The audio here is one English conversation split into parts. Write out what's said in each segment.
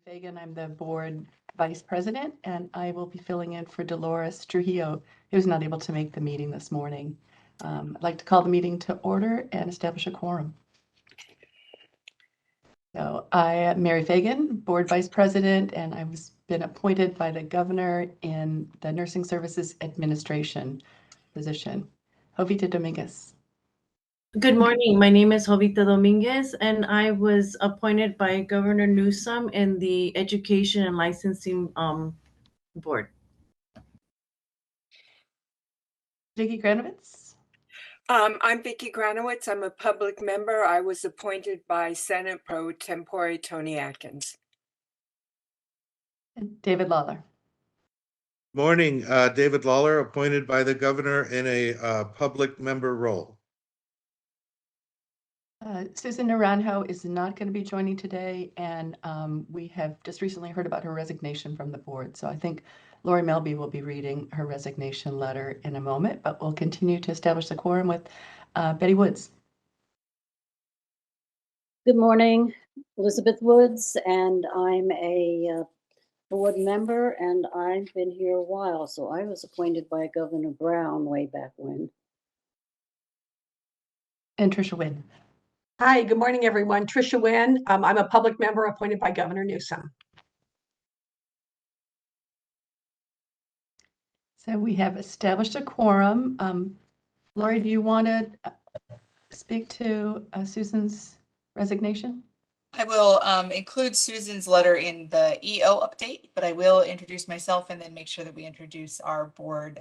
Fagan. I'm the board vice president, and I will be filling in for Dolores Trujillo, who's not able to make the meeting this morning. I'd like to call the meeting to order and establish a quorum. So I am Mary Fagan, board vice president, and I was been appointed by the governor in the Nursing Services Administration position. Jovita Dominguez. Good morning. My name is Jovita Dominguez, and I was appointed by Governor Newsom in the Education and Licensing Board. Vicki Granowitz. I'm Vicki Granowitz. I'm a public member. I was appointed by Senate Pro Tempore Tony Atkins. And David Lawler. Morning, David Lawler, appointed by the governor in a public member role. Susan Naranjo is not going to be joining today, and we have just recently heard about her resignation from the board. So I think Lori Melby will be reading her resignation letter in a moment, but we'll continue to establish the quorum with Betty Woods. Good morning, Elizabeth Woods, and I'm a board member, and I've been here a while, so I was appointed by Governor Brown way back when. And Tricia Wynn. Hi, good morning, everyone. Tricia Wynn. I'm a public member appointed by Governor Newsom. So we have established a quorum. Lori, do you want to speak to Susan's resignation? I will include Susan's letter in the EO update, but I will introduce myself and then make sure that we introduce our board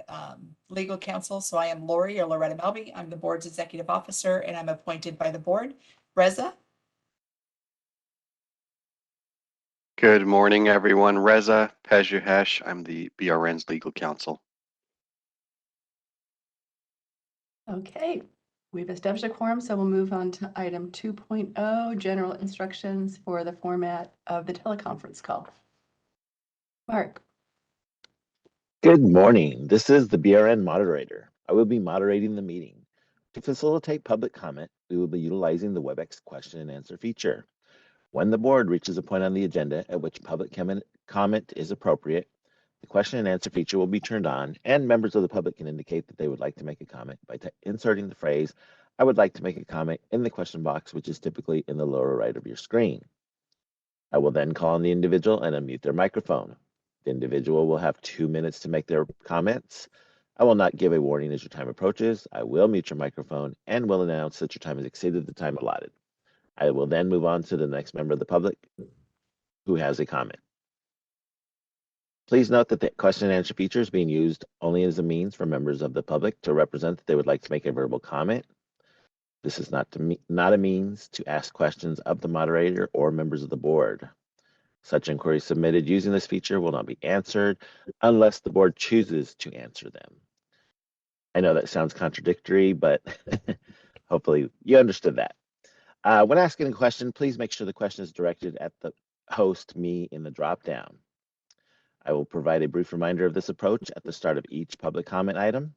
legal counsel. So I am Lori or Loretta Melby. I'm the board's executive officer and I'm appointed by the board. Reza? Good morning, everyone. Reza Pezhuhesh. I'm the BRN's legal counsel. Okay, we've established a quorum, so we'll move on to item 2.0, general instructions for the format of the teleconference call. Mark. Good morning. This is the BRN moderator. I will be moderating the meeting. To facilitate public comment, we will be utilizing the WebEx question and answer feature. When the board reaches a point on the agenda at which public comment is appropriate, the question and answer feature will be turned on, and members of the public can indicate that they would like to make a comment by inserting the phrase, "I would like to make a comment," in the question box, which is typically in the lower right of your screen. I will then call on the individual and unmute their microphone. The individual will have 2 minutes to make their comments. I will not give a warning as your time approaches. I will mute your microphone and will announce that your time has exceeded the time allotted. I will then move on to the next member of the public who has a comment. Please note that the question and answer feature is being used only as a means for members of the public to represent that they would like to make a verbal comment. This is not a means to ask questions of the moderator or members of the board. Such inquiries submitted using this feature will not be answered unless the board chooses to answer them. I know that sounds contradictory, but hopefully you understood that. When asking a question, please make sure the question is directed at the host, me, in the drop-down. I will provide a brief reminder of this approach at the start of each public comment item.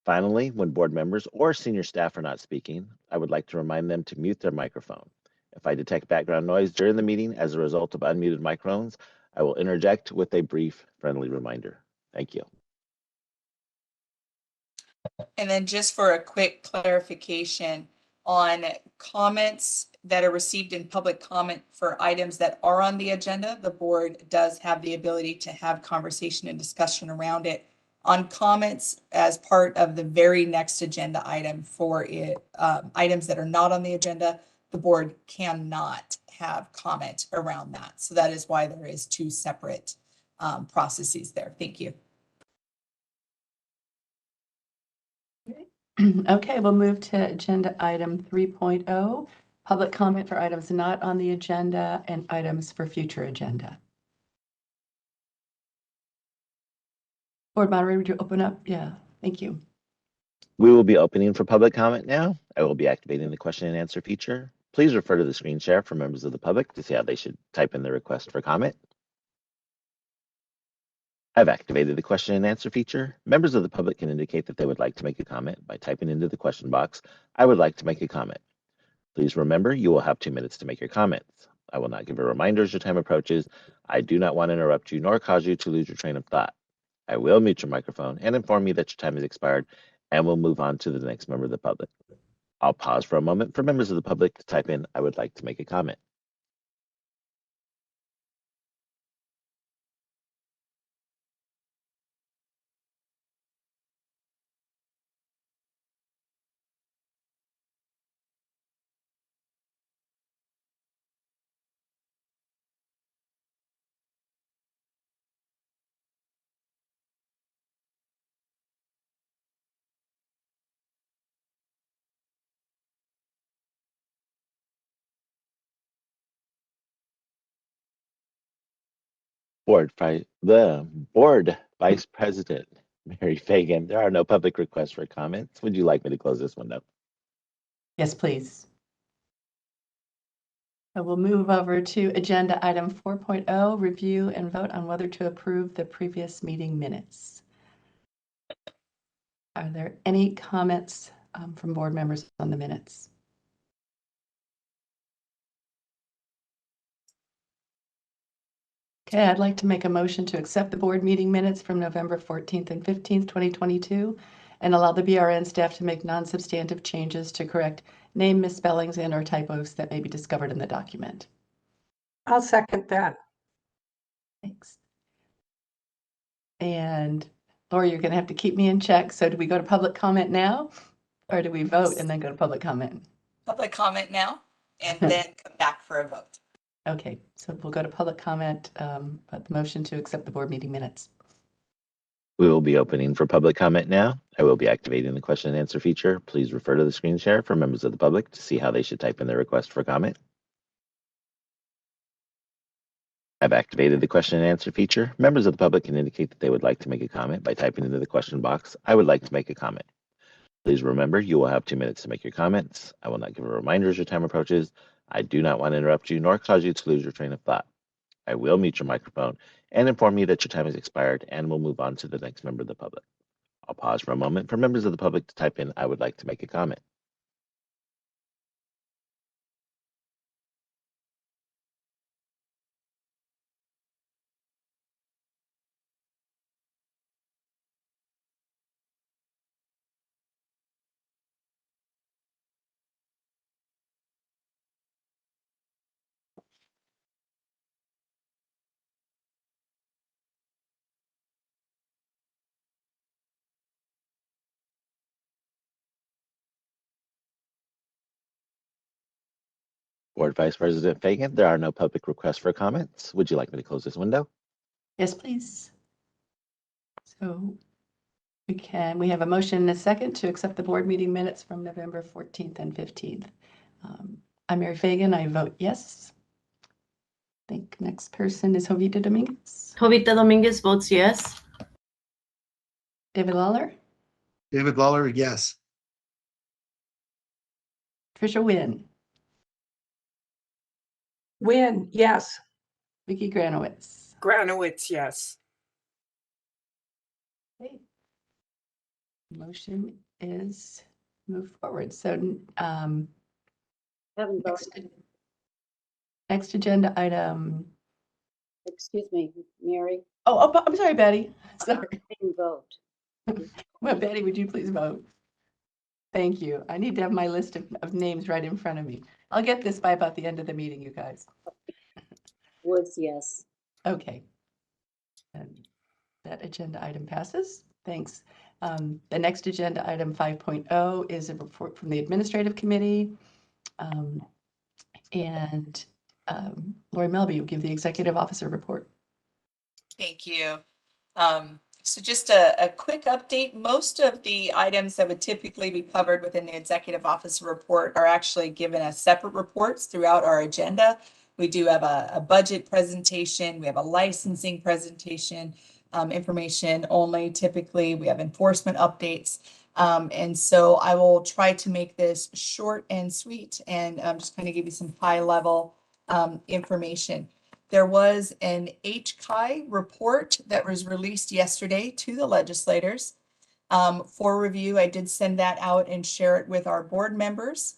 Finally, when board members or senior staff are not speaking, I would like to remind them to mute their microphone. If I detect background noise during the meeting as a result of unmuted microphones, I will interject with a brief friendly reminder. Thank you. And then just for a quick clarification on comments that are received in public comment for items that are on the agenda, the board does have the ability to have conversation and discussion around it. On comments as part of the very next agenda item for it, items that are not on the agenda, the board cannot have comment around that. So that is why there is two separate processes there. Thank you. Okay, we'll move to agenda item 3.0, public comment for items not on the agenda and items for future agenda. Board moderator, would you open up? Yeah, thank you. We will be opening for public comment now. I will be activating the question and answer feature. Please refer to the screen share for members of the public to see how they should type in their request for comment. I've activated the question and answer feature. Members of the public can indicate that they would like to make a comment by typing into the question box, "I would like to make a comment." Please remember, you will have 2 minutes to make your comments. I will not give a reminder as your time approaches. I do not want to interrupt you nor cause you to lose your train of thought. I will mute your microphone and inform you that your time has expired and will move on to the next member of the public. I'll pause for a moment for members of the public to type in, I would like to make a comment. The board vice president, Mary Fagan. There are no public requests for comments. Would you like me to close this window? Yes, please. I will move over to agenda item 4.0, review and vote on whether to approve the previous meeting minutes. Are there any comments from board members on the minutes? Okay, I'd like to make a motion to accept the board meeting minutes from November 14th and 15th, 2022, and allow the BRN staff to make non-substantive changes to correct name misspellings and or typos that may be discovered in the document. I'll second that. Thanks. And Laura, you're going to have to keep me in check. So do we go to public comment now, or do we vote and then go to public comment? Public comment now, and then come back for a vote. Okay, so we'll go to public comment about the motion to accept the board meeting minutes. We will be opening for public comment now. I will be activating the question and answer feature. Please refer to the screen share for members of the public to see how they should type in their request for comment. I've activated the question and answer feature. Members of the public can indicate that they would like to make a comment by typing into the question box, I would like to make a comment. Please remember, you will have 2 minutes to make your comments. I will not give a reminder as your time approaches. I do not want to interrupt you nor cause you to lose your train of thought. I will mute your microphone and inform you that your time has expired and will move on to the next member of the public. I'll pause for a moment for members of the public to type in, I would like to make a comment. Board Vice President Fagan, there are no public requests for comments. Would you like me to close this window? Yes, please. So we have a motion and a second to accept the board meeting minutes from November 14th and 15th. I'm Mary Fagan. I vote yes. I think next person is Jovita Dominguez. Jovita Dominguez votes yes. David Lawler, David Lawler, yes. Trisha Wynn, Win, yes. Vicki Granowitz. Granowitz, yes. Okay. Motion is moved forward. So Haven't voted. next agenda item. Excuse me, Mary, Oh, I'm sorry, Betty. Sorry. I didn't vote. Well, Betty, would you please vote? Thank you. I need to have my list of names right in front of me. I'll get this by about the end of the meeting, you guys. Woods, yes. Okay. And that agenda item passes. Thanks. The next agenda item 5.0 is a report from the administrative committee. And Lori Melby will give the executive officer report. Thank you. So just a quick update. Most of the items that would typically be covered within the executive officer report are actually given as separate reports throughout our agenda. We do have a budget presentation. We have a licensing presentation, information only typically. We have enforcement updates. And so I will try to make this short and sweet and just kind of give you some high level information. There was an HCI report that was released yesterday to the legislators for review. I did send that out and share it with our board members.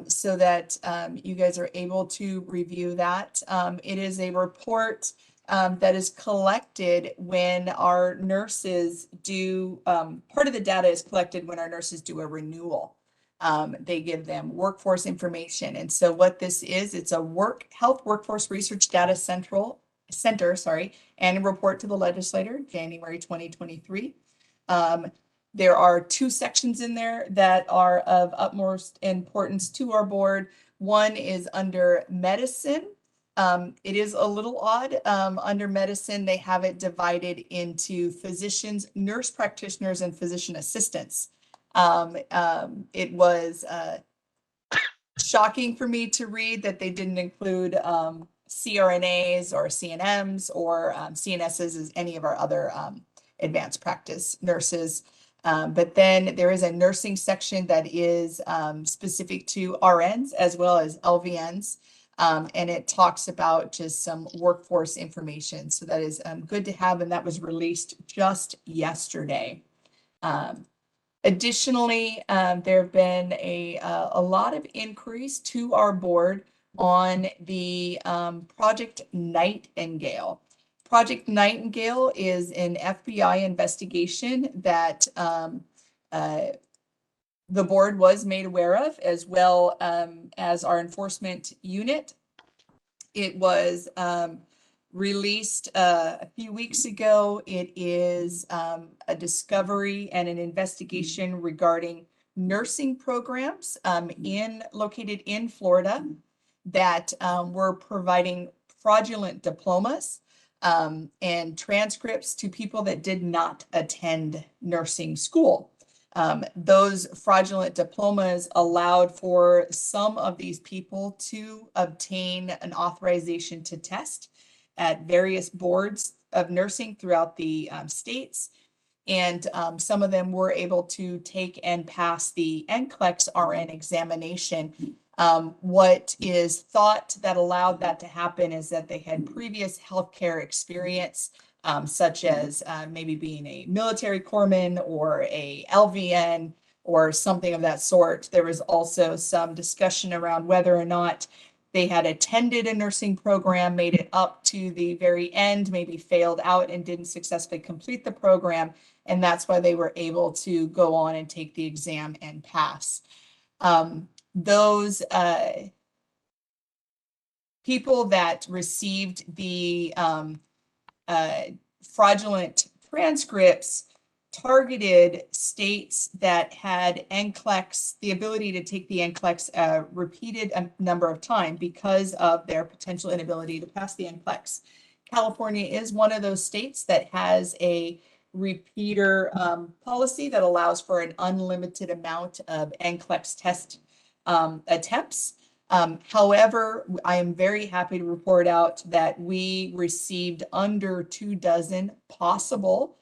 so that you guys are able to review that. It is a report that is collected when our nurses do, part of the data is collected when our nurses do a renewal. They give them workforce information. And so what this is, it's a health workforce research data center, annual report to the legislator, January 2023. There are 2 sections in there that are of utmost importance to our board. One is under medicine. It is a little odd. Under medicine, they have it divided into physicians, nurse practitioners, and physician assistants. It was shocking for me to read that they didn't include CRNAs or CNMs or CNSs as any of our other advanced practice nurses. But then there is a nursing section that is specific to RNs as well as LVNs. And it talks about just some workforce information. So that is good to have, and that was released just yesterday. Additionally, there have been a lot of inquiries to our board on the Project Nightingale. Project Nightingale is an FBI investigation that the board was made aware of, as well as our enforcement unit. It was released a few weeks ago. It is a discovery and an investigation regarding nursing programs located in Florida that were providing fraudulent diplomas and transcripts to people that did not attend nursing school. Those fraudulent diplomas allowed for some of these people to obtain an authorization to test at various boards of nursing throughout the states. And some of them were able to take and pass the NCLEX RN examination. What is thought that allowed that to happen is that they had previous healthcare experience, such as maybe being a military corpsman or a LVN or something of that sort. There was also some discussion around whether or not they had attended a nursing program, made it up to the very end, maybe failed out and didn't successfully complete the program. And that's why they were able to go on and take the exam and pass. Those people that received the fraudulent transcripts targeted states that had NCLEX, the ability to take the NCLEX repeated a number of times because of their potential inability to pass the NCLEX. California is one of those states that has a repeater policy that allows for an unlimited amount of NCLEX test attempts. However, I am very happy to report out that we received under 24 possible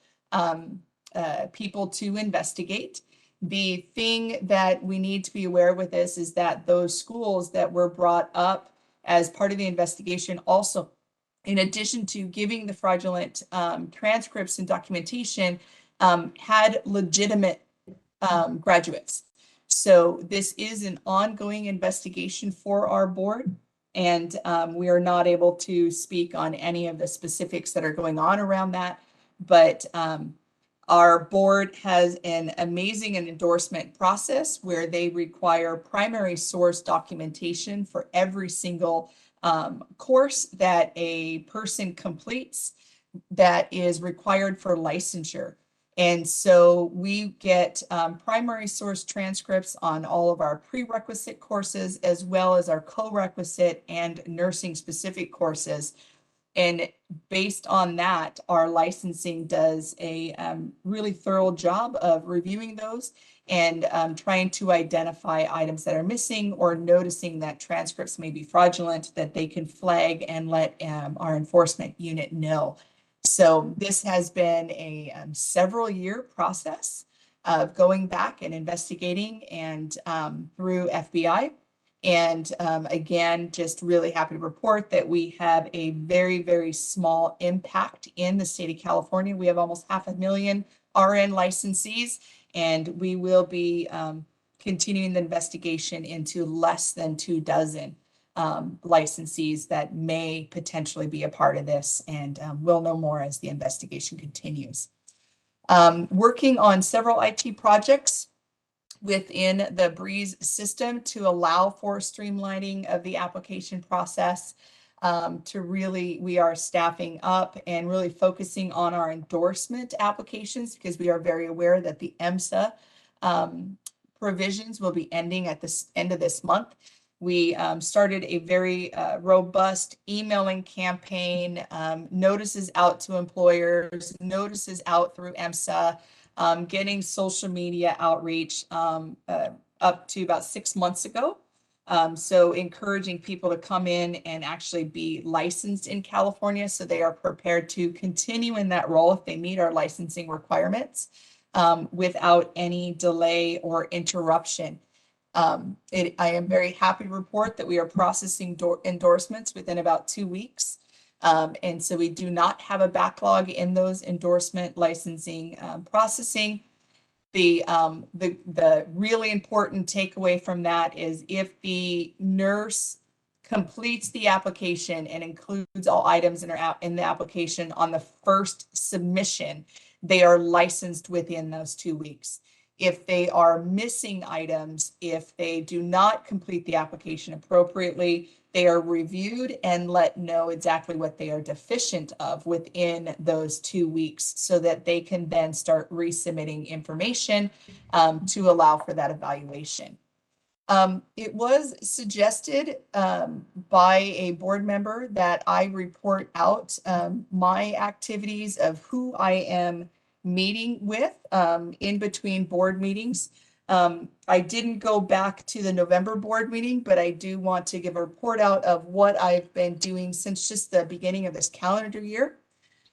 people to investigate. The thing that we need to be aware with this is that those schools that were brought up as part of the investigation also, in addition to giving the fraudulent transcripts and documentation, had legitimate graduates. So this is an ongoing investigation for our board, and we are not able to speak on any of the specifics that are going on around that. But our board has an amazing endorsement process where they require primary source documentation for every single course that a person completes that is required for licensure. And so we get primary source transcripts on all of our prerequisite courses, as well as our co-requisite and nursing specific courses. And based on that, our licensing does a really thorough job of reviewing those and trying to identify items that are missing or noticing that transcripts may be fraudulent, that they can flag and let our enforcement unit know. So this has been a several year process of going back and investigating and through FBI. And again, just really happy to report that we have a very, very small impact in the state of California. We have almost 500,000 RN licensees, and we will be continuing the investigation into less than 24 licensees that may potentially be a part of this, and we'll know more as the investigation continues. Working on several IT projects within the Breeze system to allow for streamlining of the application process. We are staffing up and really focusing on our endorsement applications, because we are very aware that the EMSA provisions will be ending at the end of this month. We started a very robust emailing campaign, notices out to employers, notices out through EMSA, getting social media outreach up to about 6 months ago. So encouraging people to come in and actually be licensed in California, so they are prepared to continue in that role if they meet our licensing requirements without any delay or interruption. I am very happy to report that we are processing endorsements within about 2 weeks. And so we do not have a backlog in those endorsement licensing processing. The really important takeaway from that is if the nurse completes the application and includes all items in the application on the first submission, they are licensed within those 2 weeks. If they are missing items, if they do not complete the application appropriately, they are reviewed and let know exactly what they are deficient of within those 2 weeks, so that they can then start resubmitting information to allow for that evaluation. It was suggested by a board member that I report out my activities of who I am meeting with in between board meetings. I didn't go back to the November board meeting, but I do want to give a report out of what I've been doing since just the beginning of this calendar year.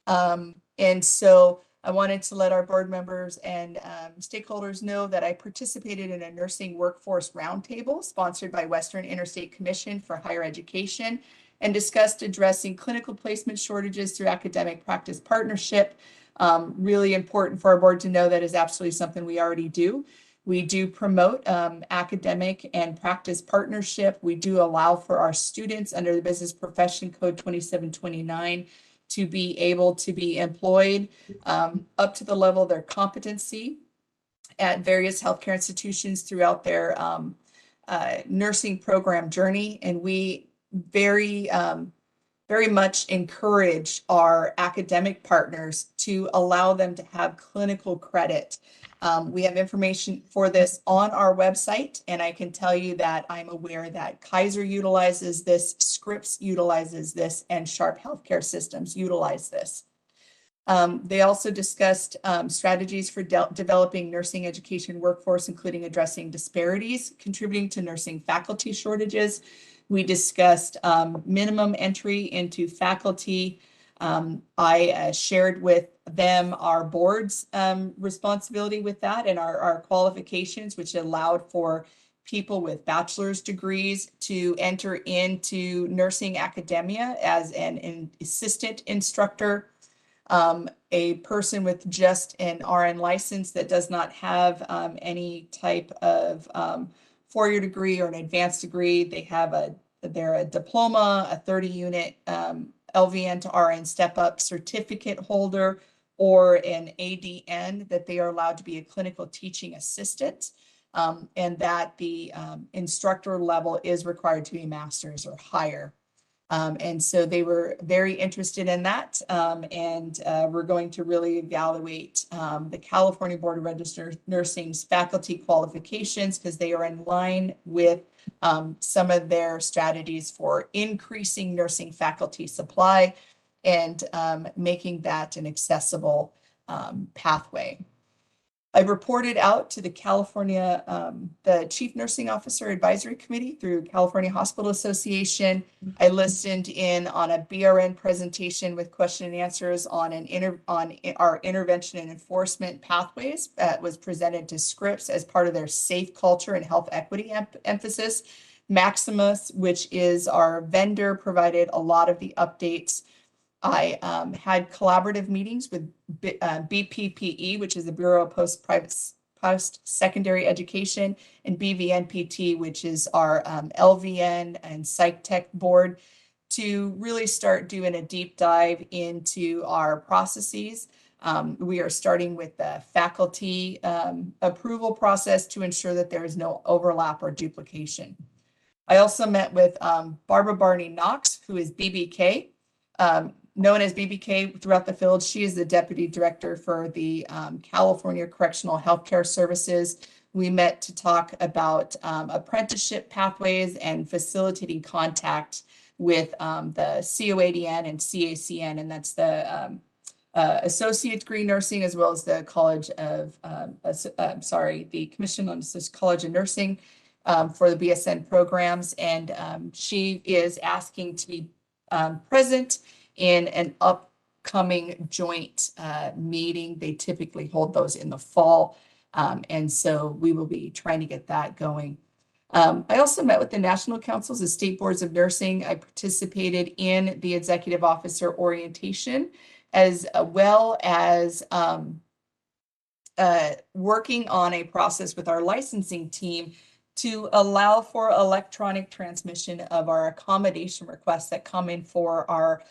And so I wanted to let our board members and stakeholders know that I participated in a nursing workforce roundtable sponsored by Western Interstate Commission for Higher Education, and discussed addressing clinical placement shortages through academic practice partnership. Really important for our board to know that is absolutely something we already do. We do promote academic and practice partnership. We do allow for our students under the Business Profession Code 2729 to be able to be employed up to the level of their competency at various healthcare institutions throughout their nursing program journey. And we very much encourage our academic partners to allow them to have clinical credit. We have information for this on our website, and I can tell you that I'm aware that Kaiser utilizes this, Scripps utilizes this, and Sharp Healthcare Systems utilize this. They also discussed strategies for developing nursing education workforce, including addressing disparities contributing to nursing faculty shortages. We discussed minimum entry into faculty. I shared with them our board's responsibility with that, and our qualifications, which allowed for people with bachelor's degrees to enter into nursing academia as an assistant instructor. A person with just an RN license that does not have any type of four-year degree or an advanced degree. They're a diploma, a 30-unit LVN to RN step-up certificate holder, or an ADN, that they are allowed to be a clinical teaching assistant, and that the instructor level is required to be master's or higher. And so they were very interested in that, and we're going to really evaluate the California Board of Registered Nursing's faculty qualifications, because they are in line with some of their strategies for increasing nursing faculty supply and making that an accessible pathway. I reported out to the California, the Chief Nursing Officer Advisory Committee through California Hospital Association. I listened in on a BRN presentation with question and answers on our intervention and enforcement pathways that was presented to Scripps as part of their safe culture and health equity emphasis. Maximus, which is our vendor, provided a lot of the updates. I had collaborative meetings with BPPE, which is the Bureau of post-secondary education, and BVNPT, which is our LVN and Psych Tech board, to really start doing a deep dive into our processes. We are starting with the faculty approval process to ensure that there is no overlap or duplication. I also met with Barbara Barney Knox, who is BBK, known as BBK throughout the field. She is the Deputy Director for the California Correctional Healthcare Services. We met to talk about apprenticeship pathways and facilitating contact with the COADN and CACN, and that's the Associate Degree Nursing, as well as the College of, the Commission on College of Nursing for the BSN programs. And she is asking to be present in an upcoming joint meeting. They typically hold those in the fall. And so we will be trying to get that going. I also met with the National Councils of State Boards of Nursing. I participated in the executive officer orientation, as well as working on a process with our licensing team to allow for electronic transmission of our accommodation requests that come in for our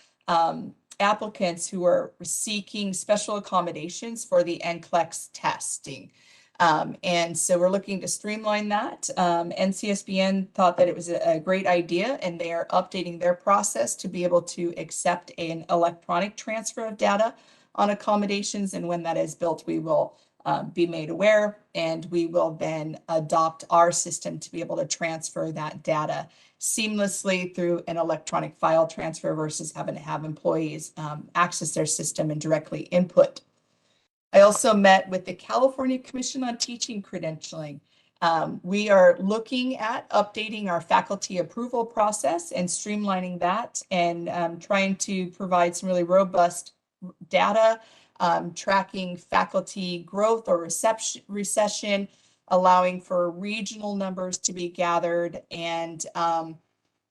applicants who are seeking special accommodations for the NCLEX testing. And so we're looking to streamline that. NCSBN thought that it was a great idea, and they are updating their process to be able to accept an electronic transfer of data on accommodations. And when that is built, we will be made aware, and we will then adopt our system to be able to transfer that data seamlessly through an electronic file transfer versus having to have employees access their system and directly input. I also met with the California Commission on Teaching Credentialing. We are looking at updating our faculty approval process and streamlining that, and trying to provide some really robust data, tracking faculty growth or recession, allowing for regional numbers to be gathered, and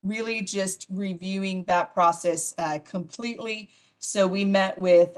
really just reviewing that process completely. So we met with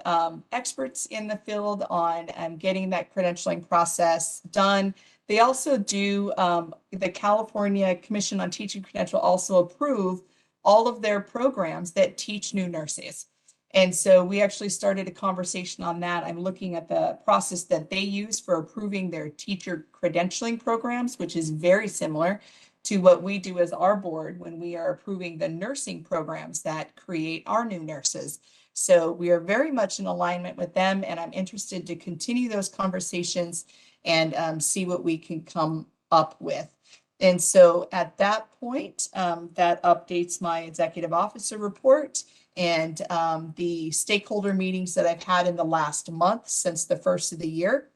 experts in the field on getting that credentialing process done. They also do, the California Commission on Teaching Credential also approve all of their programs that teach new nurses. And so we actually started a conversation on that. I'm looking at the process that they use for approving their teacher credentialing programs, which is very similar to what we do as our board when we are approving the nursing programs that create our new nurses. So we are very much in alignment with them, and I'm interested to continue those conversations and see what we can come up with. And so at that point, that updates my executive officer report and the stakeholder meetings that I've had in the last month since the first of the year.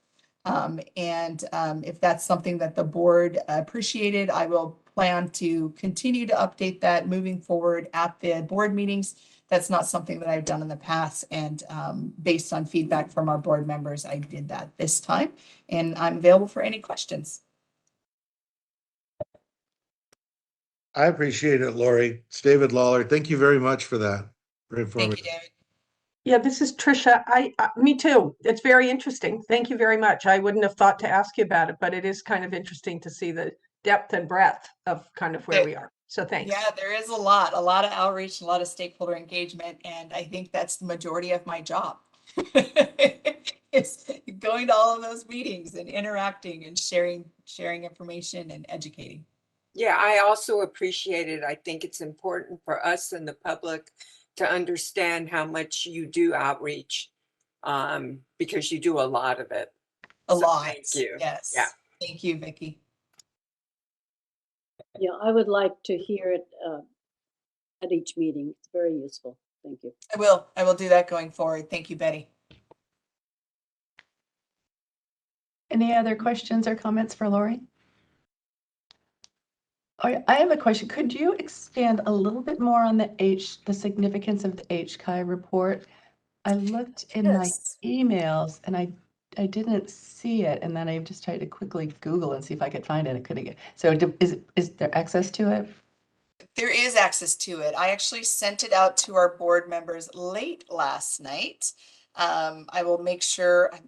If that's something that the board appreciated, I will plan to continue to update that moving forward at the board meetings. That's not something that I've done in the past, and based on feedback from our board members, I did that this time, and I'm available for any questions. I appreciate it, Lori. It's David Lawler. Thank you very much for that. Very informative. Thank you, David. Yeah, this is Tricia. Me too. It's very interesting. Thank you very much. I wouldn't have thought to ask you about it, but it is kind of interesting to see the depth and breadth of kind of where we are. So thanks. Yeah, there is a lot of outreach, a lot of stakeholder engagement, and I think that's the majority of my job. It's going to all of those meetings and interacting and sharing information and educating. Yeah, I also appreciate it. I think it's important for us and the public to understand how much you do outreach, because you do a lot of it. A So lot. Thank you. Yes. Yeah. Thank you, Vicki. Yeah, I would like to hear it at each meeting. It's very useful. Thank you. I will do that going forward. Thank you, Betty. Any other questions or comments for Lori? I have a question. Could you expand a little bit more on the significance of the HCI report? I looked in my emails and I didn't see it, and then I just tried to quickly Google and see if I could find it. I couldn't get. So is there access to it? There is access to it. I actually sent it out to our board members late last night. I will make sure. I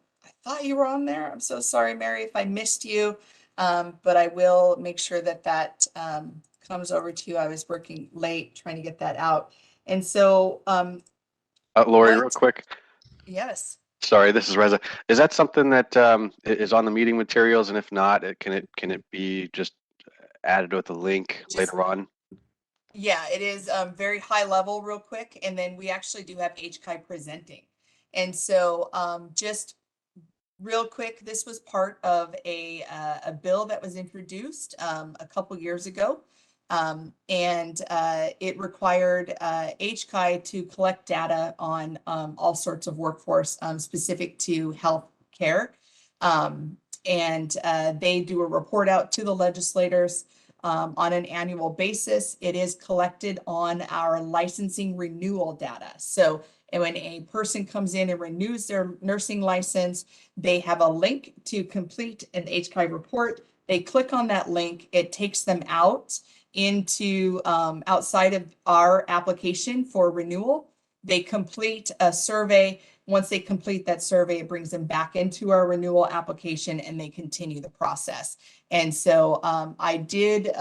thought you were on there. I'm so sorry, Mary, if I missed you. But I will make sure that that comes over to you. I was working late trying to get that out. And so, Lori, what- real quick. yes. Sorry, this is Reza. Is that something that is on the meeting materials? And if not, can it be just added with a link Just- later on? Yeah, it is very high level real quick. And then we actually do have HCI presenting. And so just real quick, this was part of a bill that was introduced a couple years ago. And it required HCI to collect data on all sorts of workforce specific to health care. And they do a report out to the legislators on an annual basis. It is collected on our licensing renewal data. So and when a person comes in and renews their nursing license, they have a link to complete an HCI report. They click on that link, it takes them out into outside of our application for renewal. They complete a survey. Once they complete that survey, it brings them back into our renewal application and they continue the process. And so I did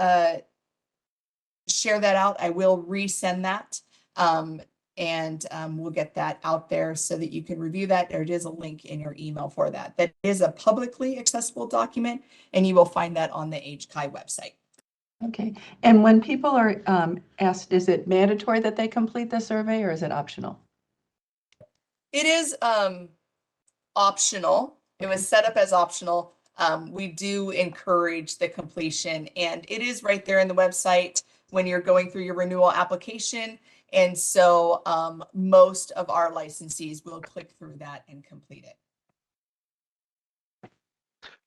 share that out. I will resend that. And we'll get that out there so that you can review that. There is a link in your email for that. That is a publicly accessible document, and you will find that on the HCI website. Okay, and when people are asked, is it mandatory that they complete the survey or is it optional? It is optional. It was set up as optional. We do encourage the completion, and it is right there in the website when you're going through your renewal application. And so most of our licensees will click through that and complete it.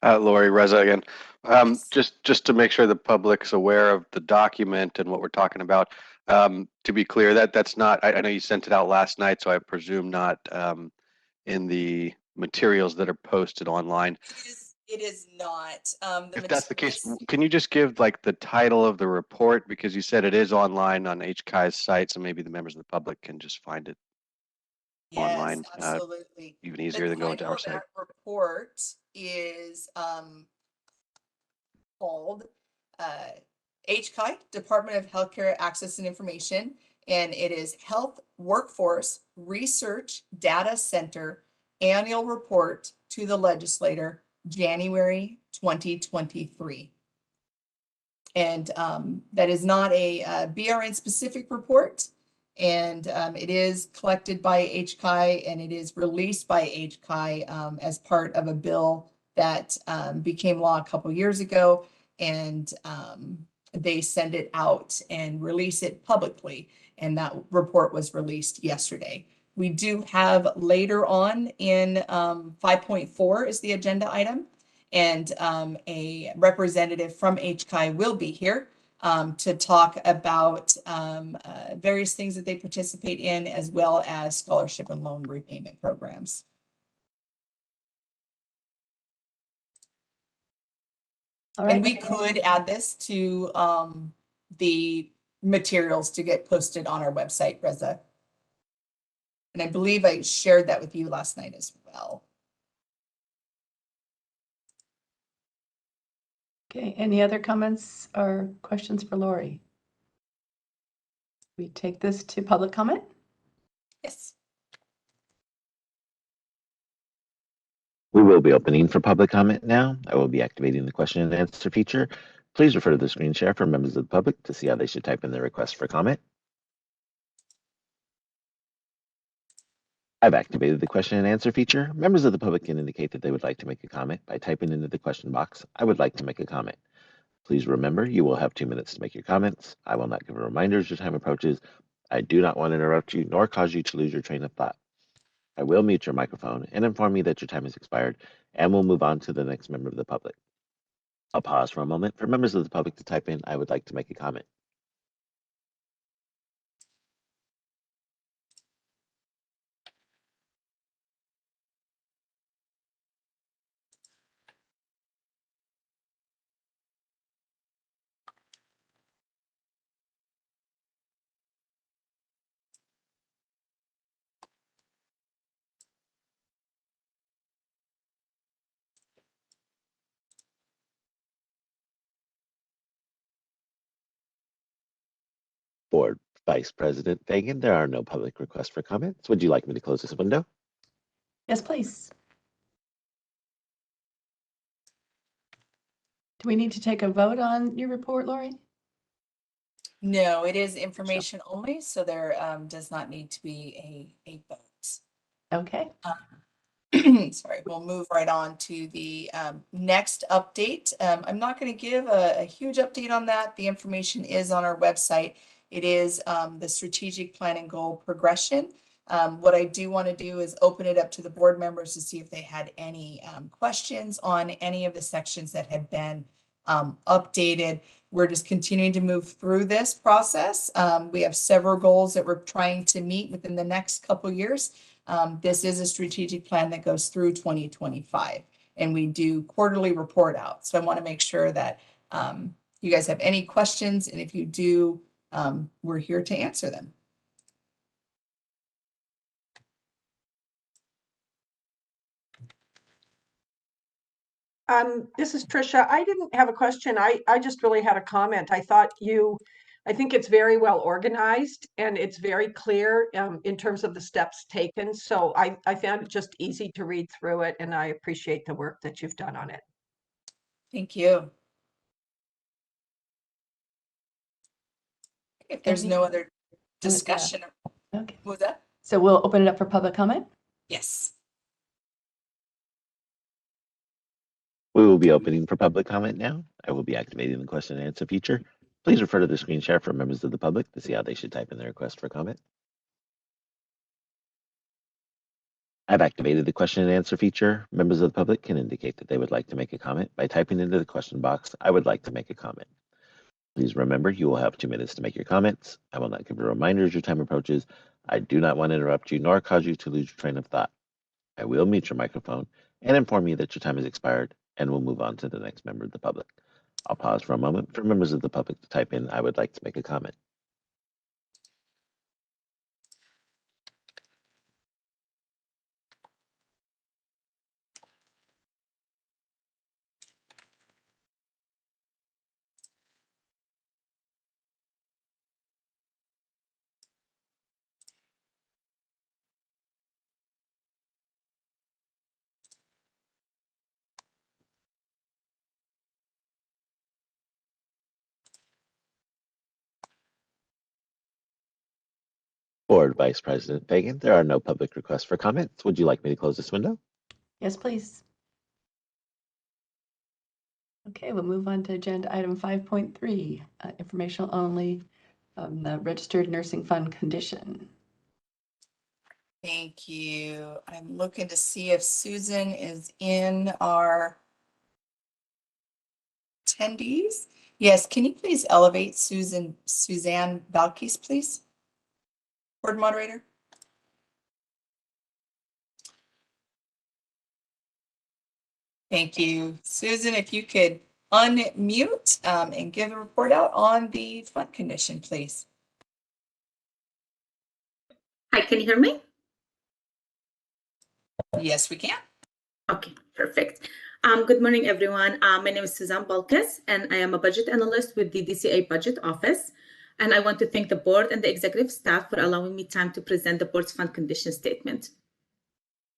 Lori, Reza again. Yes. Just to make sure the public's aware of the document and what we're talking about. To be clear, that's not. I know you sent it out last night, so I presume not in the materials that are posted online. It is not. If that's the case, can you just give like the title of the report? Because you said it is online on HCI's site, so maybe the members of the public can just find it online. Yes, absolutely. Even easier than going to our site. That report is called HCI, Department of Healthcare Access and Information, and it is Health Workforce Research Data Center Annual Report to the Legislator, January 2023. And that is not a BRN specific report. And it is collected by HCI and it is released by HCI as part of a bill that became law a couple years ago. And they send it out and release it publicly. And that report was released yesterday. We do have later on in 5.4 is the agenda item. And a representative from HCI will be here to talk about various things that they participate in, as well as scholarship and loan repayment programs. All right. And we could add this to the materials to get posted on our website, Reza. And I believe I shared that with you last night as well. Okay, any other comments or questions for Lori? We take this to public comment? Yes. We will be opening for public comment now. I will be activating the question and answer feature. Please refer to the screen share for members of the public to see how they should type in their request for comment. I've activated the question and answer feature. Members of the public can indicate that they would like to make a comment by typing into the question box, "I would like to make a comment." Please remember, you will have 2 minutes to make your comments. I will not give a reminder as your time approaches. I do not want to interrupt you nor cause you to lose your train of thought. I will mute your microphone and inform you that your time has expired, and we'll move on to the next member of the public. I'll pause for a moment for members of the public to type in, "I would like to make a comment." Board Vice President Fagan, there are no public requests for comments. Would you like me to close this window? Yes, please. Do we need to take a vote on your report, Lori? No, it is information only, so there does not need to be a vote. Okay. Sorry, we'll move right on to the next update. I'm not going to give a huge update on that. The information is on our website. It is the strategic plan and goal progression. What I do want to do is open it up to the board members to see if they had any questions on any of the sections that had been updated. We're just continuing to move through this process. We have several goals that we're trying to meet within the next couple of years. This is a strategic plan that goes through 2025, and we do quarterly report out. So I want to make sure that you guys have any questions, and if you do, we're here to answer them. This is Tricia. I didn't have a question. I just really had a comment. I think it's very well organized and it's very clear in terms of the steps taken. So I found it just easy to read through it, and I appreciate the work that you've done on it. Thank you. If there's no other discussion. Okay. What was that? So we'll open it up for public comment. Yes. We will be opening for public comment now. I will be activating the question and answer feature. Please refer to the screen share for members of the public to see how they should type in their request for comment. I've activated the question and answer feature. Members of the public can indicate that they would like to make a comment by typing into the question box, "I would like to make a comment." Please remember, you will have 2 minutes to make your comments. I will not give a reminder as your time approaches. I do not want to interrupt you nor cause you to lose your train of thought. I will mute your microphone and inform you that your time has expired, and we'll move on to the next member of the public. I'll pause for a moment for members of the public to type in, "I would like to make a comment." Board Vice President Fagan, there are no public requests for comments. Would you like me to close this window? Yes, please. Okay, we'll move on to agenda item 5.3, informational only, the registered nursing fund condition. Thank you. I'm looking to see if Susan is in our attendees. Yes, can you please elevate Suzanne Balkis, please? Board moderator. Thank you. Susan, if you could unmute and give a report out on the fund condition, please. Hi, can you hear me? Yes, we can. Okay, perfect. Good morning, everyone. My name is Suzanne Balkis, and I am a budget analyst with the DCA Budget Office. And I want to thank the board and the executive staff for allowing me time to present the board's fund condition statement.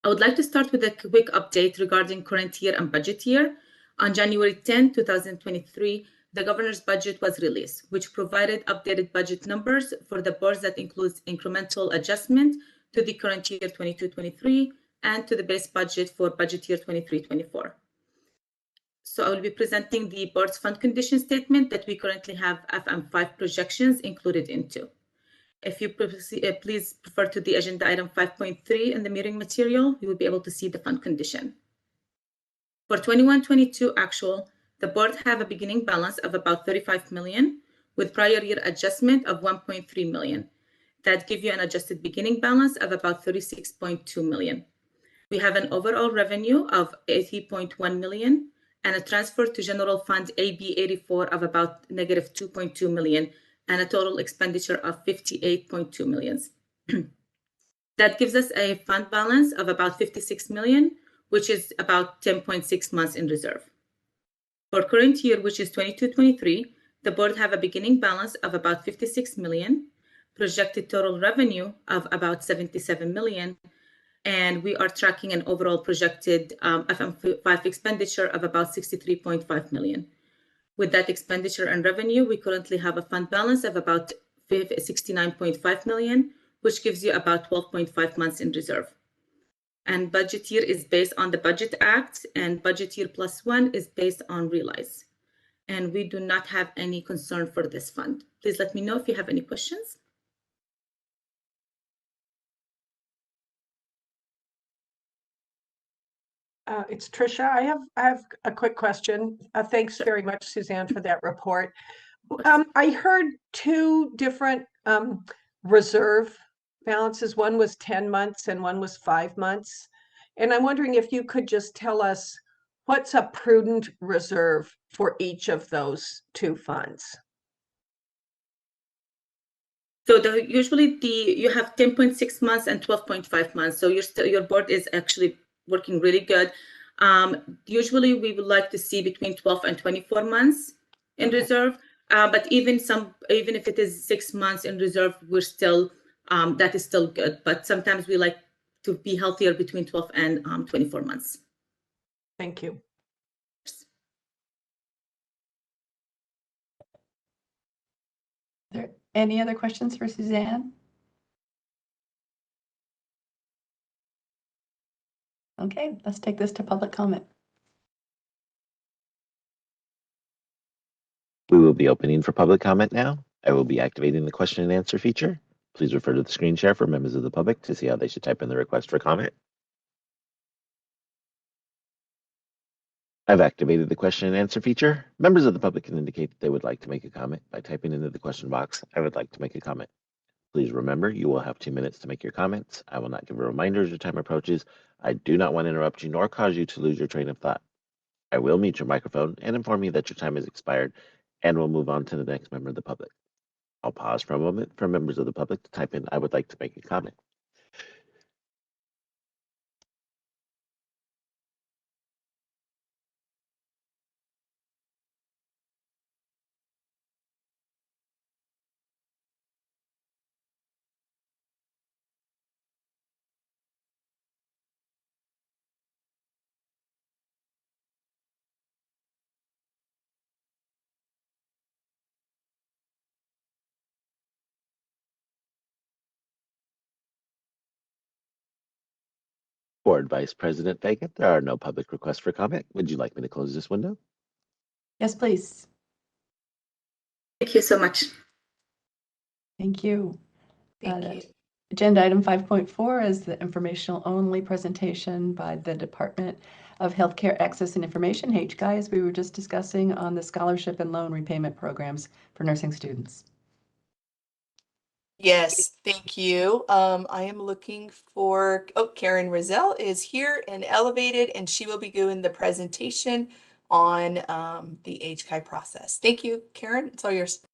I would like to start with a quick update regarding current year and budget year. On January 10, 2023, the governor's budget was released, which provided updated budget numbers for the boards that includes incremental adjustment to the current year 22-23 and to the base budget for budget year 23-24. So I will be presenting the board's fund condition statement that we currently have FM5 projections included into. If you please refer to the agenda item 5.3 in the meeting material, you will be able to see the fund condition. For 21-22 actual, the board have a beginning balance of about 35 million with prior year adjustment of 1.3 million. That give you an adjusted beginning balance of about 36.2 million. We have an overall revenue of 80.1 million and a transfer to general fund AB 84 of about negative 2.2 million and a total expenditure of 58.2 million. That gives us a fund balance of about 56 million, which is about 10.6 months in reserve. For current year, which is 22-23, The board have a beginning balance of about 56 million, projected total revenue of about 77 million, and we are tracking an overall projected FM5 expenditure of about 63.5 million. With that expenditure and revenue, we currently have a fund balance of about 69.5 million, which gives you about 12.5 months in reserve. And budget year is based on the Budget Act, and budget year +1 is based on realize. And we do not have any concern for this fund. Please let me know if you have any questions. It's Tricia. I have a quick question. Thanks very much, Suzanne, for that report. I heard two different reserve balances. One was 10 months and one was 5 months. And I'm wondering if you could just tell us what's a prudent reserve for each of those two funds. So usually you have 10.6 months and 12.5 months. So your board is actually working really good. Usually we would like to see between 12 and 24 months in reserve. But even if it is 6 months in reserve, we're still that is still good. But sometimes we like to be healthier between 12 and 24 months. Thank you. Are there any other questions for Suzanne? Okay, let's take this to public comment. We will be opening for public comment now. I will be activating the question and answer feature. Please refer to the screen share for members of the public to see how they should type in the request for comment. I've activated the question and answer feature. Members of the public can indicate that they would like to make a comment by typing into the question box, "I would like to make a comment." Please remember, you will have 2 minutes to make your comments. I will not give a reminder as your time approaches. I do not want to interrupt you nor cause you to lose your train of thought. I will mute your microphone and inform you that your time has expired, and we'll move on to the next member of the public. I'll pause for a moment for members of the public to type in, "I would like to make a comment." Board Vice President Fagan, there are no public requests for comment. Would you like me to close this window? Yes, please. Thank you so much. Thank you. Thank you. Agenda item 5.4 is the informational only presentation by the Department of Healthcare Access and Information, HCI, as we were just discussing on the scholarship and loan repayment programs for nursing students. Yes, thank you. I am looking for, Karen Rizal is here and elevated, and she will be doing the presentation on the HCI process. Thank you, Karen. It's all yours.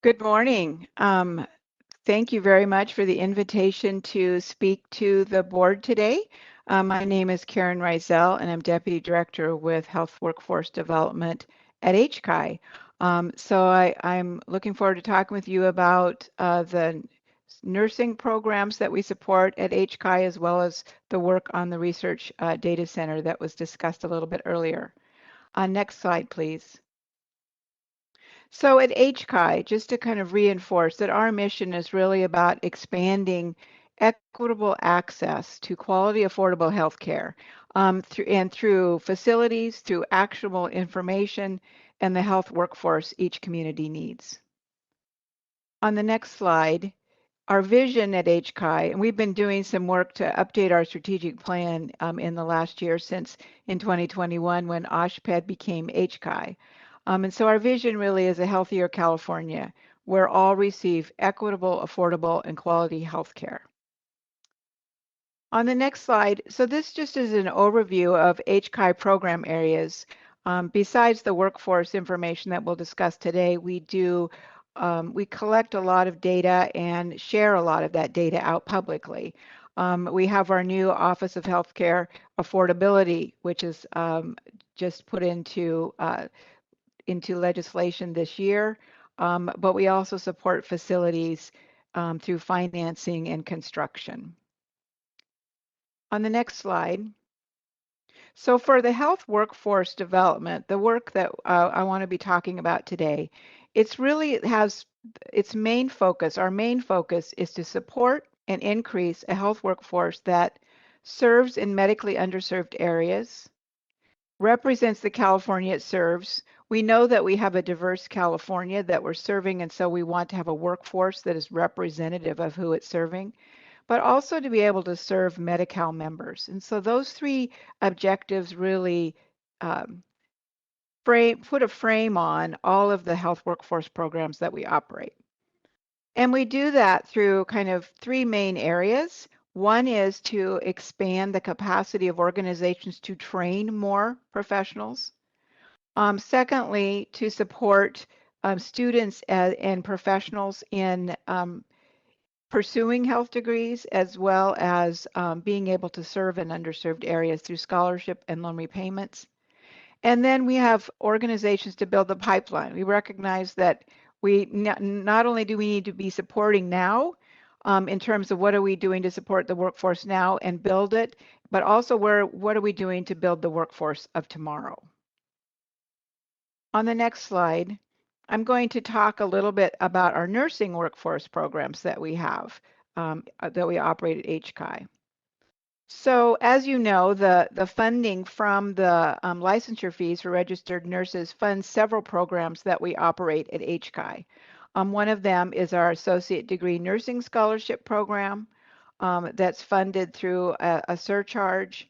Good morning. Thank you very much for the invitation to speak to the board today. My name is Karen Rizal, and I'm Deputy Director with Health Workforce Development at HCI. So I'm looking forward to talking with you about the nursing programs that we support at HCI, as well as the work on the research data center that was discussed a little bit earlier. Next slide, please. So at HCI, just to kind of reinforce that our mission is really about expanding equitable access to quality, affordable health care through facilities, through actionable information, and the health workforce each community needs. On the next slide, our vision at HCI, and we've been doing some work to update our strategic plan in the last year since in 2021 when OSHPD became HCI. And so our vision really is a healthier California where all receive equitable, affordable, and quality health care. On the next slide, so this just is an overview of HCI program areas. Besides the workforce information that we'll discuss today, we collect a lot of data and share a lot of that data out publicly. We have our new Office of Healthcare Affordability, which is just put into into legislation this year, but we also support facilities through financing and construction. On the next slide. So for the health workforce development, the work that I want to be talking about today, it's really it has its main focus. Our main focus is to support and increase a health workforce that serves in medically underserved areas, represents the California it serves. We know that we have a diverse California that we're serving, and so we want to have a workforce that is representative of who it's serving, but also to be able to serve Medi-Cal members. And so those three objectives really put a frame on all of the health workforce programs that we operate. And we do that through kind of three main areas. One is to expand the capacity of organizations to train more professionals. Secondly, to support students and professionals in pursuing health degrees, as well as being able to serve in underserved areas through scholarship and loan repayments. And then we have organizations to build the pipeline. We recognize that we not only do we need to be supporting now in terms of what are we doing to support the workforce now and build it, but also what are we doing to build the workforce of tomorrow. On the next slide, I'm going to talk a little bit about our nursing workforce programs that we have, that we operate at HCI. So as you know, the funding from the licensure fees for registered nurses funds several programs that we operate at HCI. One of them is our Associate Degree Nursing Scholarship Program that's funded through a surcharge.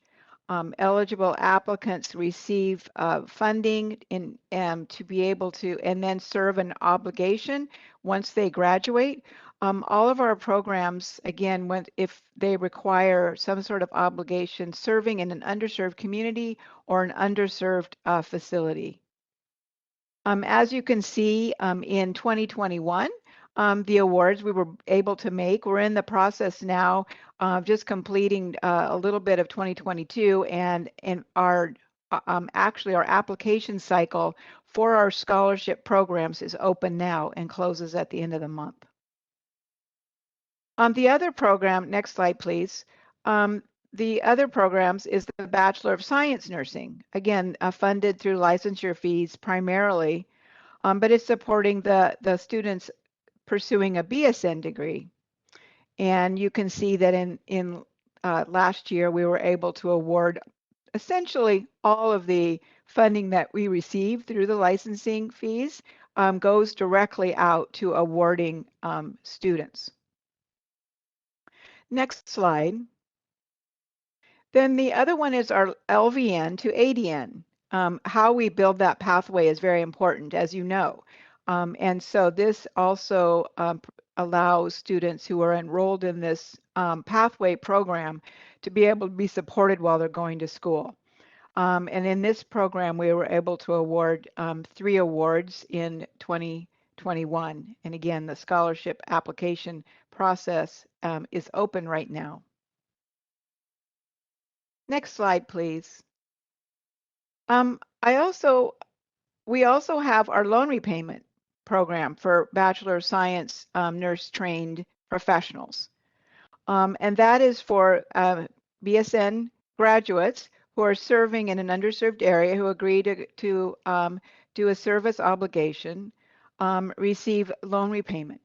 Eligible applicants receive funding to be able to, and then serve an obligation once they graduate. All of our programs, again, if they require some sort of obligation, serving in an underserved community or an underserved facility. As you can see, in 2021, the awards we were able to make, we're in the process now of just completing a little bit of 2022, and our actually our application cycle for our scholarship programs is open now and closes at the end of the month. The other program, next slide please. The other programs is the Bachelor of Science Nursing, again funded through licensure fees primarily, but it's supporting the students pursuing a BSN degree. And you can see that in last year, we were able to award essentially all of the funding that we received through the licensing fees goes directly out to awarding students. Next slide. Then the other one is our LVN to ADN. How we build that pathway is very important, as you know. And so this also allows students who are enrolled in this pathway program to be able to be supported while they're going to school. And in this program, we were able to award 3 awards in 2021. And again, the scholarship application process is open right now. Next slide, please. We also have our loan repayment program for Bachelor of Science nurse trained professionals. And that is for BSN graduates who are serving in an underserved area who agree to do a service obligation, receive loan repayment.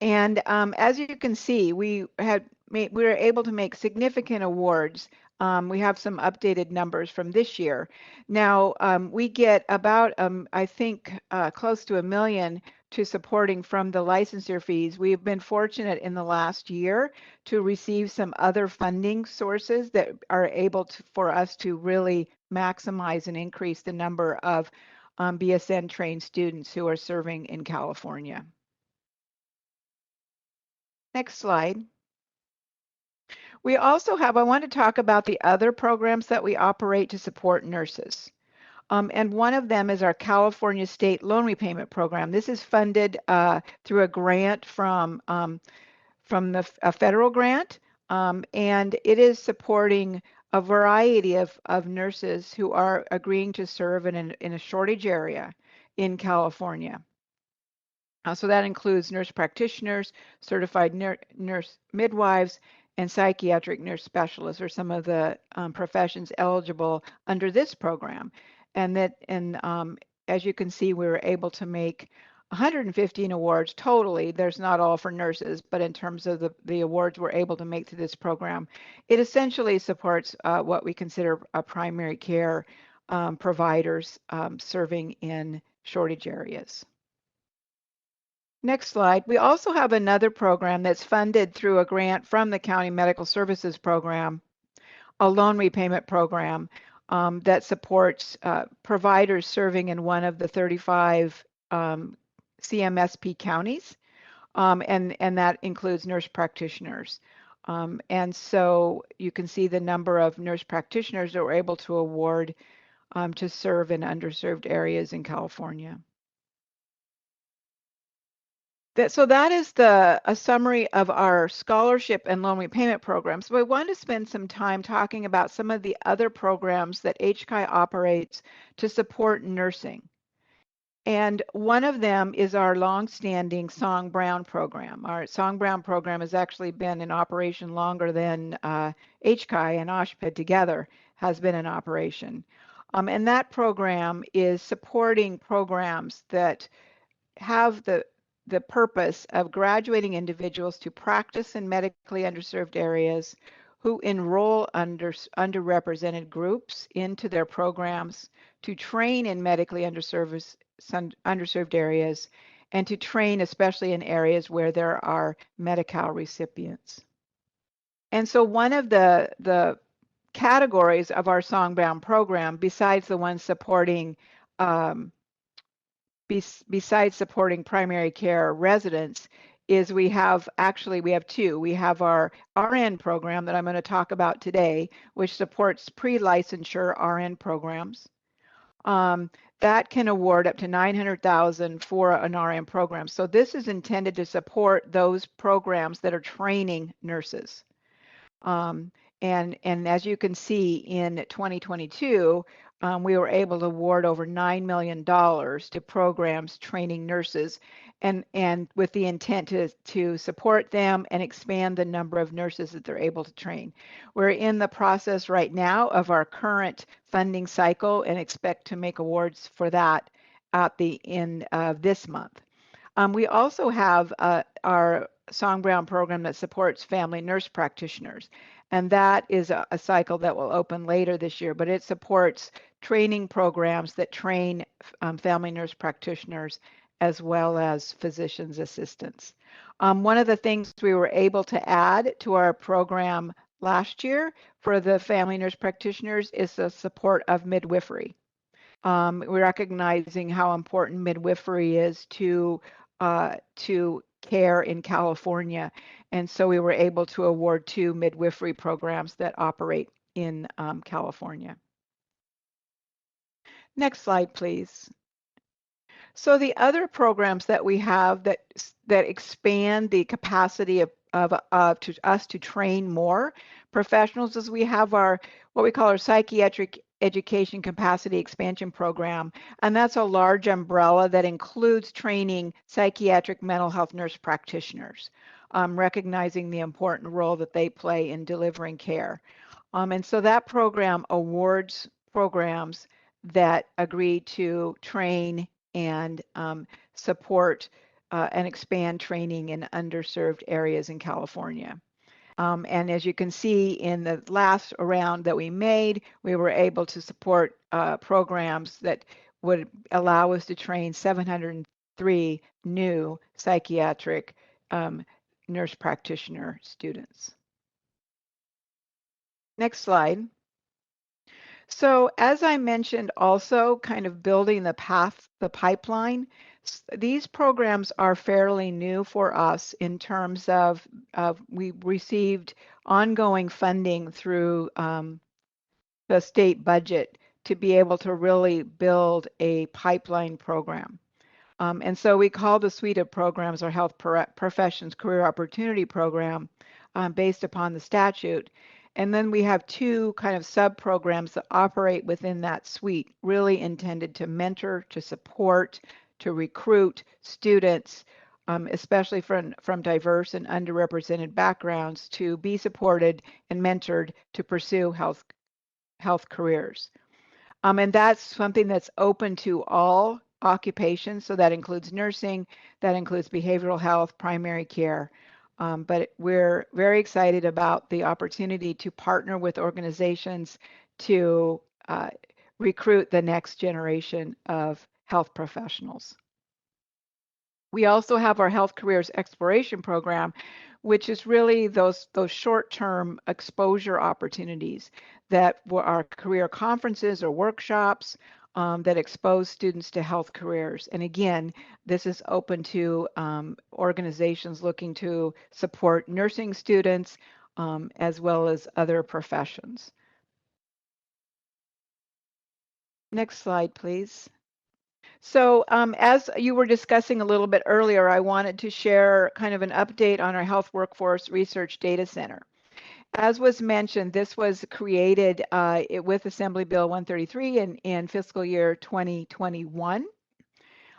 And as you can see, we were able to make significant awards. We have some updated numbers from this year. Now, we get about, I think, close to $1 million to supporting from the licensure fees. We've been fortunate in the last year to receive some other funding sources that are able for us to really maximize and increase the number of BSN trained students who are serving in California. Next slide. We also have, I want to talk about the other programs that we operate to support nurses. And one of them is our California State Loan Repayment Program. This is funded through a grant from a federal grant, and it is supporting a variety of nurses who are agreeing to serve in a shortage area. in California. So that includes nurse practitioners, certified nurse midwives, and psychiatric nurse specialists are some of the professions eligible under this program. And as you can see, we were able to make 115 awards totally. There's not all for nurses, but in terms of the awards we're able to make to this program, it essentially supports what we consider primary care providers serving in shortage areas. Next slide. We also have another program that's funded through a grant from the County Medical Services Program, a loan repayment program that supports providers serving in one of the 35 CMSP counties, and that includes nurse practitioners. And so you can see the number of nurse practitioners that we're able to award to serve in underserved areas in California. So that is a summary of our scholarship and loan repayment programs. So I want to spend some time talking about some of the other programs that HCI operates to support nursing. And one of them is our longstanding Song Brown program. Our Song Brown program has actually been in operation longer than HCI and OSHPD together has been in operation. And that program is supporting programs that have the purpose of graduating individuals to practice in medically underserved areas who enroll underrepresented groups into their programs, to train in medically underserved areas, and to train especially in areas where there are Medi-Cal recipients. And so one of the categories of our Song Brown program, besides the ones supporting besides supporting primary care residents, is we have two. We have our RN program that I'm going to talk about today, which supports pre-licensure RN programs. That can award up to $900,000 for an RN program. So this is intended to support those programs that are training nurses. And as you can see in 2022, we were able to award over $9 million to programs training nurses, and with the intent to support them and expand the number of nurses that they're able to train. We're in the process right now of our current funding cycle and expect to make awards for that at the end of this month. We also have our Song Brown program that supports family nurse practitioners. And that is a cycle that will open later this year, but it supports training programs that train family nurse practitioners as well as physician's assistants. One of the things we were able to add to our program last year for the family nurse practitioners is the support of midwifery. We're recognizing how important midwifery is to care in California. And so we were able to award 2 midwifery programs that operate in California. Next slide, please. So the other programs that we have that expand the capacity of us to train more professionals is we have what we call our psychiatric education capacity expansion program, and that's a large umbrella that includes training psychiatric mental health nurse practitioners, recognizing the important role that they play in delivering care. And so that program awards programs that agree to train and support and expand training in underserved areas in California. And as you can see in the last round that we made, we were able to support programs that would allow us to train 703 new psychiatric nurse practitioner students. Next slide. So as I mentioned, also kind of building the pipeline, these programs are fairly new for us in terms of we received ongoing funding through the state budget to be able to really build a pipeline program. And so we call the suite of programs our Health Professions Career Opportunity Program based upon the statute. And then we have two kind of sub-programs that operate within that suite, really intended to mentor, to support, to recruit students, especially from diverse and underrepresented backgrounds, to be supported and mentored to pursue health careers. And that's something that's open to all occupations. So that includes nursing, that includes behavioral health, primary care. But we're very excited about the opportunity to partner with organizations to recruit the next generation of health professionals. We also have our Health Careers Exploration Program, which is really those short-term exposure opportunities that are career conferences or workshops that expose students to health careers. And again, this is open to organizations looking to support nursing students as well as other professions. Next slide, please. So as you were discussing a little bit earlier, I wanted to share kind of an update on our Health Workforce Research Data Center. As was mentioned, this was created with Assembly Bill 133 in fiscal year 2021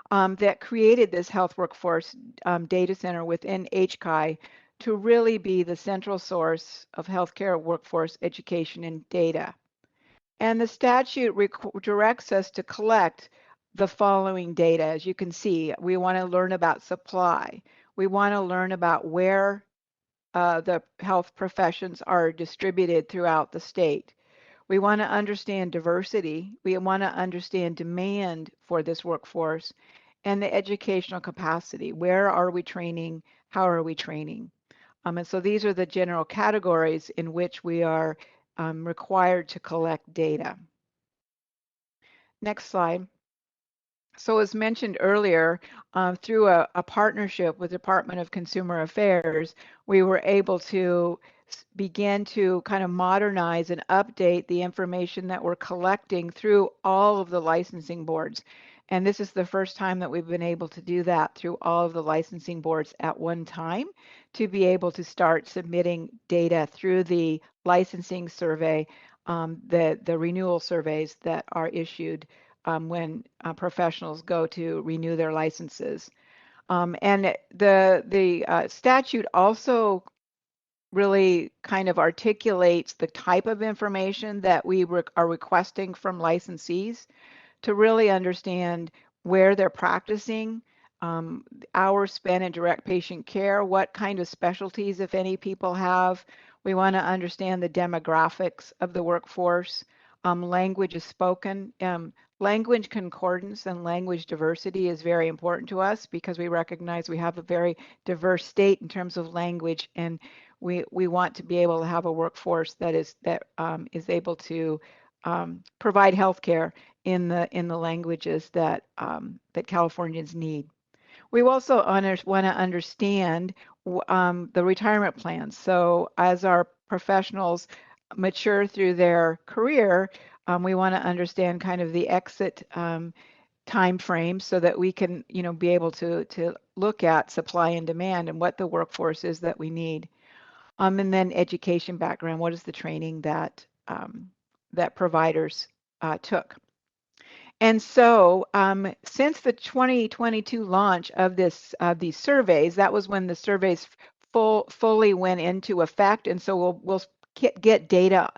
that created this Health Workforce Data Center within HCI to really be the central source of healthcare workforce education and data. And the statute directs us to collect the following data. As you can see, we want to learn about supply. We want to learn about where the health professions are distributed throughout the state. We want to understand diversity. We want to understand demand for this workforce and the educational capacity. Where are we training? How are we training? And so these are the general categories in which we are required to collect data. Next slide. So as mentioned earlier, through a partnership with Department of Consumer Affairs, we were able to begin to kind of modernize and update the information that we're collecting through all of the licensing boards. And this is the first time that we've been able to do that through all of the licensing boards at one time, to be able to start submitting data through the licensing survey, the renewal surveys that are issued when professionals go to renew their licenses. And the statute also really kind of articulates the type of information that we are requesting from licensees to really understand where they're practicing, hours spent in direct patient care, what kind of specialties, if any, people have. We want to understand the demographics of the workforce. Language is spoken. Language concordance and language diversity is very important to us because we recognize we have a very diverse state in terms of language, and we want to be able to have a workforce that is able to provide healthcare in the languages that Californians need. We also want to understand the retirement plans. So as our professionals mature through their career, we want to understand kind of the exit time frame so that we can, be able to look at supply and demand and what the workforce is that we need. And then education background. What is the training that that providers took? And so since the 2022 launch of these surveys, that was when the surveys fully went into effect. And so we'll get data.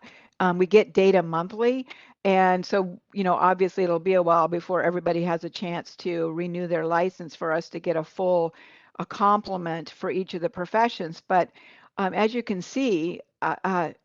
We get data monthly. And so, obviously it'll be a while before everybody has a chance to renew their license for us to get a complement for each of the professions. But as you can see, a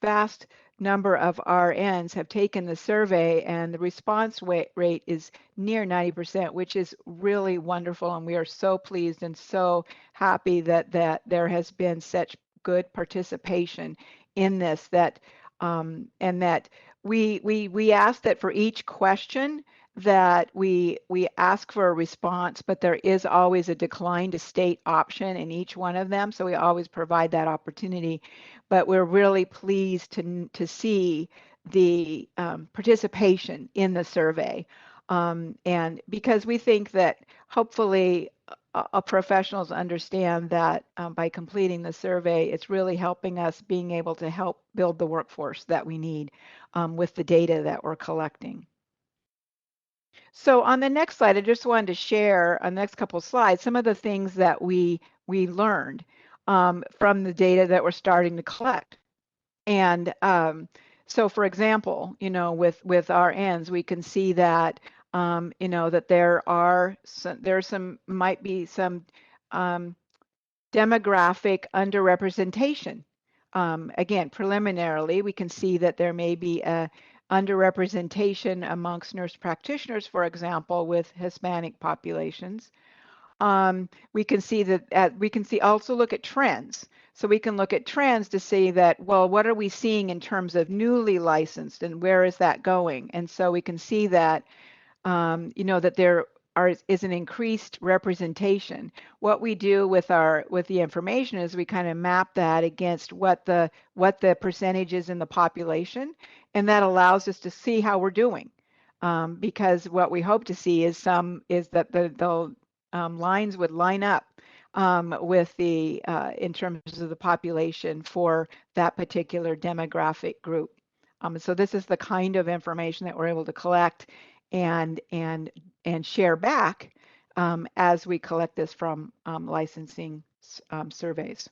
vast number of RNs have taken the survey, and the response rate is near 90%, which is really wonderful. And we are so pleased and so happy that there has been such good participation in this, and that we ask that for each question that we ask for a response, but there is always a decline to state option in each one of them. So we always provide that opportunity, but we're really pleased to see the participation in the survey. And because we think that hopefully professionals understand that by completing the survey, it's really helping us being able to help build the workforce that we need with the data that we're collecting. So on the next slide, I just wanted to share on the next couple of slides some of the things that we learned from the data that we're starting to collect. And so, for example, you know, with RNs, we can see that you know, that might be some demographic underrepresentation. Again, preliminarily, we can see that there may be a underrepresentation amongst nurse practitioners, for example, with Hispanic populations. We can see that we can also look at trends. So we can look at trends to see that, well, what are we seeing in terms of newly licensed and where is that going? And so we can see that, you know, that there is an increased representation. What we do with the information is we kind of map that against what the percentage is in the population, and that allows us to see how we're doing. Because what we hope to see is that the lines would line up with the in terms of the population for that particular demographic group. So this is the kind of information that we're able to collect and share back as we collect this from licensing surveys.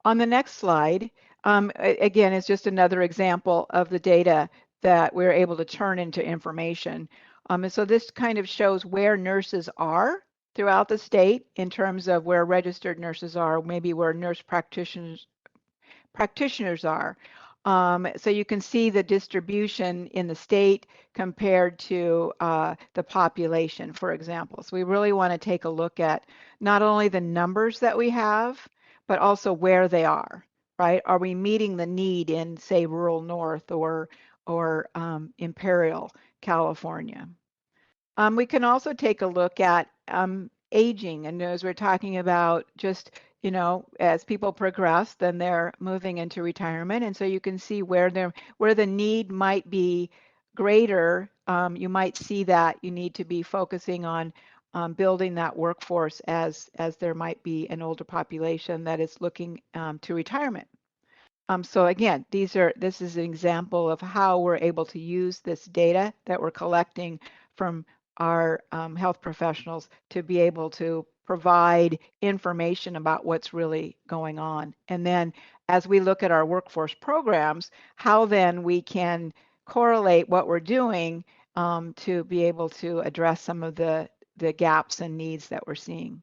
On the next slide, again, it's just another example of the data that we're able to turn into information. And so this kind of shows where nurses are throughout the state in terms of where registered nurses are, maybe where nurse practitioners are. So you can see the distribution in the state compared to the population, for example. So we really want to take a look at not only the numbers that we have, but also where they are, right? Are we meeting the need in, say, rural North or Imperial, California? We can also take a look at aging, and as we're talking about just, you know, as people progress, then they're moving into retirement, and so you can see where the need might be greater. You might see that you need to be focusing on building that workforce as there might be an older population that is looking to retirement. So again, this is an example of how we're able to use this data that we're collecting from our health professionals to be able to provide information about what's really going on. And then as we look at our workforce programs, how then we can correlate what we're doing to be able to address some of the gaps and needs that we're seeing.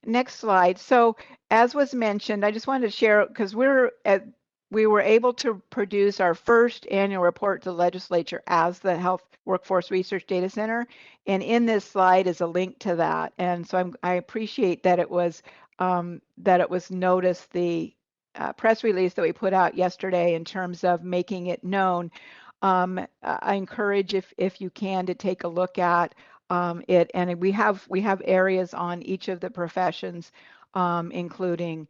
Next slide. So as was mentioned, I just wanted to share, because we were able to produce our first annual report to the legislature as the Health Workforce Research Data Center. And in this slide is a link to that. And so I appreciate that it was noticed, the press release that we put out yesterday in terms of making it known. I encourage, if you can, to take a look at it. And we have areas on each of the professions, including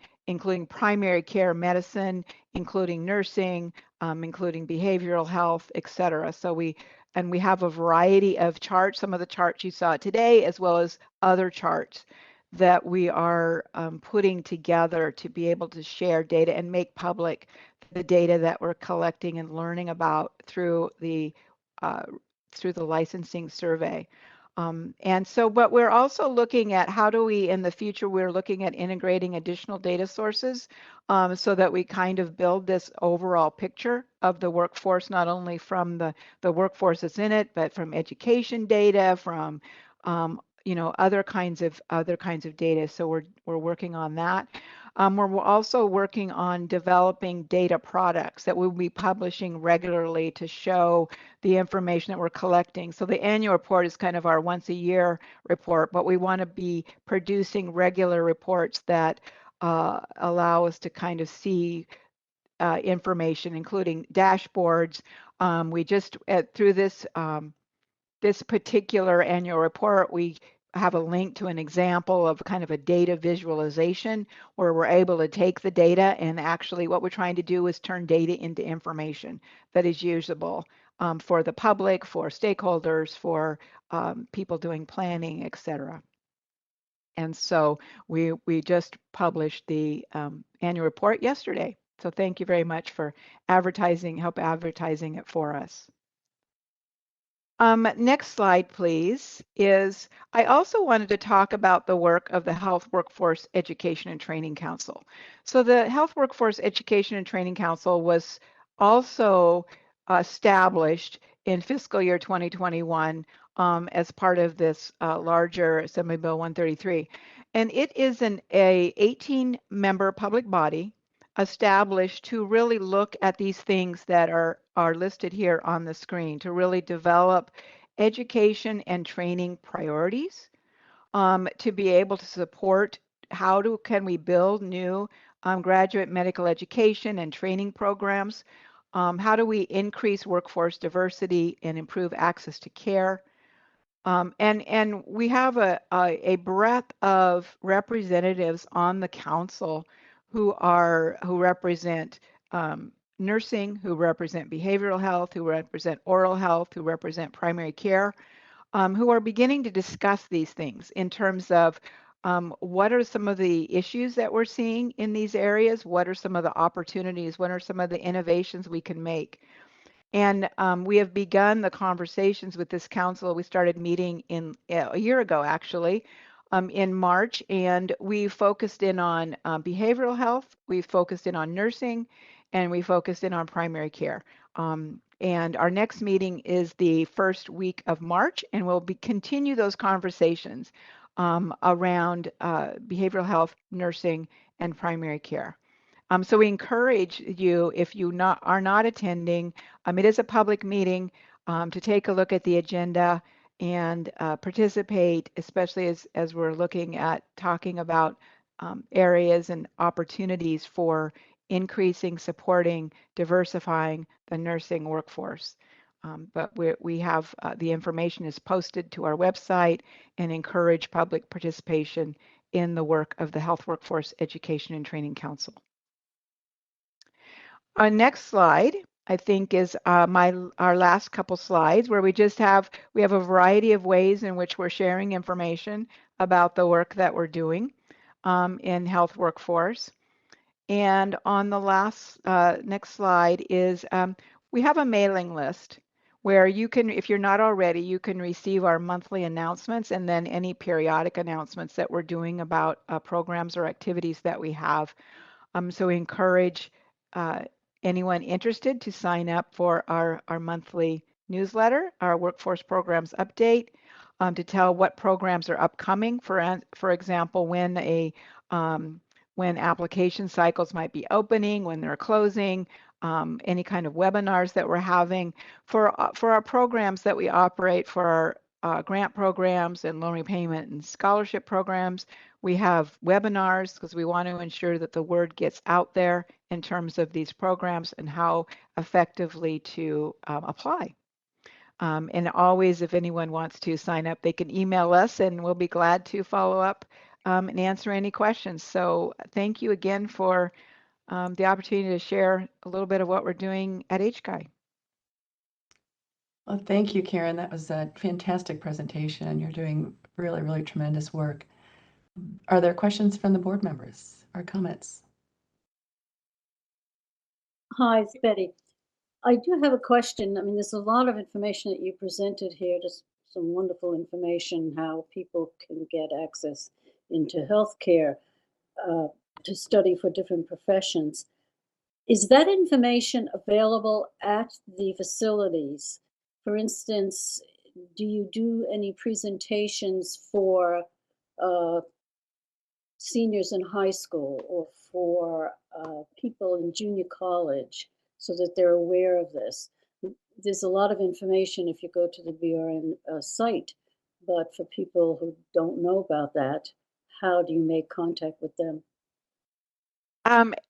primary care medicine, including nursing, including behavioral health, et cetera. So we have a variety of charts, some of the charts you saw today, as well as other charts that we are putting together to be able to share data and make public the data that we're collecting and learning about through the licensing survey. And so, but we're also looking at how do we, in the future, we're looking at integrating additional data sources so that we kind of build this overall picture of the workforce, not only from the workforce that's in it, but from education data, from you know, other kinds of data. So we're working on that. We're also working on developing data products that we'll be publishing regularly to show the information that we're collecting. So the annual report is kind of our once a year report, but we want to be producing regular reports that allow us to kind of see information, including dashboards. We just through this particular annual report, we have a link to an example of kind of a data visualization where we're able to take the data and actually what we're trying to do is turn data into information that is usable for the public, for stakeholders, for people doing planning, etc. And so we just published the annual report yesterday. So thank you very much for help advertising it for us. Next slide, please, is I also wanted to talk about the work of the Health Workforce Education and Training Council. So the Health Workforce Education and Training Council was also established in fiscal year 2021 as part of this larger Assembly Bill 133. And it is a 18-member public body established to really look at these things that are listed here on the screen, to really develop education and training priorities, to be able to support can we build new graduate medical education and training programs, how do we increase workforce diversity and improve access to care. And we have a breadth of representatives on the council who represent nursing, who represent behavioral health, who represent oral health, who represent primary care, who are beginning to discuss these things in terms of what are some of the issues that we're seeing in these areas, what are some of the opportunities, what are some of the innovations we can make. And we have begun the conversations with this council. We started meeting a year ago, actually, in March, and we focused in on behavioral health, we focused in on nursing, and we focused in on primary care. And our next meeting is the first week of March, and we'll continue those conversations around behavioral health, nursing, and primary care. So we encourage you, if you are not attending, it is a public meeting, to take a look at the agenda and participate, especially as we're looking at talking about areas and opportunities for increasing, supporting, diversifying the nursing workforce. But we have the information is posted to our website and encourage public participation in the work of the Health Workforce Education and Training Council. Our next slide, I think, is our last couple slides, where we have a variety of ways in which we're sharing information about the work that we're doing in health workforce. And on the next slide is we have a mailing list where you can, if you're not already, you can receive our monthly announcements and then any periodic announcements that we're doing about programs or activities that we have. So we encourage anyone interested to sign up for our monthly newsletter, our workforce programs update, to tell what programs are upcoming. For example, when application cycles might be opening, when they're closing, any kind of webinars that we're having. For our programs that we operate, for our grant programs and loan repayment and scholarship programs, we have webinars because we want to ensure that the word gets out there in terms of these programs and how effectively to apply. And always, if anyone wants to sign up, they can email us and we'll be glad to follow up and answer any questions. So thank you again for the opportunity to share a little bit of what we're doing at HCI. Well, thank you, Karen. That was a fantastic presentation. You're doing really, really tremendous work. Are there questions from the board members or comments? Hi, it's Betty. I do have a question. I mean, there's a lot of information that you presented here, just some wonderful information, how people can get access into healthcare to study for different professions. Is that information available at the facilities? For instance, do you do any presentations for seniors in high school or for people in junior college so that they're aware of this? There's a lot of information if you go to the BRN site, but for people who don't know about that, how do you make contact with them?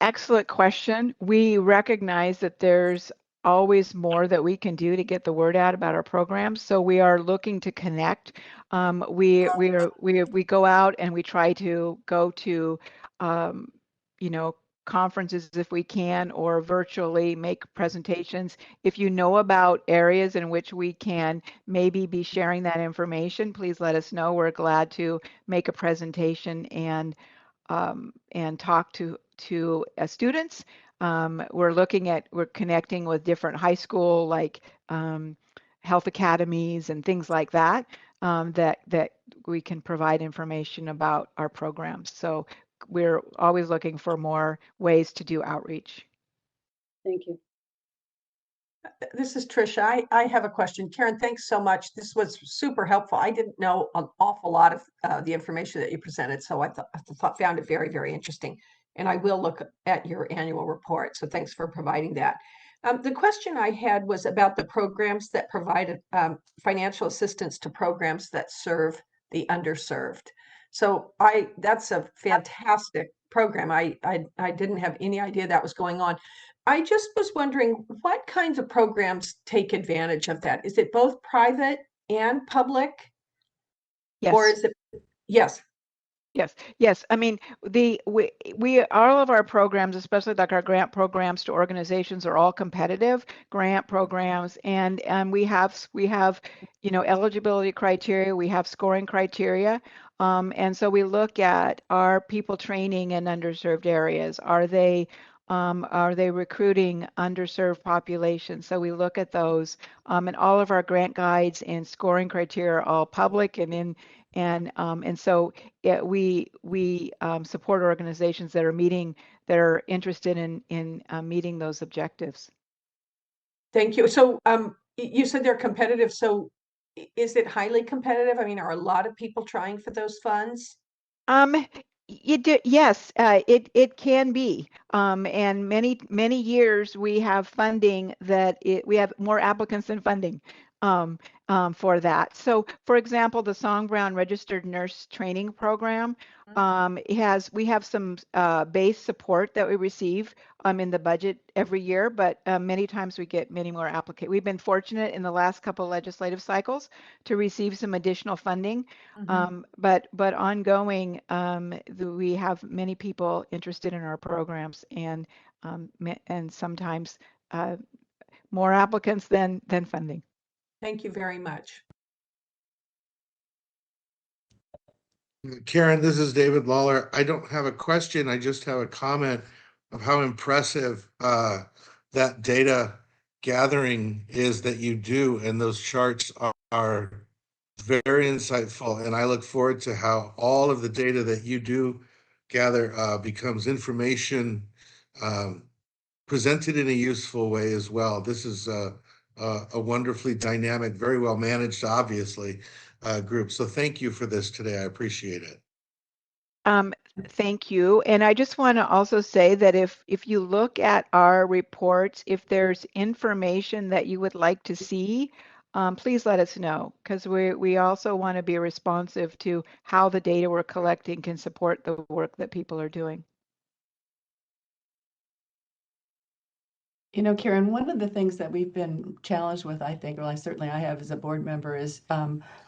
Excellent question. We recognize that there's always more that we can do to get the word out about our programs. So we are looking to connect. We go out and we try to go to, you know, conferences if we can, or virtually make presentations. If you know about areas in which we can maybe be sharing that information, please let us know. We're glad to make a presentation and talk to students. We're connecting with different high school, like health academies and things like that, that we can provide information about our programs. So we're always looking for more ways to do outreach. Thank you. This is Tricia. I have a question. Karen, thanks so much. This was super helpful. I didn't know an awful lot of the information that you presented, so I found it very, very interesting. And I will look at your annual report. So thanks for providing that. The question I had was about the programs that provide financial assistance to programs that serve the underserved. So that's a fantastic program. I didn't have any idea that was going on. I just was wondering what kinds of programs take advantage of that? Is it both private and public? Yes. Or is it, yes. Yes. I mean, we all of our programs, especially like our grant programs to organizations, are all competitive grant programs, and we have you know, eligibility criteria, we have scoring criteria, and so we look at, are people training in underserved areas? Are they recruiting underserved populations? So we look at those, and all of our grant guides and scoring criteria are all public and so we support organizations that are interested in meeting those objectives. Thank you. So you said they're competitive. So is it highly competitive? I mean, are a lot of people trying for those funds? Yes, it can be. And many years we have funding that we have more applicants than funding for that. So, for example, the Song Brown Registered Nurse Training Program we have some base support that we receive in the budget every year, but many times we get many more applicants. We've been fortunate in the last couple legislative cycles to receive some additional funding, but ongoing, we have many people interested in our programs, and sometimes more applicants than funding. Thank you very much. Karen, this is David Lawler. I don't have a question. I just have a comment of how impressive that data gathering is that you do, and those charts are very insightful. And I look forward to how all of the data that you do gather becomes information presented in a useful way as well. This is a wonderfully dynamic, very well managed, obviously, group. So thank you for this today. I appreciate it. Thank you. And I just want to also say that if you look at our reports, if there's information that you would like to see, please let us know, because we also want to be responsive to how the data we're collecting can support the work that people are doing. You know, Karen, one of the things that we've been challenged with, I think, or certainly I have as a board member, is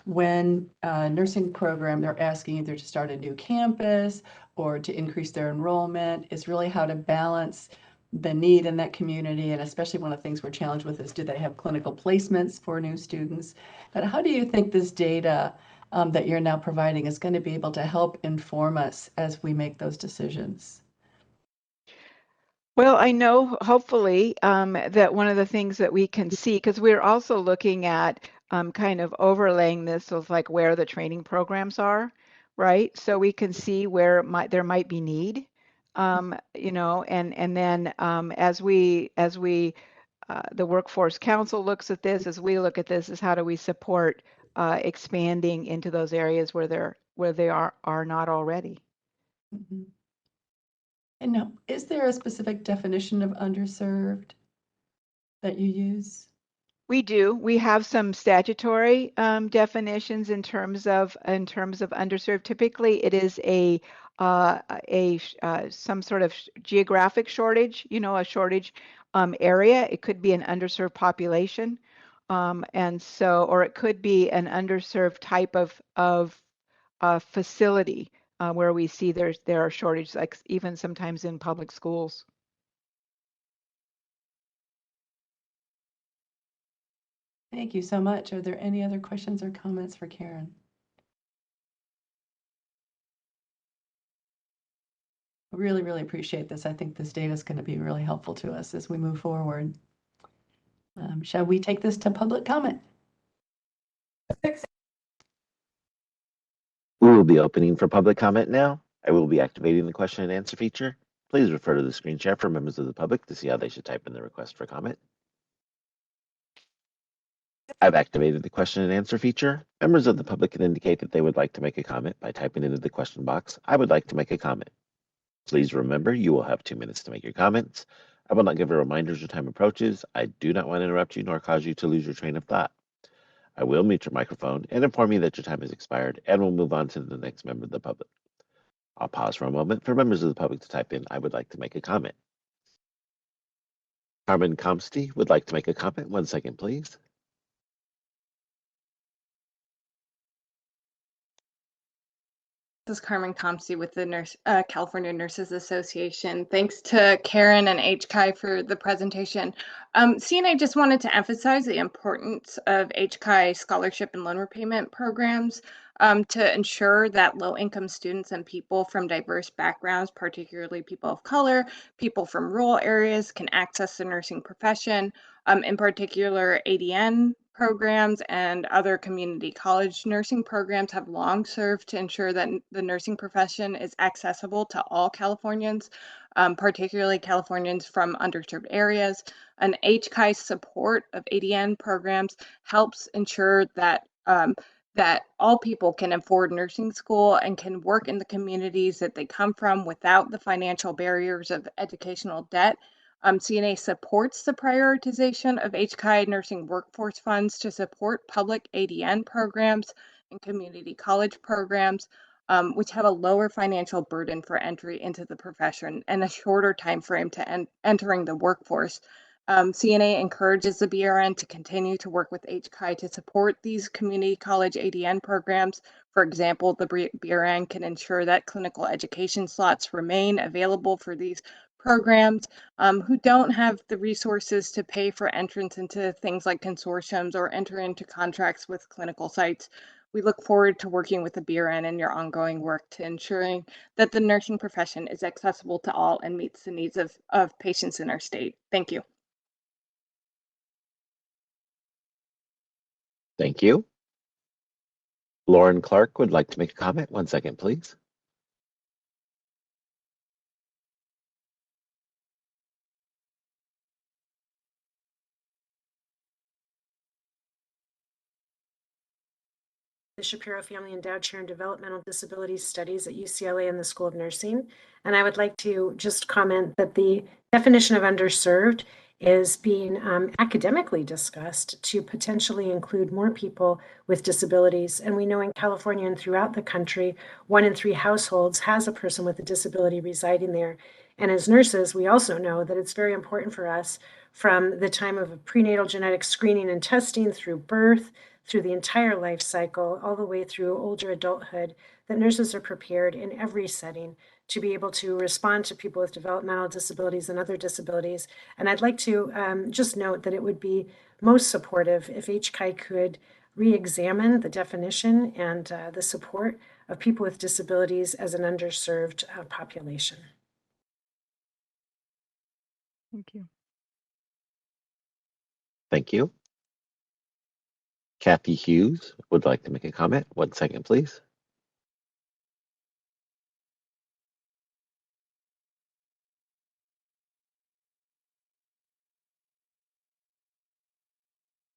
when a nursing program, they're asking either to start a new campus or to increase their enrollment, is really how to balance the need in that community. And especially one of the things we're challenged with is, do they have clinical placements for new students? But how do you think this data that you're now providing is going to be able to help inform us as we make those decisions? Well, I know hopefully that one of the things that we can see, because we're also looking at kind of overlaying this with like where the training programs are, right? So we can see where there might be need, you know, and then as we the Workforce Council looks at this, as we look at this, is how do we support expanding into those areas where they are not already. Mm-hmm. And now, is there a specific definition of underserved that you use? We do. We have some statutory definitions in terms of underserved. Typically, it is some sort of geographic shortage. You know, a shortage area. It could be an underserved population. And so, or it could be an underserved type of facility where we see there are shortages, like even sometimes in public schools. Thank you so much. Are there any other questions or comments for Karen? Really, really appreciate this. I think this data is going to be really helpful to us as we move forward. Shall we take this to public comment? We will be opening for public comment now. I will be activating the question and answer feature. Please refer to the screen share for members of the public to see how they should type in the request for comment. I've activated the question and answer feature. Members of the public can indicate that they would like to make a comment by typing into the question box, "I would like to make a comment." Please remember, you will have 2 minutes to make your comments. I will not give a reminder as your time approaches. I do not want to interrupt you nor cause you to lose your train of thought. I will mute your microphone and inform you that your time has expired, and we'll move on to the next member of the public. I'll pause for a moment for members of the public to type in, "I would like to make a comment." Carmen Comsty would like to make a comment. 1 second, please. This is Carmen Comsey with the California Nurses Association. Thanks to Karen and HCI for the presentation. CNA just wanted to emphasize the importance of HCI scholarship and loan repayment programs to ensure that low-income students and people from diverse backgrounds, particularly people of color, people from rural areas, can access the nursing profession. In particular, ADN programs and other community college nursing programs have long served to ensure that the nursing profession is accessible to all Californians, particularly Californians from underserved areas. And HCI's support of ADN programs helps ensure that that all people can afford nursing school and can work in the communities that they come from without the financial barriers of educational debt. CNA supports the prioritization of HCI nursing workforce funds to support public ADN programs and community college programs, which have a lower financial burden for entry into the profession and a shorter time frame to entering the workforce. CNA encourages the BRN to continue to work with HCI to support these community college ADN programs. For example, the BRN can ensure that clinical education slots remain available for these programs who don't have the resources to pay for entrance into things like consortiums or enter into contracts with clinical sites. We look forward to working with the BRN in your ongoing work to ensuring that the nursing profession is accessible to all and meets the needs of patients in our state. Thank you. Thank you. Lauren Clark would like to make a comment. 1 second, please. The Shapiro Family Endowed Chair in Developmental Disabilities Studies at UCLA and the School of Nursing. And I would like to just comment that the definition of underserved is being academically discussed to potentially include more people with disabilities. And we know in California and throughout the country, 1 in 3 households has a person with a disability residing there. And as nurses, we also know that it's very important for us from the time of prenatal genetic screening and testing through birth, through the entire life cycle, all the way through older adulthood, that nurses are prepared in every setting to be able to respond to people with developmental disabilities and other disabilities. And I'd like to just note that it would be most supportive if HCI could re-examine the definition and the support of people with disabilities as an underserved population. Thank you. Thank you. Kathy Hughes would like to make a comment. 1 second, please.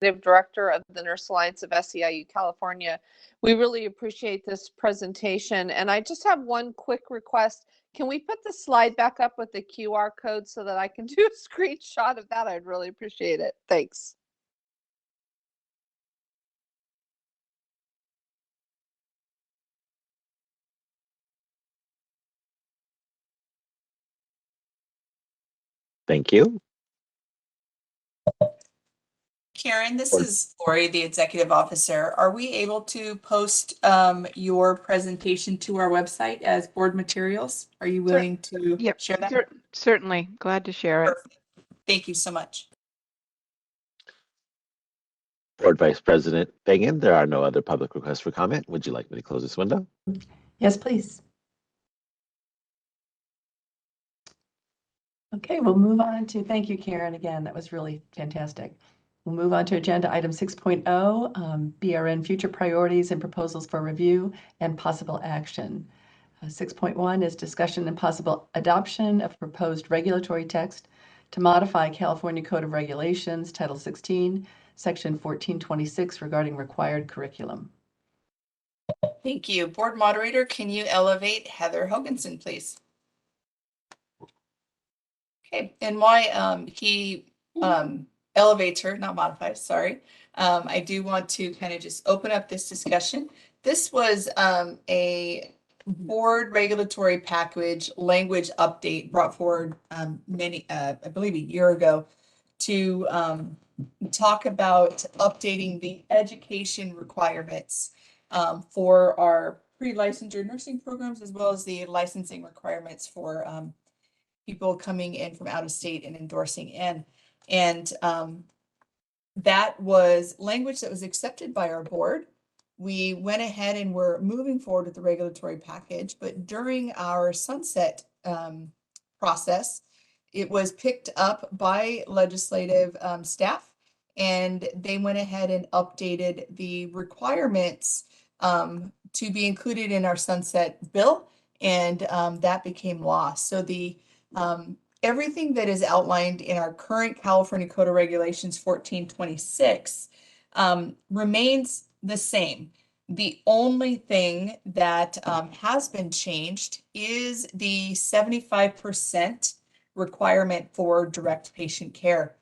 Director of the Nurse Alliance of SEIU California. We really appreciate this presentation. And I just have one quick request. Can we put the slide back up with the QR code so that I can do a screenshot of that? I'd really appreciate it. Thanks. Thank you. Karen, this Or- is Lori, the executive officer. Are we able to post your presentation to our website as board materials? Are you willing to Yep, share that? certainly. Glad to share it. Perfect. Thank you so much. Board Vice President Fagan, there are no other public requests for comment. Would you like me to close this window? Yes, please. Okay, we'll move on to, thank you, Karen, again, that was really fantastic. We'll move on to agenda item 6.0, BRN future priorities and proposals for review and possible action. 6.1 is discussion and possible adoption of proposed regulatory text to modify California Code of Regulations, Title 16, Section 1426 regarding required curriculum. Thank you. Board moderator, can you elevate Heather Hoganson, please? Okay, and why he elevates her, not modifies, sorry. I do want to kind of just open up this discussion. This was a board regulatory package language update brought forward I believe a year ago to talk about updating the education requirements for our pre-licensure nursing programs, as well as the licensing requirements for people coming in from out of state and endorsing in. And that was language that was accepted by our board. We went ahead and were moving forward with the regulatory package, but during our sunset process, it was picked up by legislative staff, and they went ahead and updated the requirements to be included in our sunset bill, and that became law. So the everything that is outlined in our current California Code of Regulations 1426 remains the same. The only thing that has been changed is the 75% requirement for direct patient care.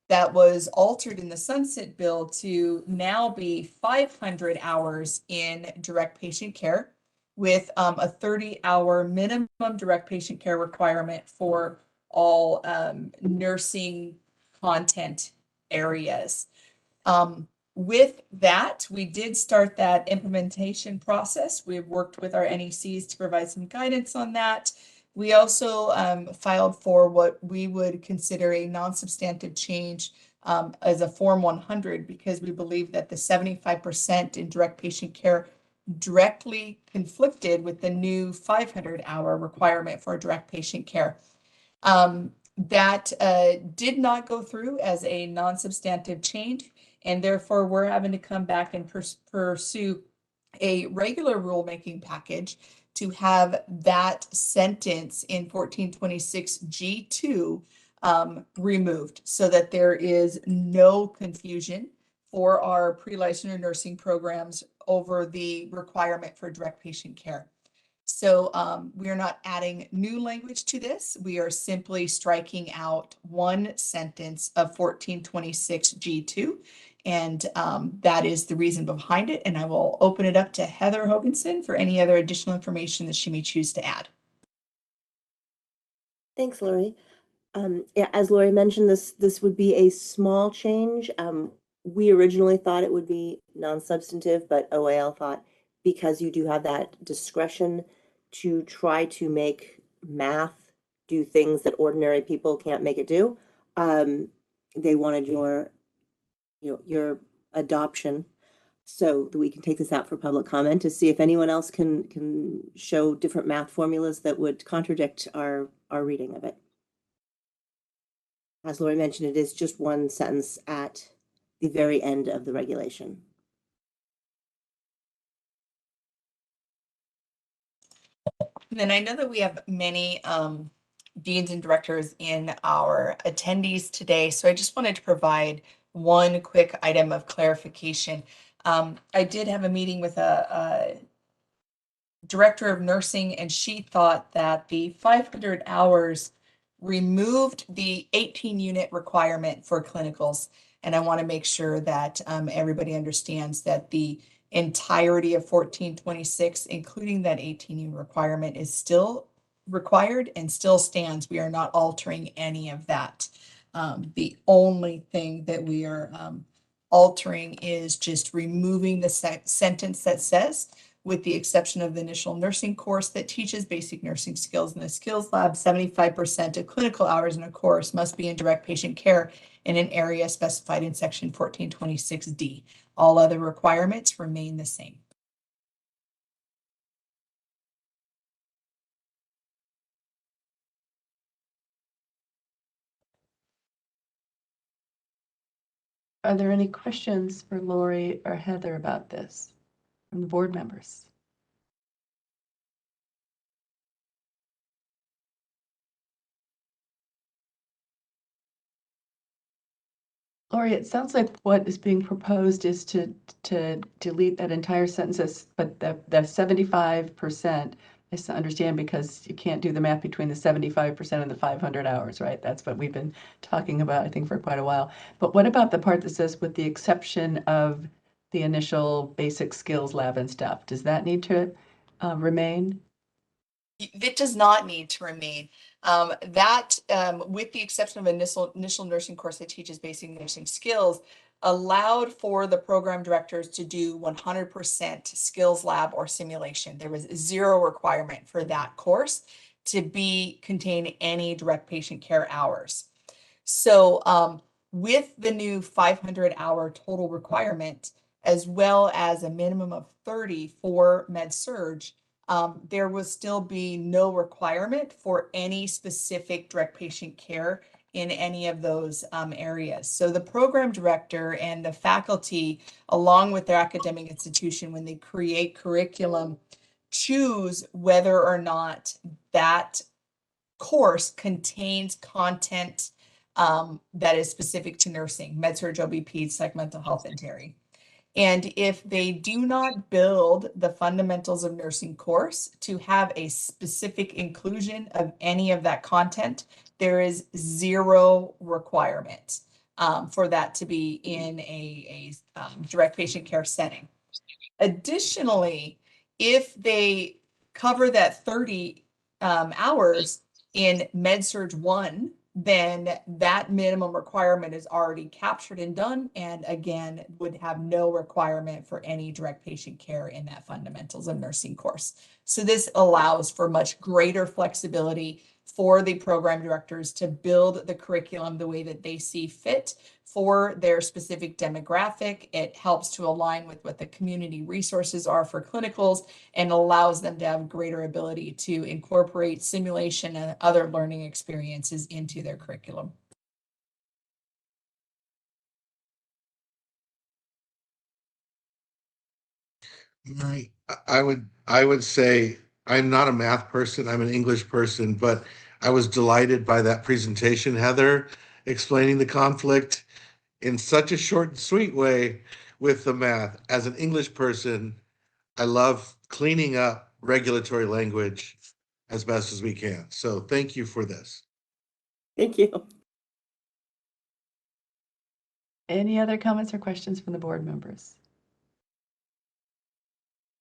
That was altered in the sunset bill to now be 500 hours in direct patient care, with a 30-hour minimum direct patient care requirement for all nursing content areas. With that, we did start that implementation process. We've worked with our NECs to provide some guidance on that. We also filed for what we would consider a non-substantive change as a Form 100, because we believe that the 75% in direct patient care directly conflicted with the new 500-hour requirement for direct patient care. That did not go through as a non-substantive change, and therefore we're having to come back and pursue a regular rulemaking package to have that sentence in 1426 G2 removed, so that there is no confusion for our pre-licensure nursing programs over the requirement for direct patient care. So we are not adding new language to this. We are simply striking out one sentence of 1426 G2. And that is the reason behind it. And I will open it up to Heather Hoganson for any other additional information that she may choose to add. Thanks, Lori. Yeah, as Lori mentioned, this would be a small change. We originally thought it would be non-substantive, but OAL thought, because you do have that discretion to try to make math do things that ordinary people can't make it do, they wanted your adoption so that we can take this out for public comment to see if anyone else can show different math formulas that would contradict our reading of it. As Lori mentioned, it is just one sentence at the very end of the regulation. And then I know that we have many deans and directors in our attendees today, so I just wanted to provide one quick item of clarification. I did have a meeting with a director of nursing, and she thought that the 500 hours removed the 18-unit requirement for clinicals. And I want to make sure that everybody understands that the entirety of 1426, including that 18-unit requirement, is still required and still stands. We are not altering any of that. The only thing that we are altering is just removing the sentence that says, with the exception of the initial nursing course that teaches basic nursing skills in the skills lab, 75% of clinical hours in a course must be in direct patient care in an area specified in section 1426D. All other requirements remain the same. Are there any questions for Lori or Heather about this from the board members? Lori, it sounds like what is being proposed is to delete that entire sentence, but the 75%, I understand, because you can't do the math between the 75% and the 500 hours, right? That's what we've been talking about, I think, for quite a while. But what about the part that says with the exception of the initial basic skills lab and stuff? Does that need to remain? It does not need to remain. With the exception of initial nursing course that teaches basic nursing skills, allowed for the program directors to do 100% skills lab or simulation. There was zero requirement for that course to contain any direct patient care hours. So with the new 500-hour total requirement, as well as a minimum of 30 for Med-Surg, there will still be no requirement for any specific direct patient care in any of those areas. So the program director and the faculty, along with their academic institution, when they create curriculum, choose whether or not that course contains content that is specific to nursing, Med-Surg, OB, Peds, Psych, mental health, and Terry. And if they do not build the fundamentals of nursing course to have a specific inclusion of any of that content, there is zero requirement for that to be in a direct patient care setting. Additionally, if they cover that 30 hours in Med-Surg 1, then that minimum requirement is already captured and done, and again, would have no requirement for any direct patient care in that fundamentals of nursing course. So this allows for much greater flexibility for the program directors to build the curriculum the way that they see fit for their specific demographic. It helps to align with what the community resources are for clinicals and allows them to have greater ability to incorporate simulation and other learning experiences into their curriculum. Right. I would say I'm not a math person, I'm an English person, but I was delighted by that presentation, Heather, explaining the conflict in such a short and sweet way with the math. As an English person, I love cleaning up regulatory language as best as we can. So thank you for this. Thank you. Any other comments or questions from the board members?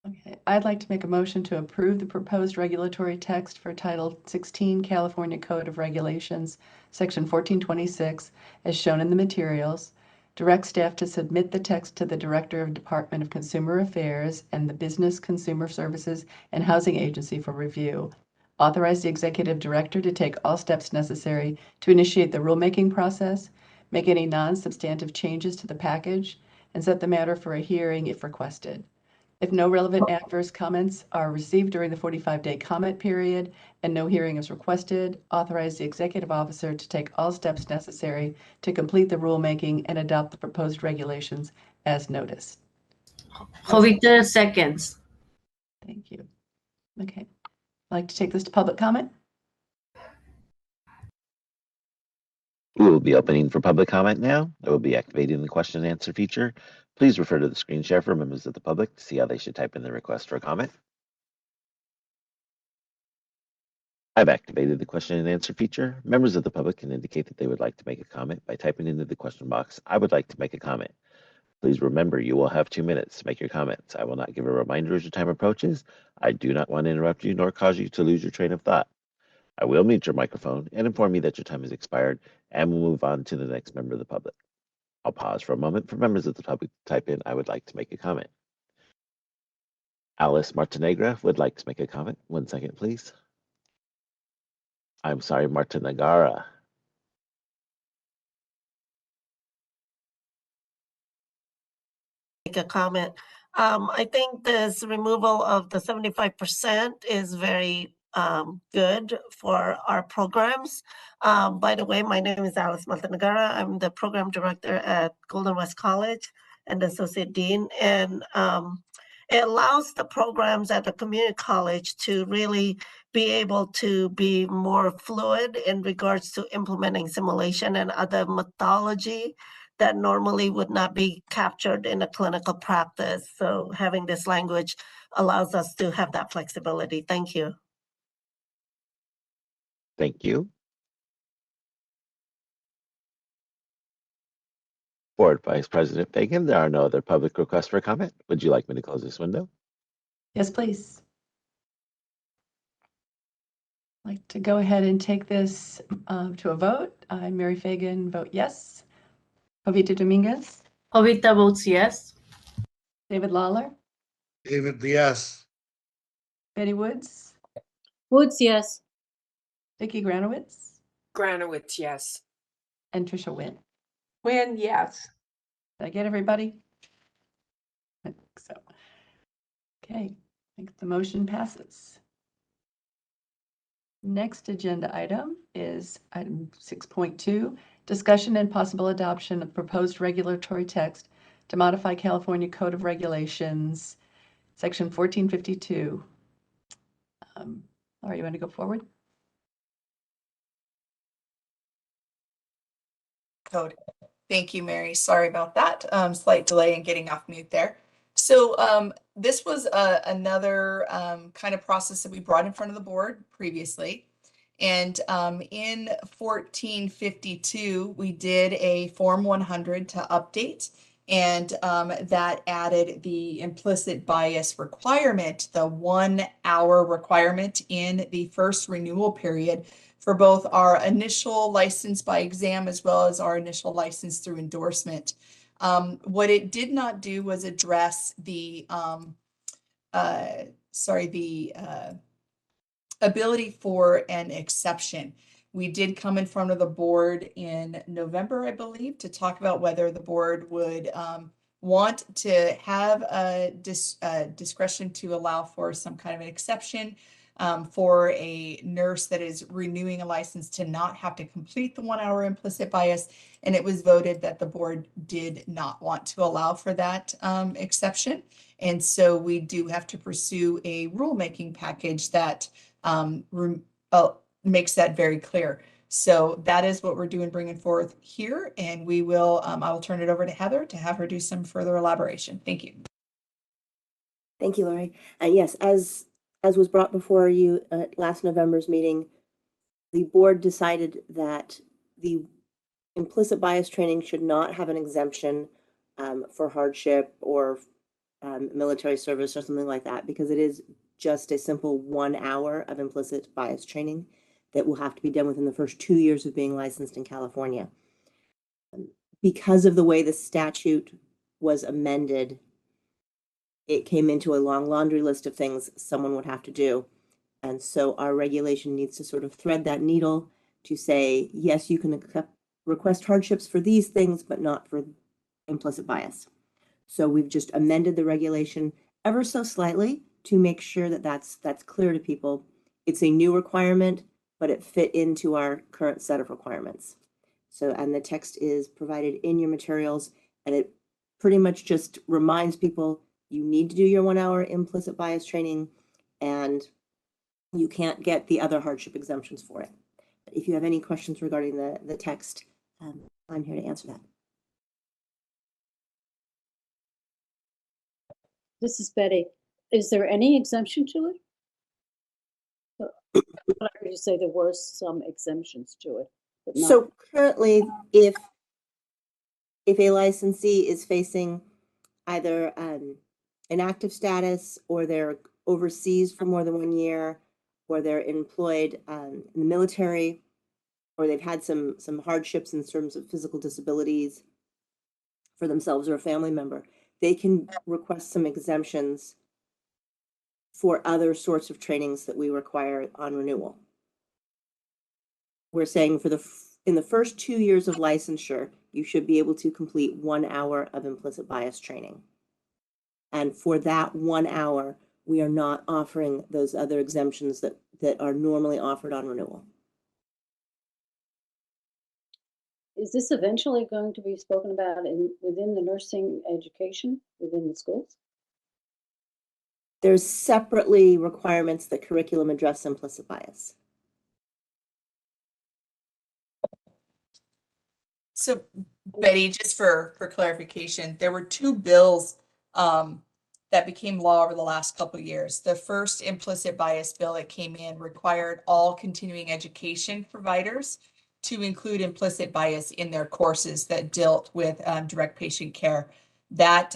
Okay, I'd like to make a motion to approve the proposed regulatory text for Title 16 California Code of Regulations, Section 1426, as shown in the materials. Direct staff to submit the text to the Director of Department of Consumer Affairs and the Business Consumer Services and Housing Agency for review. Authorize the Executive Director to take all steps necessary to initiate the rulemaking process, make any non-substantive changes to the package, and set the matter for a hearing if requested. If no relevant adverse comments are received during the 45-day comment period and no hearing is requested, authorize the executive officer to take all steps necessary to complete the rulemaking and adopt the proposed regulations as noticed. Jovita seconds. Thank you. Okay. I'd like to take this to public comment. We will be opening for public comment now. I will be activating the question and answer feature. Please refer to the screen share for members of the public to see how they should type in their request for a comment. I've activated the question and answer feature. Members of the public can indicate that they would like to make a comment by typing into the question box, "I would like to make a comment." Please remember you will have 2 minutes to make your comments. I will not give a reminder as your time approaches. I do not want to interrupt you nor cause you to lose your train of thought. I will mute your microphone and inform you that your time has expired, and we'll move on to the next member of the public. I'll pause for a moment for members of the public to type in, I would like to make a comment. Alice Martinegra would like to make a comment. 1 second, please. I'm sorry, Martinegara. Make a comment. I think this removal of the 75% is very good for our programs. By the way, my name is Alice Montenegara. I'm the program director at Golden West College and associate dean. And it allows the programs at the community college to really be able to be more fluid in regards to implementing simulation and other methodology that normally would not be captured in a clinical practice. So having this language allows us to have that flexibility. Thank you. Thank you. Board Vice President Fagan, there are no other public requests for comment. Would you like me to close this window? Yes, please. I'd like to go ahead and take this to a vote. I, Mary Fagan, vote yes. Jovita Dominguez, Jovita votes yes. David Lawler, David, yes. Betty Woods, Woods, yes. Vicki Granowitz, Granowitz, yes. and Tricia Wynn. Win, yes. Did I get everybody? I think so. Okay, I think the motion passes. Next agenda item is item 6.2, discussion and possible adoption of proposed regulatory text to modify California Code of Regulations, section 1452. Laura, you want to go forward? Code. Thank you, Mary. Sorry about that. Slight delay in getting off mute there. So this was another kind of process that we brought in front of the board previously. And in 1452, we did a Form 100 to update, and that added the implicit bias requirement, the 1 hour requirement in the first renewal period for both our initial license by exam as well as our initial license through endorsement. What it did not do was address the ability for an exception. We did come in front of the board in November, I believe, to talk about whether the board would want to have a discretion to allow for some kind of an exception for a nurse that is renewing a license to not have to complete the 1 hour implicit bias. And it was voted that the board did not want to allow for that exception. And so we do have to pursue a rulemaking package that makes that very clear. So that is what we're doing, bringing forth here. And we will, I will turn it over to Heather to have her do some further elaboration. Thank you. Thank you, Lori. Yes, as was brought before you at last November's meeting, the board decided that the implicit bias training should not have an exemption for hardship or military service or something like that, because it is just a simple 1 hour of implicit bias training that will have to be done within the first 2 years of being licensed in California. Because of the way the statute was amended, it came into a long laundry list of things someone would have to do. And so our regulation needs to sort of thread that needle to say, yes, you can request hardships for these things, but not for implicit bias. So we've just amended the regulation ever so slightly to make sure that that's clear to people. It's a new requirement, but it fit into our current set of requirements. So, and the text is provided in your materials, and it pretty much just reminds people you need to do your 1 hour implicit bias training, and you can't get the other hardship exemptions for it. But if you have any questions regarding the text, I'm here to answer that. This is Betty. Is there any exemption to it? I heard you say there were some exemptions to it. But not. So currently, if a licensee is facing either an active status, or they're overseas for more than 1 year, or they're employed in the military, or they've had some hardships in terms of physical disabilities, for themselves or a family member, they can request some exemptions for other sorts of trainings that we require on renewal. We're saying in the first 2 years of licensure, you should be able to complete 1 hour of implicit bias training. And for that 1 hour, we are not offering those other exemptions that are normally offered on renewal. Is this eventually going to be spoken about within the nursing education within the schools? There's separately requirements that curriculum address implicit bias. So Betty, just for clarification, there were 2 bills that became law over the last couple of years. The first implicit bias bill that came in required all continuing education providers to include implicit bias in their courses that dealt with direct patient care. That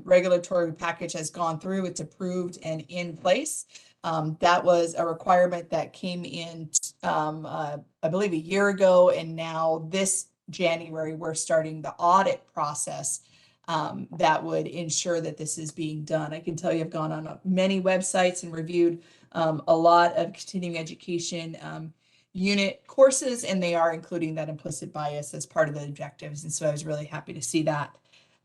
regulatory package has gone through, it's approved and in place. That was a requirement that came in, I believe, a year ago, and now this January, we're starting the audit process that would ensure that this is being done. I can tell you I've gone on many websites and reviewed a lot of continuing education unit courses, and they are including that implicit bias as part of the objectives. And so I was really happy to see that.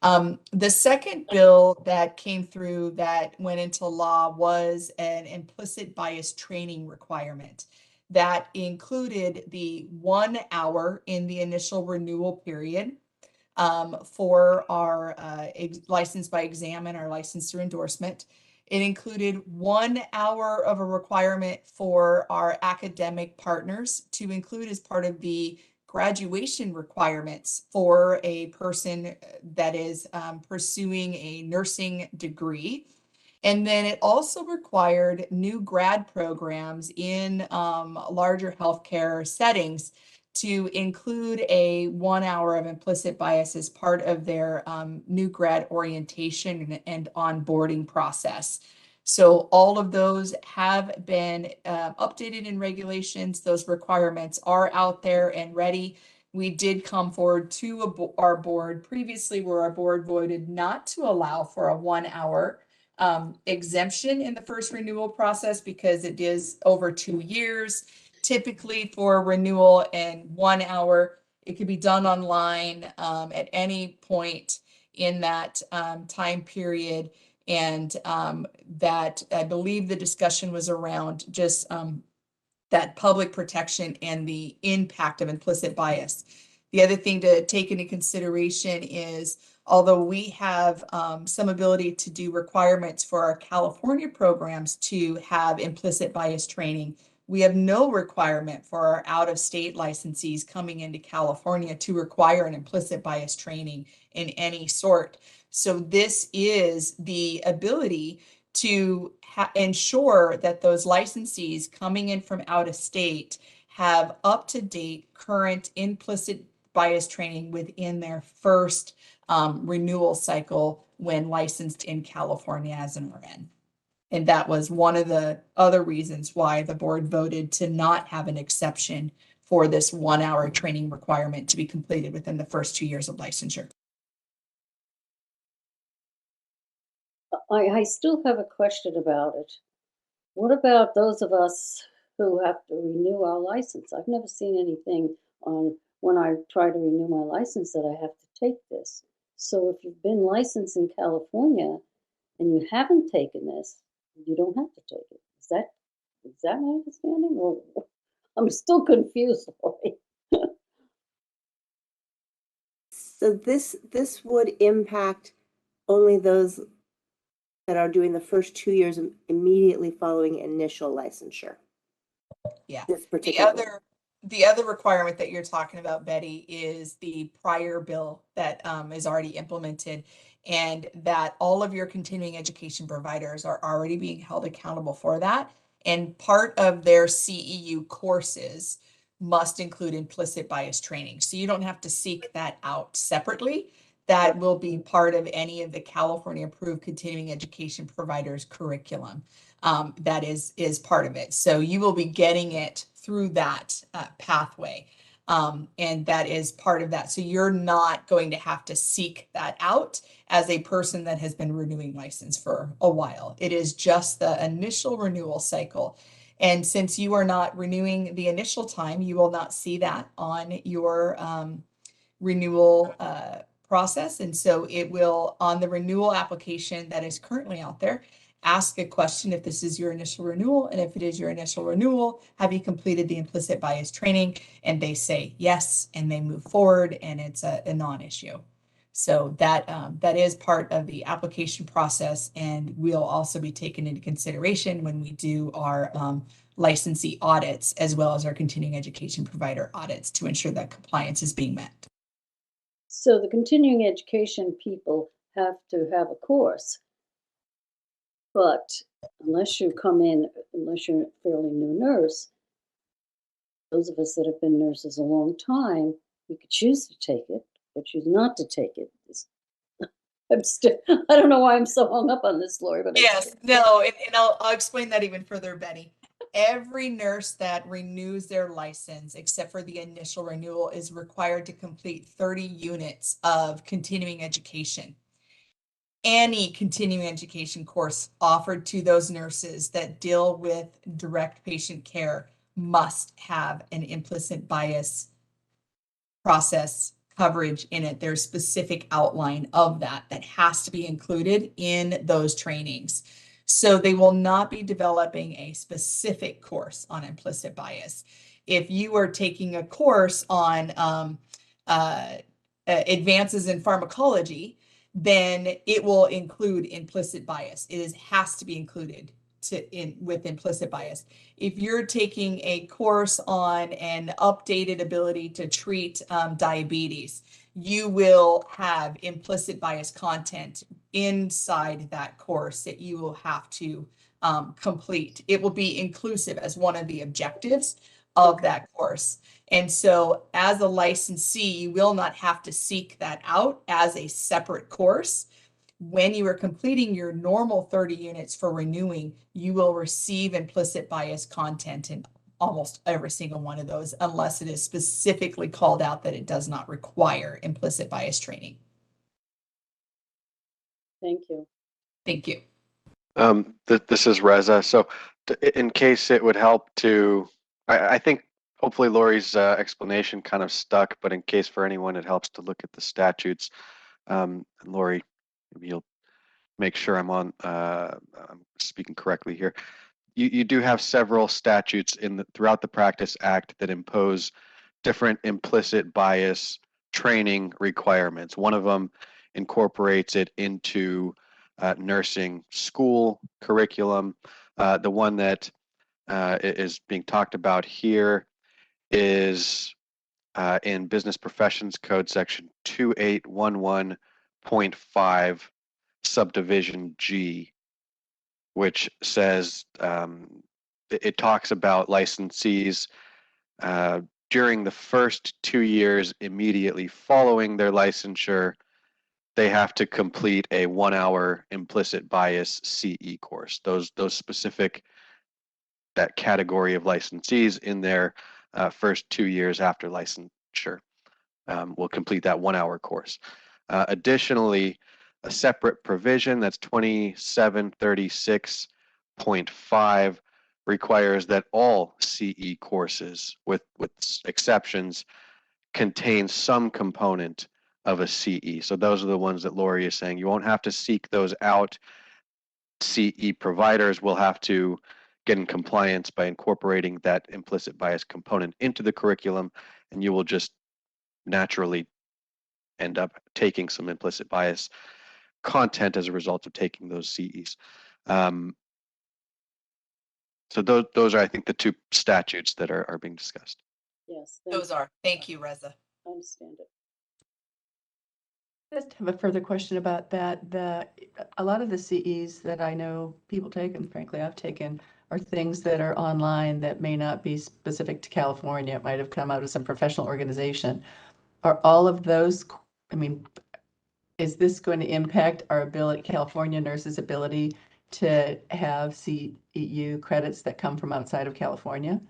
The second bill that came through that went into law was an implicit bias training requirement that included the 1 hour in the initial renewal period for our license by exam and our license through endorsement. It included 1 hour of a requirement for our academic partners to include as part of the graduation requirements for a person that is pursuing a nursing degree. And then it also required new grad programs in larger healthcare settings to include a 1 hour of implicit bias as part of their new grad orientation and onboarding process. So all of those have been updated in regulations. Those requirements are out there and ready. We did come forward to our board previously where our board voted not to allow for a 1 hour exemption in the first renewal process because it is over 2 years. Typically for renewal and 1 hour, it could be done online at any point in that time period. And that I believe the discussion was around just that public protection and the impact of implicit bias. The other thing to take into consideration is, although we have some ability to do requirements for our California programs to have implicit bias training, we have no requirement for our out-of-state licensees coming into California to require an implicit bias training in any sort. So this is the ability to ensure that those licensees coming in from out of state have up-to-date current implicit bias training within their first renewal cycle when licensed in California as an RN. And that was one of the other reasons why the board voted to not have an exception for this 1 hour training requirement to be completed within the first 2 years of licensure. I still have a question about it. What about those of us who have to renew our license? I've never seen anything on when I try to renew my license that I have to take this. So if you've been licensed in California and you haven't taken this, you don't have to take it. Is that my understanding? Or I'm still confused, Lori. So this would impact only those that are doing the first 2 years immediately following initial licensure. Yeah. This particular. The other requirement that you're talking about, Betty, is the prior bill that is already implemented, and that all of your continuing education providers are already being held accountable for that. And part of their CEU courses must include implicit bias training. So you don't have to seek that out separately. That will be part of any of the California approved continuing education providers curriculum. That is part of it. So you will be getting it through that pathway. And that is part of that. So you're not going to have to seek that out as a person that has been renewing license for a while. It is just the initial renewal cycle. And since you are not renewing the initial time, you will not see that on your renewal process. And so it will, on the renewal application that is currently out there, ask a question if this is your initial renewal. And if it is your initial renewal, have you completed the implicit bias training? And they say yes, and they move forward, and it's a non-issue. So that that is part of the application process, and will also be taken into consideration when we do our licensee audits, as well as our continuing education provider audits, to ensure that compliance is being met. So the continuing education people have to have a course, but unless you come in, unless you're a fairly new nurse, those of us that have been nurses a long time, we could choose to take it or choose not to take it. I'm still, I don't know why I'm so hung up on this, Lori, but Yes, no, and I'll explain that even further, Betty. Every nurse that renews their license, except for the initial renewal, is required to complete 30 units of continuing education. Any continuing education course offered to those nurses that deal with direct patient care must have an implicit bias process coverage in it. There's specific outline of that has to be included in those trainings. So they will not be developing a specific course on implicit bias. If you are taking a course on advances in pharmacology, then it will include implicit bias. It has to be included with implicit bias. If you're taking a course on an updated ability to treat diabetes, you will have implicit bias content inside that course that you will have to complete. It will be inclusive as one of the objectives of that course. And so as a licensee, you will not have to seek that out as a separate course. When you are completing your normal 30 units for renewing, you will receive implicit bias content in almost every single one of those, unless it is specifically called out that it does not require implicit bias training. Thank you. Thank you. This is Reza. So in case it would help to, I think hopefully Lori's explanation kind of stuck, but in case for anyone it helps to look at the statutes. And Lori, maybe you'll make sure I'm speaking correctly here. You do have several statutes throughout the Practice Act that impose different implicit bias training requirements. One of them incorporates it into nursing school curriculum. The one that is being talked about here is in Business Professions Code section 2811.5 subdivision G, which says it talks about licensees during the first 2 years immediately following their licensure, they have to complete a 1-hour implicit bias CE course. Those specific, that category of licensees in their first 2 years after licensure will complete that 1-hour course. Additionally, a separate provision that's 2736.5 requires that all CE courses, with exceptions, contain some component of a CE. So those are the ones that Lori is saying. You won't have to seek those out. CE providers will have to get in compliance by incorporating that implicit bias component into the curriculum, and you will just naturally end up taking some implicit bias content as a result of taking those CEs. So those are, I think, the two statutes that are being discussed. Yes. Those are. Thank you, Reza. I understand it. I just have a further question about that. A lot of the CEs that I know people take, and frankly I've taken, are things that are online that may not be specific to California. It might have come out of some professional organization. Are all of those, I mean, is this going to impact our ability, California nurses' ability to have CEU credits that come from outside of California?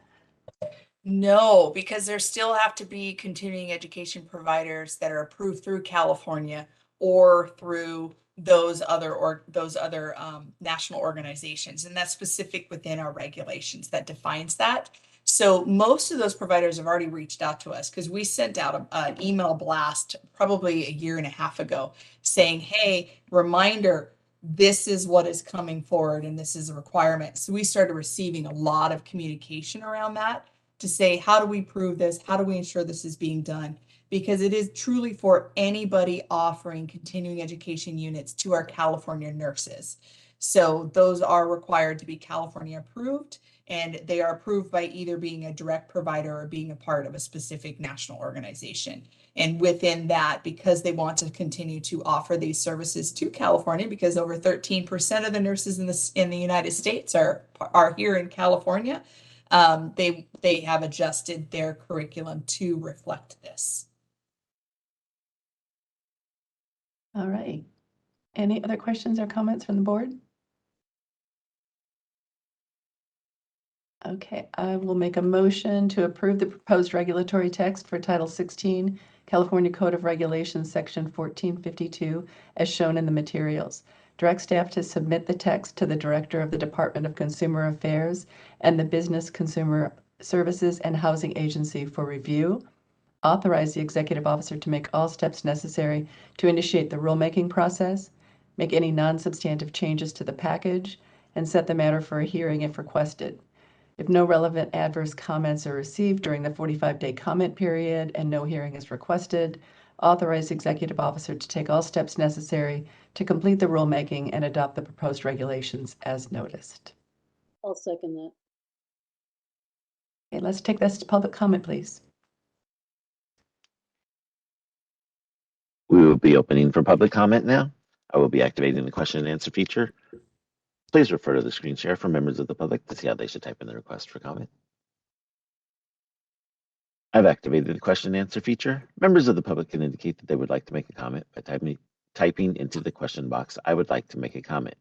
No, because there still have to be continuing education providers that are approved through California or through those other national organizations, and that's specific within our regulations that defines that. So most of those providers have already reached out to us because we sent out an email blast probably a year and a half ago saying, hey, reminder, this is what is coming forward and this is a requirement. So we started receiving a lot of communication around that to say, how do we prove this? How do we ensure this is being done? Because it is truly for anybody offering continuing education units to our California nurses. So those are required to be California approved, and they are approved by either being a direct provider or being a part of a specific national organization. And within that, because they want to continue to offer these services to California, because over 13% of the nurses in the United States are here in California, they have adjusted their curriculum to reflect this. All right. Any other questions or comments from the board? Okay, I will make a motion to approve the proposed regulatory text for Title 16, California Code of Regulations, Section 1452, as shown in the materials. Direct staff to submit the text to the Director of the Department of Consumer Affairs and the Business Consumer Services and Housing Agency for review. Authorize the executive officer to make all steps necessary to initiate the rulemaking process, make any non-substantive changes to the package, and set the matter for a hearing if requested. If no relevant adverse comments are received during the 45-day comment period and no hearing is requested, authorize the executive officer to take all steps necessary to complete the rulemaking and adopt the proposed regulations as noticed. I'll second that. Okay, let's take this to public comment, please. We will be opening for public comment now. I will be activating the question and answer feature. Please refer to the screen share for members of the public to see how they should type in the request for comment. I've activated the question and answer feature. Members of the public can indicate that they would like to make a comment by typing into the question box, I would like to make a comment.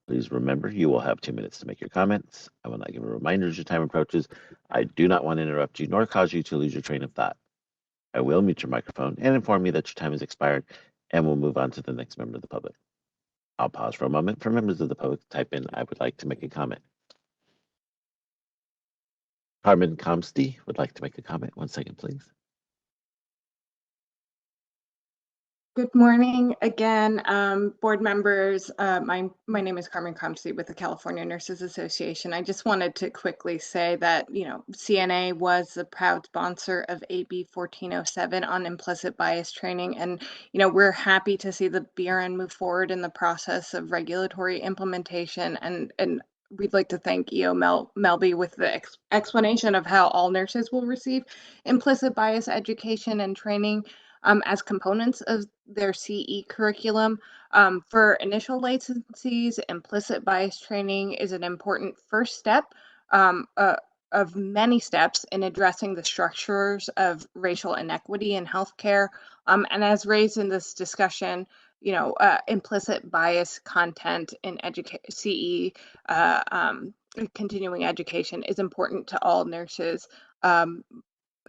Please remember, you will have 2 minutes to make your comments. I will not give a reminder as your time approaches. I do not want to interrupt you nor cause you to lose your train of thought. I will mute your microphone and inform you that your time has expired, and we'll move on to the next member of the public. I'll pause for a moment for members of the public to type in, I would like to make a comment. Carmen Comsty would like to make a comment. 1 second, please. Good morning again, board members. My name is Carmen Comsty with the California Nurses Association. I just wanted to quickly say that, CNA was the proud sponsor of AB 1407 on implicit bias training. And, we're happy to see the BRN move forward in the process of regulatory implementation. And we'd like to thank EO Melby with the explanation of how all nurses will receive implicit bias education and training as components of their CE curriculum. For initial licensees, implicit bias training is an important first step of many steps in addressing the structures of racial inequity in healthcare. And as raised in this discussion, implicit bias content in CE continuing education is important to all nurses.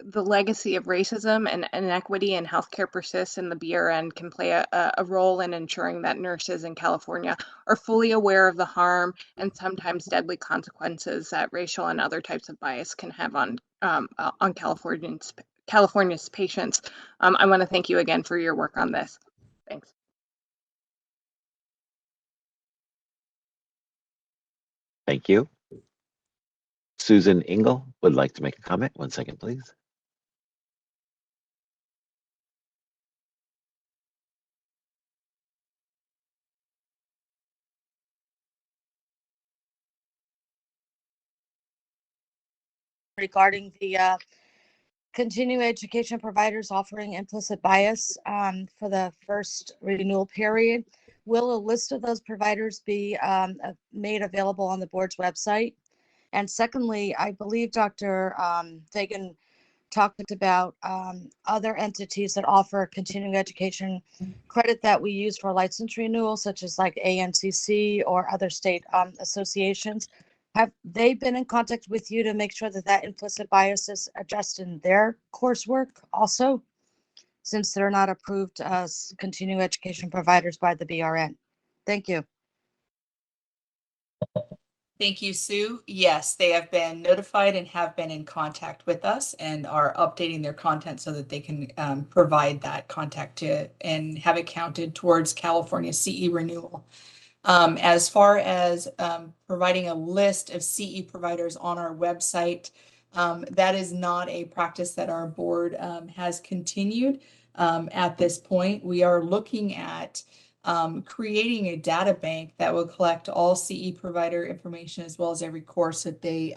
The legacy of racism and inequity in healthcare persists, and the BRN can play a role in ensuring that nurses in California are fully aware of the harm and sometimes deadly consequences that racial and other types of bias can have on California's patients. I want to thank you again for your work on this. Thanks. Thank you. Susan Engel would like to make a comment. 1 second, please. Regarding the continuing education providers offering implicit bias for the first renewal period. Will a list of those providers be made available on the board's website? And secondly, I believe Dr. Fagan talked about other entities that offer continuing education credit that we use for license renewal, such as like ANCC or other state associations. Have they been in contact with you to make sure that that implicit bias is addressed in their coursework also? Since they're not approved as continuing education providers by the BRN. Thank you. Thank you, Sue. Yes, they have been notified and have been in contact with us and are updating their content so that they can provide that contact to and have it counted towards California CE renewal. As far as providing a list of CE providers on our website, that is not a practice that our board has continued at this point. We are looking at creating a data bank that will collect all CE provider information as well as every course that they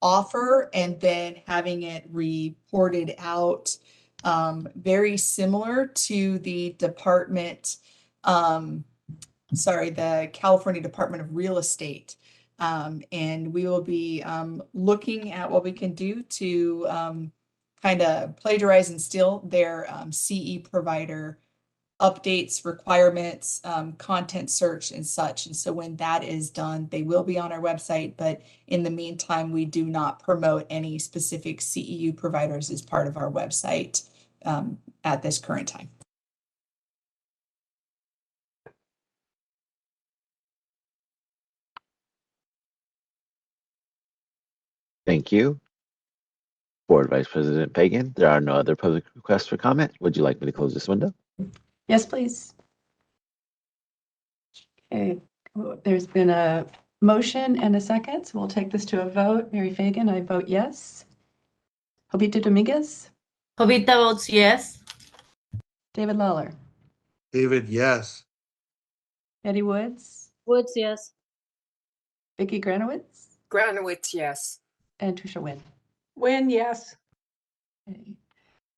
offer, and then having it reported out very similar to the the California Department of Real Estate. And we will be looking at what we can do to kind of plagiarize and steal their CE provider updates, requirements, content search and such. And so when that is done, they will be on our website. But in the meantime, we do not promote any specific CEU providers as part of our website at this current time. Thank you. Board Vice President Pagan, there are no other public requests for comment. Would you like me to close this window? Yes, please. Okay, there's been a motion and a second, so we'll take this to a vote. Mary Fagan, I vote yes. Jovita Dominguez? Jovita votes yes. David Lawler? David, yes. Eddie Woods? Woods, yes. Vicki Granowitz? Granowitz, yes. And Tricia Wynn? Win, yes. Okay.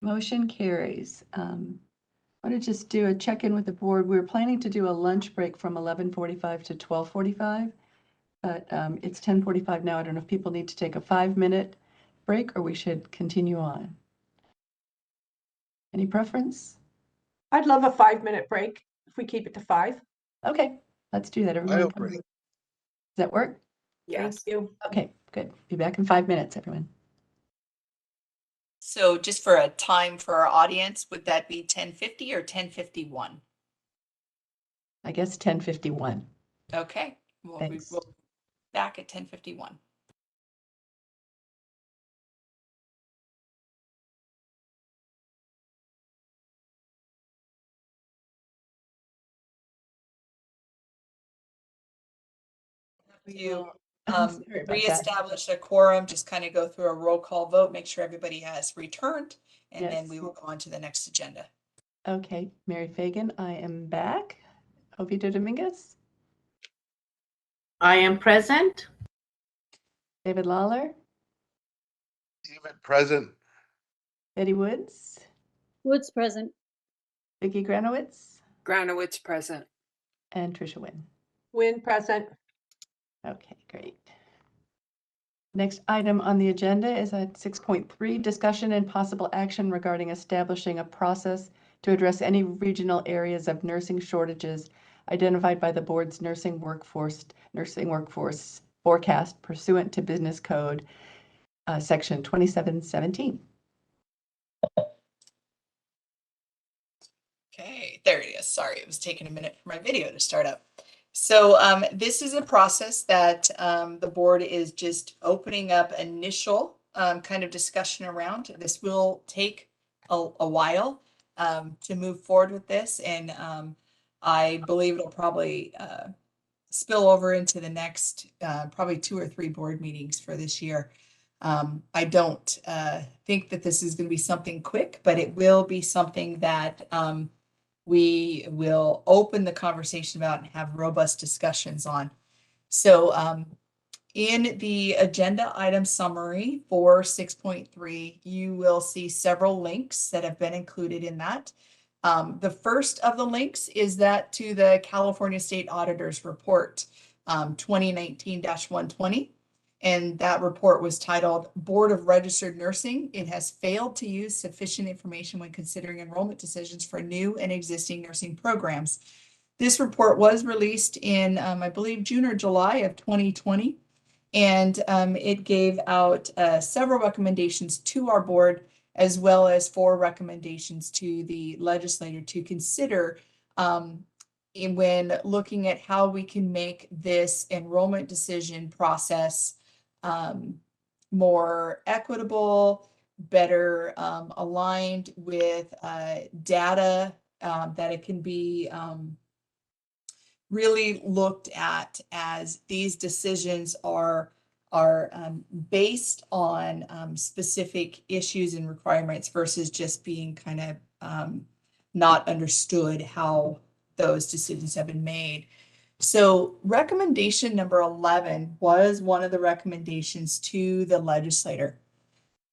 Motion carries. I want to just do a check-in with the board. We were planning to do a lunch break from 11:45 to 12:45, but it's 10:45 now. I don't know if people need to take a 5-minute break or we should continue on. Any preference? I'd love a 5-minute break if we keep it to 5. Okay, let's do that. Everyone, does that work? Yes. Thank you. Okay, good. Be back in 5 minutes, everyone. So just for a time for our audience, would that be 10:50 or 10:51? I guess 10:51. Okay, we'll be back at 10:51. To reestablish a quorum, just kind of go through a roll call vote, make sure everybody has returned, and then we will go on to the next agenda. Okay, Mary Fagan, I am back. Jovita Dominguez? I am present. David Lawler? David, present. Eddie Woods? Woods, present. Vicki Granowitz? Granowitz, present. And Tricia Wynn? Win, present. Okay, great. Next item on the agenda is at 6.3, discussion and possible action regarding establishing a process to address any regional areas of nursing shortages identified by the board's nursing workforce forecast pursuant to Business Code Section 2717. Okay, there it is. Sorry, it was taking a minute for my video to start up. So this is a process that the board is just opening up initial kind of discussion around. This will take a while to move forward with this, and I believe it'll probably spill over into the next probably 2 or 3 board meetings for this year. I don't think that this is going to be something quick, but it will be something that we will open the conversation about and have robust discussions on. So in the agenda item summary for 6.3, you will see several links that have been included in that. The first of the links is that to the California State Auditor's Report 2019-120. And that report was titled Board of Registered Nursing. It has failed to use sufficient information when considering enrollment decisions for new and existing nursing programs. This report was released in, I believe, June or July of 2020. And it gave out several recommendations to our board, as well as 4 recommendations to the legislature to consider when looking at how we can make this enrollment decision process more equitable, better aligned with data, that it can be really looked at as these decisions are based on specific issues and requirements versus just being kind of not understood how those decisions have been made. So recommendation number 11 was one of the recommendations to the legislator.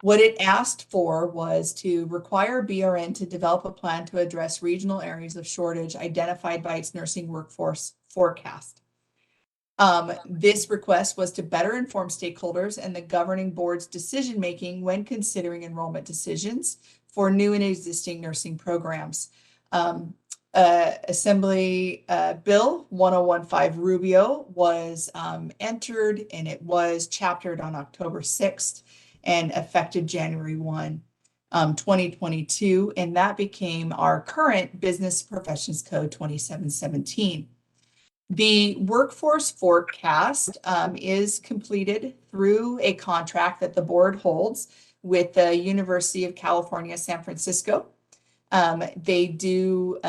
What it asked for was to require BRN to develop a plan to address regional areas of shortage identified by its nursing workforce forecast. This request was to better inform stakeholders and the governing board's decision-making when considering enrollment decisions for new and existing nursing programs. Assembly Bill 1015 Rubio was entered, and it was chaptered on October 6th. And effective January 1, 2022, and that became our current Business Professions Code 2717. The workforce forecast is completed through a contract that the board holds with the University of California, San Francisco. They do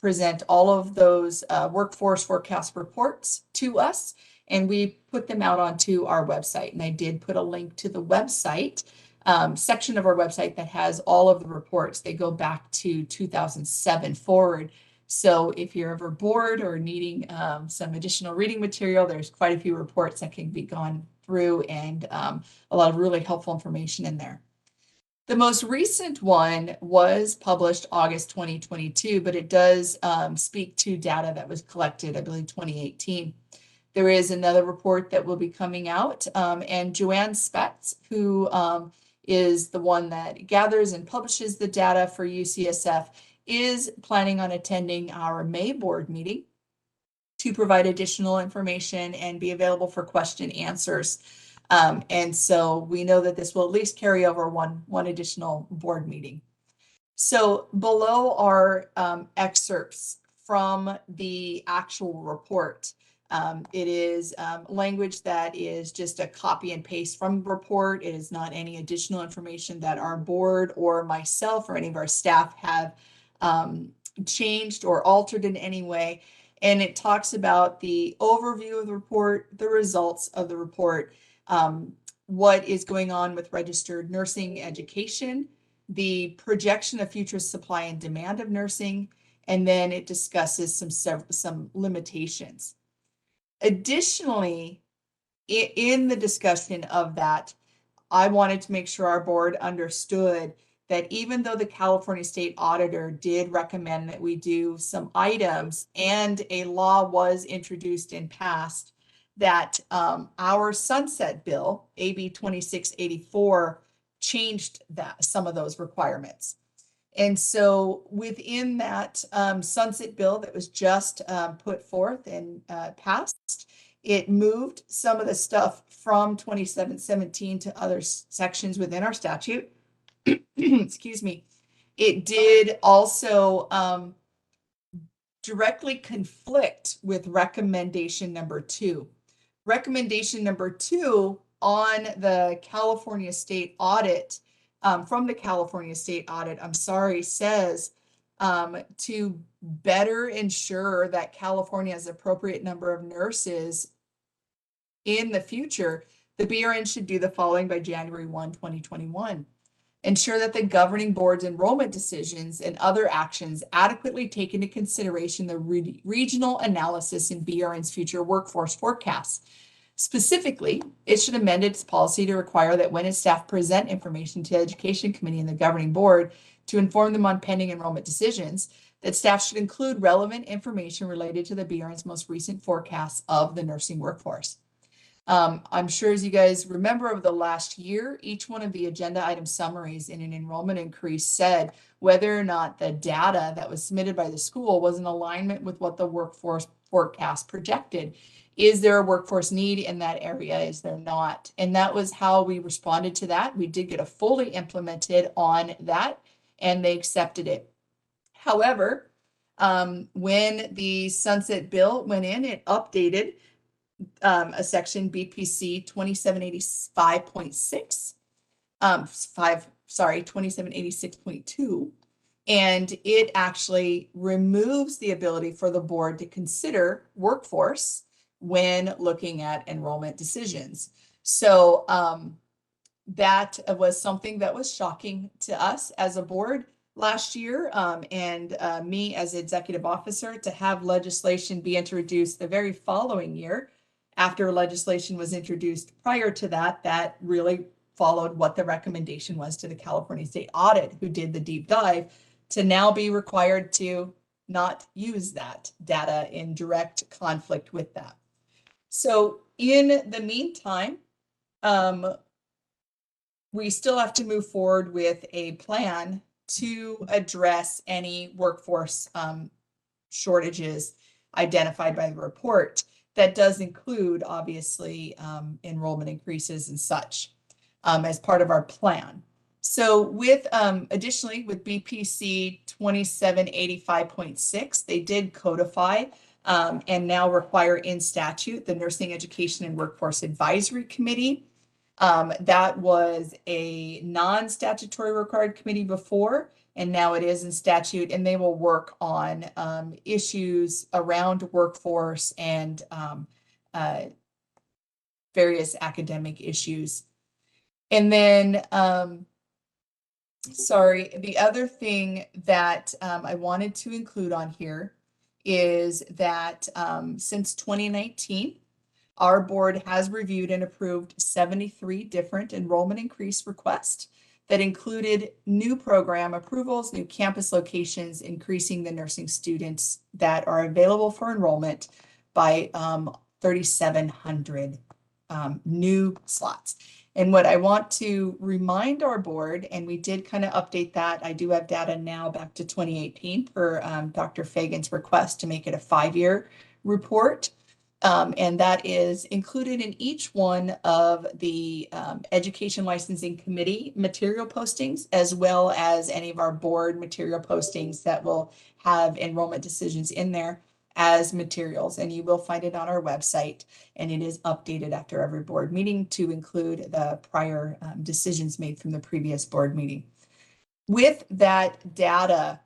present all of those workforce forecast reports to us, and we put them out onto our website. And I did put a link to the website section of our website that has all of the reports. They go back to 2007 forward. So if you're ever bored or needing some additional reading material, there's quite a few reports that can be gone through, and a lot of really helpful information in there. The most recent one was published August 2022, but it does speak to data that was collected, I believe, 2018. There is another report that will be coming out, and Joanne Spetz, who is the one that gathers and publishes the data for UCSF, is planning on attending our May board meeting to provide additional information and be available for question answers. And so we know that this will at least carry over one additional board meeting. So below are excerpts from the actual report. It is language that is just a copy and paste from the report. It is not any additional information that our board or myself or any of our staff have changed or altered in any way. And it talks about the overview of the report, the results of the report, what is going on with registered nursing education, the projection of future supply and demand of nursing, and then it discusses some limitations. Additionally, in the discussion of that, I wanted to make sure our board understood that even though the California State Auditor did recommend that we do some items and a law was introduced and passed, that our sunset bill, AB 2684, changed some of those requirements. And so within that sunset bill that was just put forth and passed, it moved some of the stuff from 2717 to other sections within our statute. Excuse me. It did also directly conflict with recommendation number 2. Recommendation number 2 on the California State Audit, from the California State Audit, says to better ensure that California has appropriate number of nurses in the future, the BRN should do the following by January 1, 2021. Ensure that the governing board's enrollment decisions and other actions adequately take into consideration the regional analysis in BRN's future workforce forecasts. Specifically, it should amend its policy to require that when its staff present information to the Education Committee and the governing board to inform them on pending enrollment decisions, that staff should include relevant information related to the BRN's most recent forecasts of the nursing workforce. I'm sure, as you guys remember, over the last year, each one of the agenda item summaries in an enrollment increase said whether or not the data that was submitted by the school was in alignment with what the workforce forecast projected. Is there a workforce need in that area? Is there not? And that was how we responded to that. We did get a fully implemented on that, and they accepted it. However, when the sunset bill went in, it updated a section BPC 2785.6, 2786.2, and it actually removes the ability for the board to consider workforce when looking at enrollment decisions. So that was something that was shocking to us as a board last year, and me as executive officer, to have legislation be introduced the very following year after legislation was introduced prior to that, that really followed what the recommendation was to the California State Audit, who did the deep dive, to now be required to not use that data in direct conflict with that. So in the meantime, we still have to move forward with a plan to address any workforce shortages identified by the report. That does include, obviously, enrollment increases and such as part of our plan. So with additionally with BPC 2785.6, they did codify and now require in statute the Nursing Education and Workforce Advisory Committee. That was a non-statutory required committee before, and now it is in statute, and they will work on issues around workforce and various academic issues. And then, sorry, the other thing that I wanted to include on here is that since 2019, our board has reviewed and approved 73 different enrollment increase requests that included new program approvals, new campus locations, increasing the nursing students that are available for enrollment by 3,700 new slots. And what I want to remind our board, and we did kind of update that, I do have data now back to 2018 per Dr. Fagan's request to make it a 5-year report. And that is included in each one of the Education Licensing Committee material postings, as well as any of our board material postings that will have enrollment decisions in there as materials. And you will find it on our website, and it is updated after every board meeting to include the prior decisions made from the previous board meeting. With that data,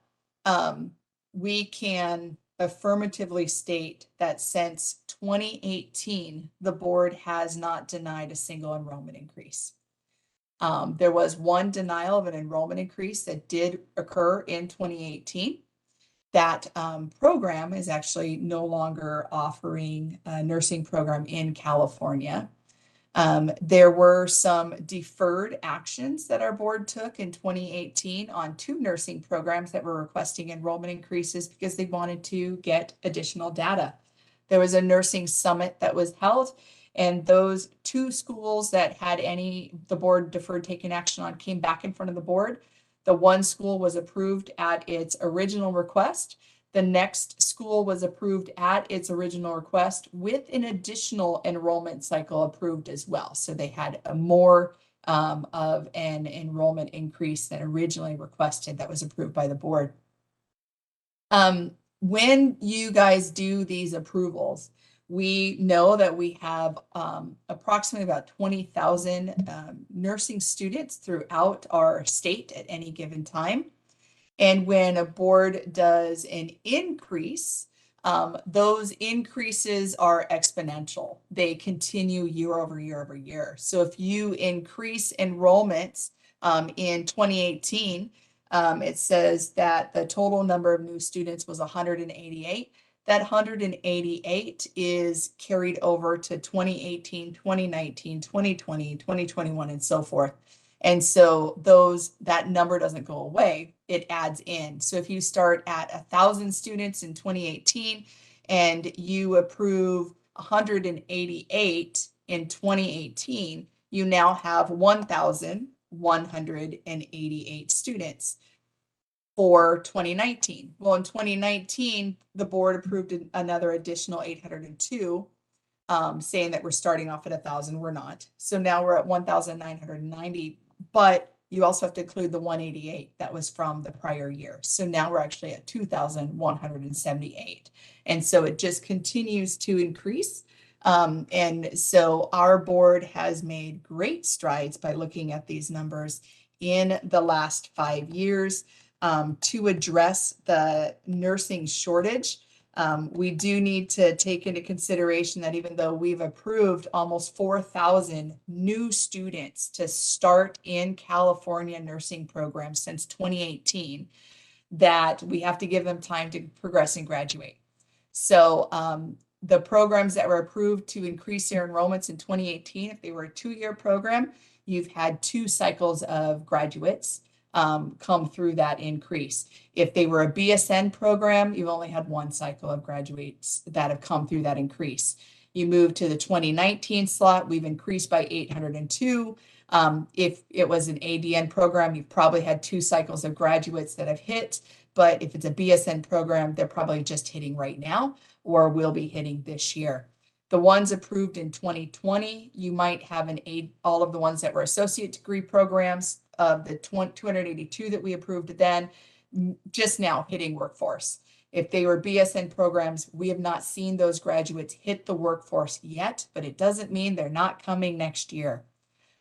we can affirmatively state that since 2018, the board has not denied a single enrollment increase. There was one denial of an enrollment increase that did occur in 2018. That program is actually no longer offering a nursing program in California. There were some deferred actions that our board took in 2018 on 2 nursing programs that were requesting enrollment increases because they wanted to get additional data. There was a nursing summit that was held, and those 2 schools that had the board deferred taking action on came back in front of the board. The one school was approved at its original request. The next school was approved at its original request with an additional enrollment cycle approved as well. So they had a more of an enrollment increase than originally requested that was approved by the board. When you guys do these approvals, we know that we have approximately about 20,000 nursing students throughout our state at any given time. And when a board does an increase, those increases are exponential. They continue year over year over year. So if you increase enrollments in 2018, it says that the total number of new students was 188. That 188 is carried over to 2018, 2019, 2020, 2021, and so forth. And so that number doesn't go away, it adds in. So if you start at 1,000 students in 2018 and you approve 188 in 2018, you now have 1,188 students. for 2019. Well, in 2019, the board approved another additional 802, saying that we're starting off at 1,000. We're not. So now we're at 1,990, but you also have to include the 188 that was from the prior year. So now we're actually at 2,178. And so it just continues to increase. And so our board has made great strides by looking at these numbers in the last 5 years to address the nursing shortage. We do need to take into consideration that even though we've approved almost 4,000 new students to start in California nursing programs since 2018, that we have to give them time to progress and graduate. So the programs that were approved to increase their enrollments in 2018, if they were a 2-year program, you've had 2 cycles of graduates come through that increase. If they were a BSN program, you've only had 1 cycle of graduates that have come through that increase. You move to the 2019 slot, we've increased by 802. If it was an ADN program, you've probably had 2 cycles of graduates that have hit. But if it's a BSN program, they're probably just hitting right now or will be hitting this year. The ones approved in 2020, you might have all of the ones that were associate degree programs of the 282 that we approved then, just now hitting workforce. If they were BSN programs, we have not seen those graduates hit the workforce yet, but it doesn't mean they're not coming next year.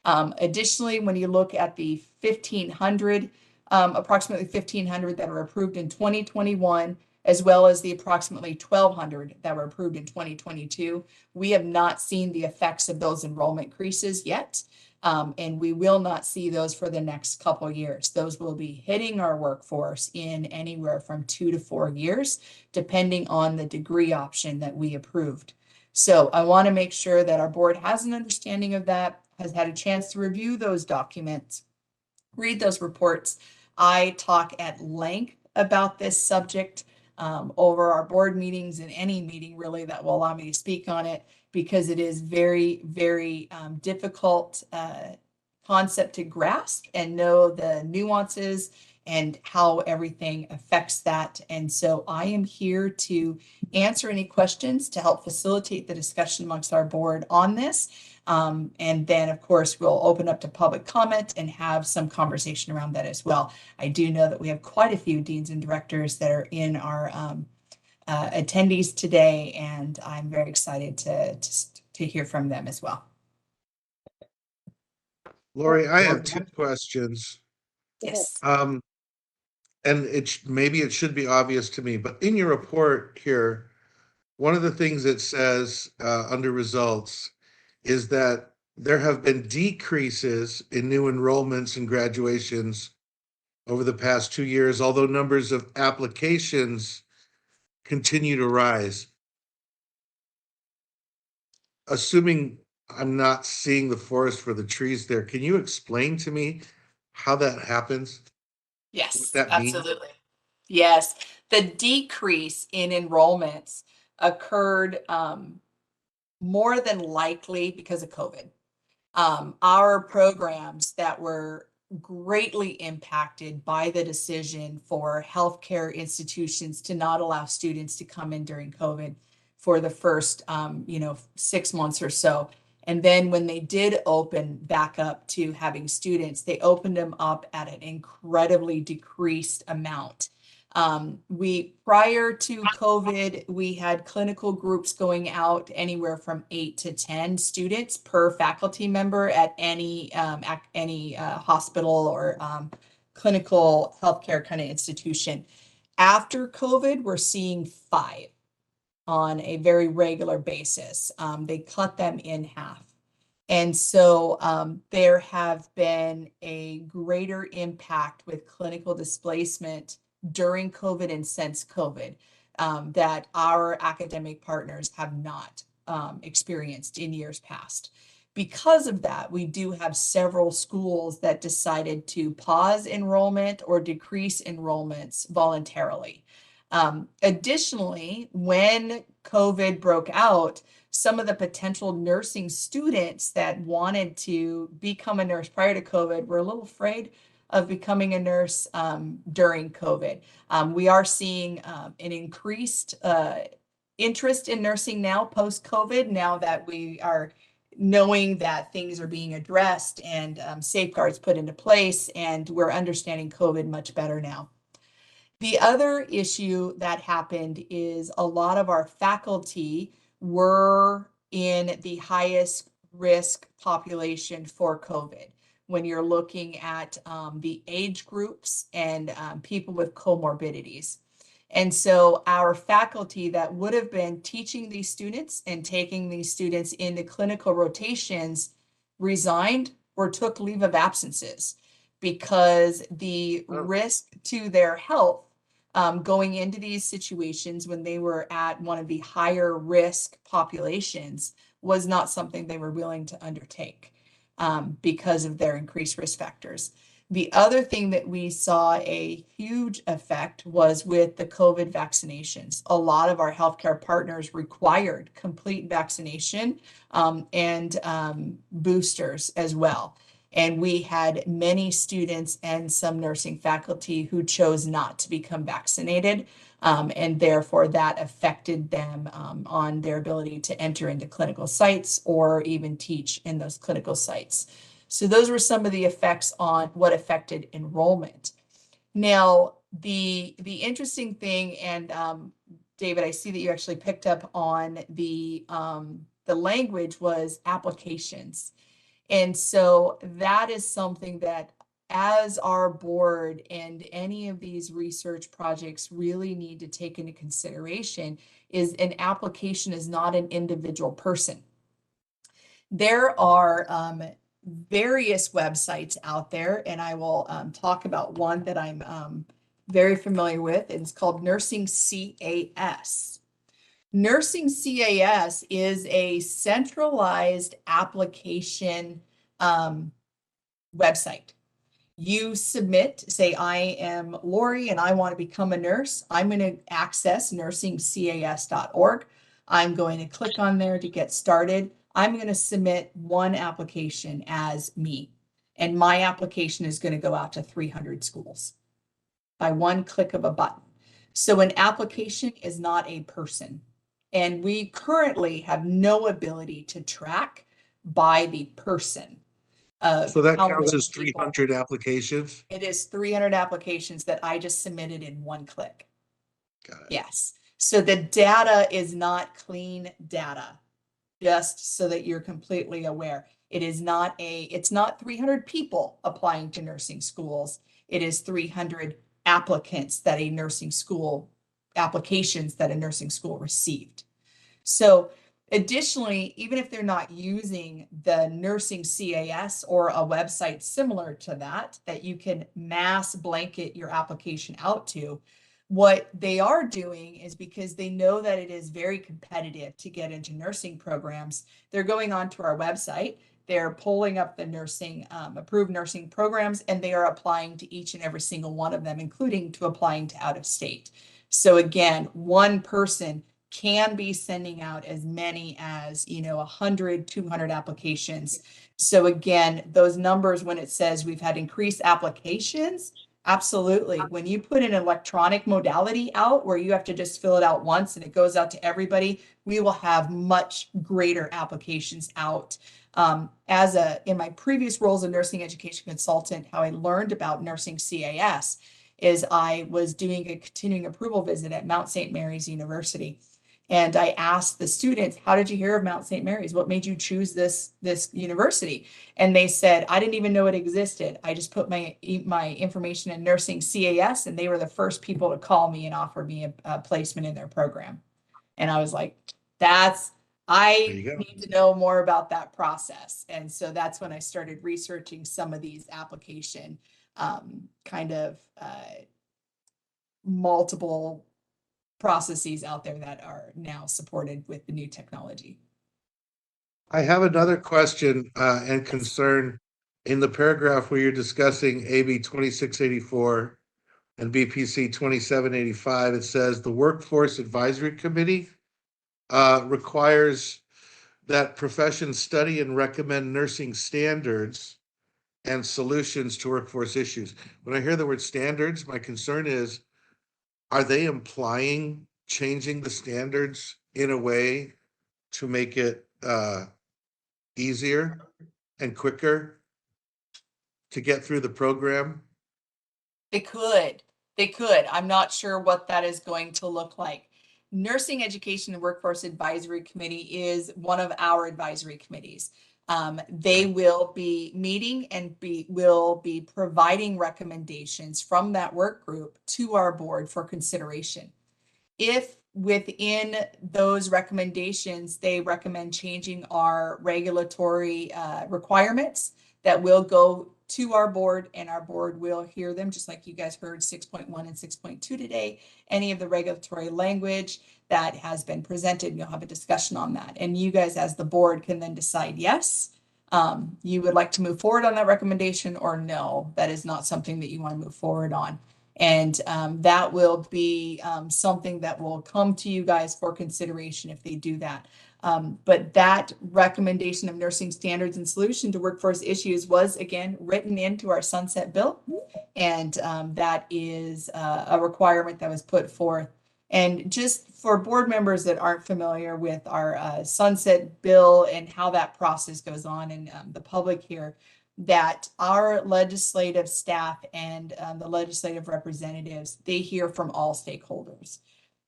Additionally, when you look at the 1,500, approximately 1,500 that were approved in 2021, as well as the approximately 1,200 that were approved in 2022, we have not seen the effects of those enrollment increases yet. And we will not see those for the next couple of years. Those will be hitting our workforce in anywhere from 2 to 4 years, depending on the degree option that we approved. So I want to make sure that our board has an understanding of that, has had a chance to review those documents, read those reports. I talk at length about this subject over our board meetings and any meeting really that will allow me to speak on it, because it is very, very difficult concept to grasp and know the nuances and how everything affects that. And so I am here to answer any questions to help facilitate the discussion amongst our board on this. And then, of course, we'll open up to public comment and have some conversation around that as well. I do know that we have quite a few deans and directors that are in our attendees today, and I'm very excited to hear from them as well. Lori, I have 2 questions. Yes. And maybe it should be obvious to me, but in your report here, one of the things it says under results is that there have been decreases in new enrollments and graduations over the past 2 years, although numbers of applications continue to rise. Assuming I'm not seeing the forest for the trees there, can you explain to me how that happens? Yes, What that means? absolutely. Yes, the decrease in enrollments occurred more than likely because of COVID. Our programs that were greatly impacted by the decision for healthcare institutions to not allow students to come in during COVID for the first 6 months or so. And then when they did open back up to having students, they opened them up at an incredibly decreased amount. Prior to COVID, we had clinical groups going out anywhere from 8 to 10 students per faculty member at any hospital or clinical healthcare kind of institution. After COVID, we're seeing 5 on a very regular basis. They cut them in half. And so there have been a greater impact with clinical displacement during COVID and since COVID that our academic partners have not experienced in years past. Because of that, we do have several schools that decided to pause enrollment or decrease enrollments voluntarily. Additionally, when COVID broke out, some of the potential nursing students that wanted to become a nurse prior to COVID were a little afraid of becoming a nurse during COVID. We are seeing an increased interest in nursing now post-COVID, now that we are knowing that things are being addressed and safeguards put into place, and we're understanding COVID much better now. The other issue that happened is a lot of our faculty were in the highest risk population for COVID. When you're looking at the age groups and people with comorbidities. And so our faculty that would have been teaching these students and taking these students into clinical rotations resigned or took leave of absences because the risk to their health going into these situations when they were at one of the higher risk populations was not something they were willing to undertake because of their increased risk factors. The other thing that we saw a huge effect was with the COVID vaccinations. A lot of our healthcare partners required complete vaccination and boosters as well. And we had many students and some nursing faculty who chose not to become vaccinated. And therefore that affected them on their ability to enter into clinical sites or even teach in those clinical sites. So those were some of the effects on what affected enrollment. Now, the interesting thing, and David, I see that you actually picked up on the language was applications. And so that is something that as our board and any of these research projects really need to take into consideration is an application is not an individual person. There are various websites out there, and I will talk about one that I'm very familiar with, and it's called Nursing CAS. Nursing CAS is a centralized application website. You submit, say, I am Lori and I want to become a nurse. I'm going to access nursingcas.org. I'm going to click on there to get started. I'm going to submit one application as me, and my application is going to go out to 300 schools by one click of a button. So an application is not a person, and we currently have no ability to track by the person. So that how counts many as people. 300 applications? It is 300 applications that I just submitted in one click. Got it. Yes. So the data is not clean data. Just so that you're completely aware. It's not 300 people applying to nursing schools. It is 300 applicants that a nursing school, applications that a nursing school received. So additionally, even if they're not using the Nursing CAS or a website similar to that you can mass blanket your application out to, what they are doing is because they know that it is very competitive to get into nursing programs, they're going onto our website, they're pulling up the nursing, approved nursing programs, and they are applying to each and every single one of them, including to applying to out of state. So again, one person can be sending out as many as, 100, 200 applications. So again, those numbers, when it says we've had increased applications, absolutely. When you put an electronic modality out where you have to just fill it out once and it goes out to everybody, we will have much greater applications out. In my previous roles as a nursing education consultant, how I learned about Nursing CAS is I was doing a continuing approval visit at Mount St. Mary's University. And I asked the students, how did you hear of Mount St. Mary's? What made you choose this university? And they said, I didn't even know it existed. I just put my information in Nursing CAS, and they were the first people to call me and offer me a placement in their program. And I was like, I need to know more about that process. And so that's when I started researching some of these application multiple processes out there that are now supported with the new technology. I have another question and concern in the paragraph where you're discussing AB 2684 and BPC 2785. It says the Workforce Advisory Committee requires that professions study and recommend nursing standards and solutions to workforce issues. When I hear the word standards, my concern is, are they implying changing the standards in a way to make it easier and quicker to get through the program? They could. They could. I'm not sure what that is going to look like. Nursing Education and Workforce Advisory Committee is one of our advisory committees. They will be meeting and will be providing recommendations from that work group to our board for consideration. If within those recommendations, they recommend changing our regulatory requirements, that will go to our board, and our board will hear them, just like you guys heard 6.1 and 6.2 today. Any of the regulatory language that has been presented, you'll have a discussion on that. And you guys as the board can then decide, yes, you would like to move forward on that recommendation, or no, that is not something that you want to move forward on. And that will be something that will come to you guys for consideration if they do that. But that recommendation of nursing standards and solution to workforce issues was, again, written into our sunset bill. And that is a requirement that was put forth. And just for board members that aren't familiar with our sunset bill and how that process goes on, and the public here, that our legislative staff and the legislative representatives, they hear from all stakeholders.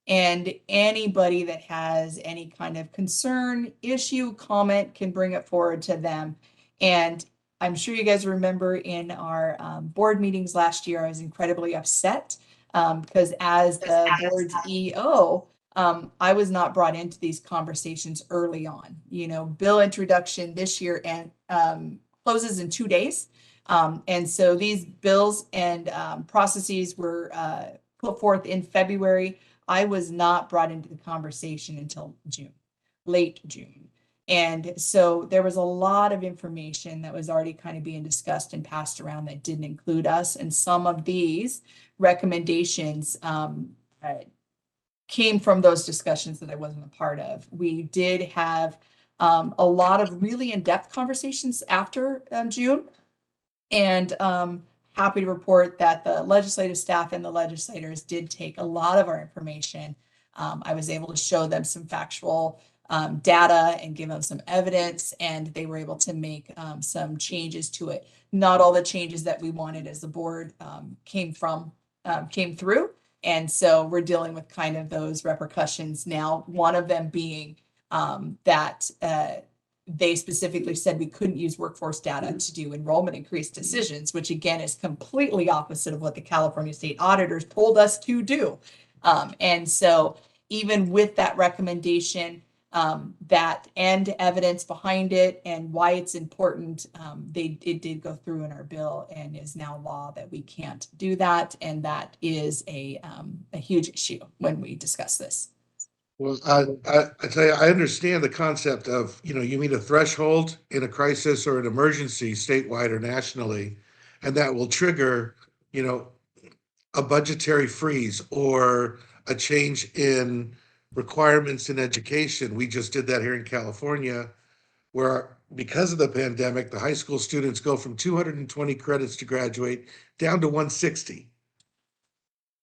And anybody that has any kind of concern, issue, comment can bring it forward to them. And I'm sure you guys remember in our board meetings last year, I was incredibly upset because as the board's EO, I was not brought into these conversations early on. You know, bill introduction this year and closes in 2 days. And so these bills and processes were put forth in February. I was not brought into the conversation until June, late June. And so there was a lot of information that was already kind of being discussed and passed around that didn't include us. And some of these recommendations came from those discussions that I wasn't a part of. We did have a lot of really in-depth conversations after June. And happy to report that the legislative staff and the legislators did take a lot of our information. I was able to show them some factual data and give them some evidence, and they were able to make some changes to it. Not all the changes that we wanted as the board came through. And so we're dealing with kind of those repercussions now, one of them being that they specifically said we couldn't use workforce data to do enrollment increase decisions, which again is completely opposite of what the California State Auditors told us to do. And so even with that recommendation, that and evidence behind it and why it's important, it did go through in our bill and is now law that we can't do that. And that is a huge issue when we discuss this. Well, I tell you, I understand the concept of, you meet a threshold in a crisis or an emergency statewide or nationally, and that will trigger, a budgetary freeze or a change in requirements in education. We just did that here in California, where because of the pandemic, the high school students go from 220 credits to graduate down to 160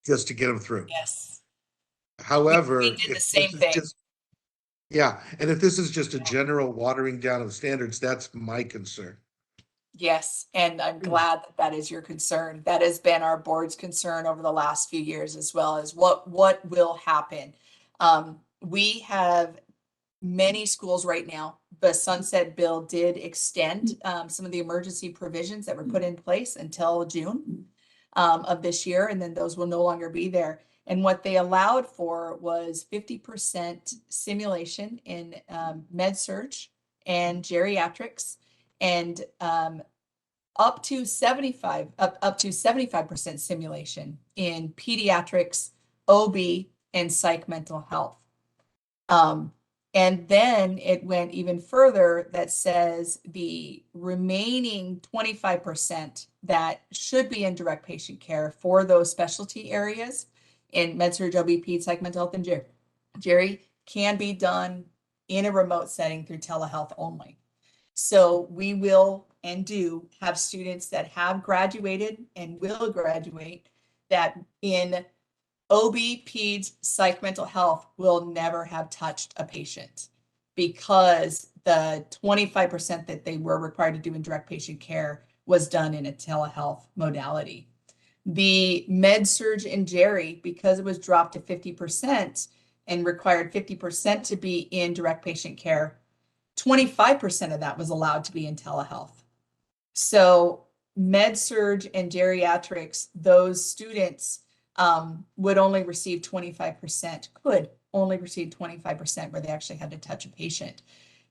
just to get them through. Yes. However, we did the same thing. And if this is just a general watering down of standards, that's my concern. Yes, and I'm glad that is your concern. That has been our board's concern over the last few years, as well as what will happen. We have many schools right now. The sunset bill did extend some of the emergency provisions that were put in place until June of this year, and then those will no longer be there. And what they allowed for was 50% simulation in med-surg and geriatrics, and up to 75% simulation in pediatrics, OB, and psych mental health. And then it went even further that says the remaining 25% that should be in direct patient care for those specialty areas in med-surg, OB, ped, psych mental health, and geri can be done in a remote setting through telehealth only. So we will and do have students that have graduated and will graduate that in OB, Peds, Psych, Mental Health will never have touched a patient because the 25% that they were required to do in direct patient care was done in a telehealth modality. The Med-Surg and Jerry, because it was dropped to 50% and required 50% to be in direct patient care, 25% of that was allowed to be in telehealth. So Med-Surg and geriatrics, those students would only receive 25%, could only receive 25% where they actually had to touch a patient.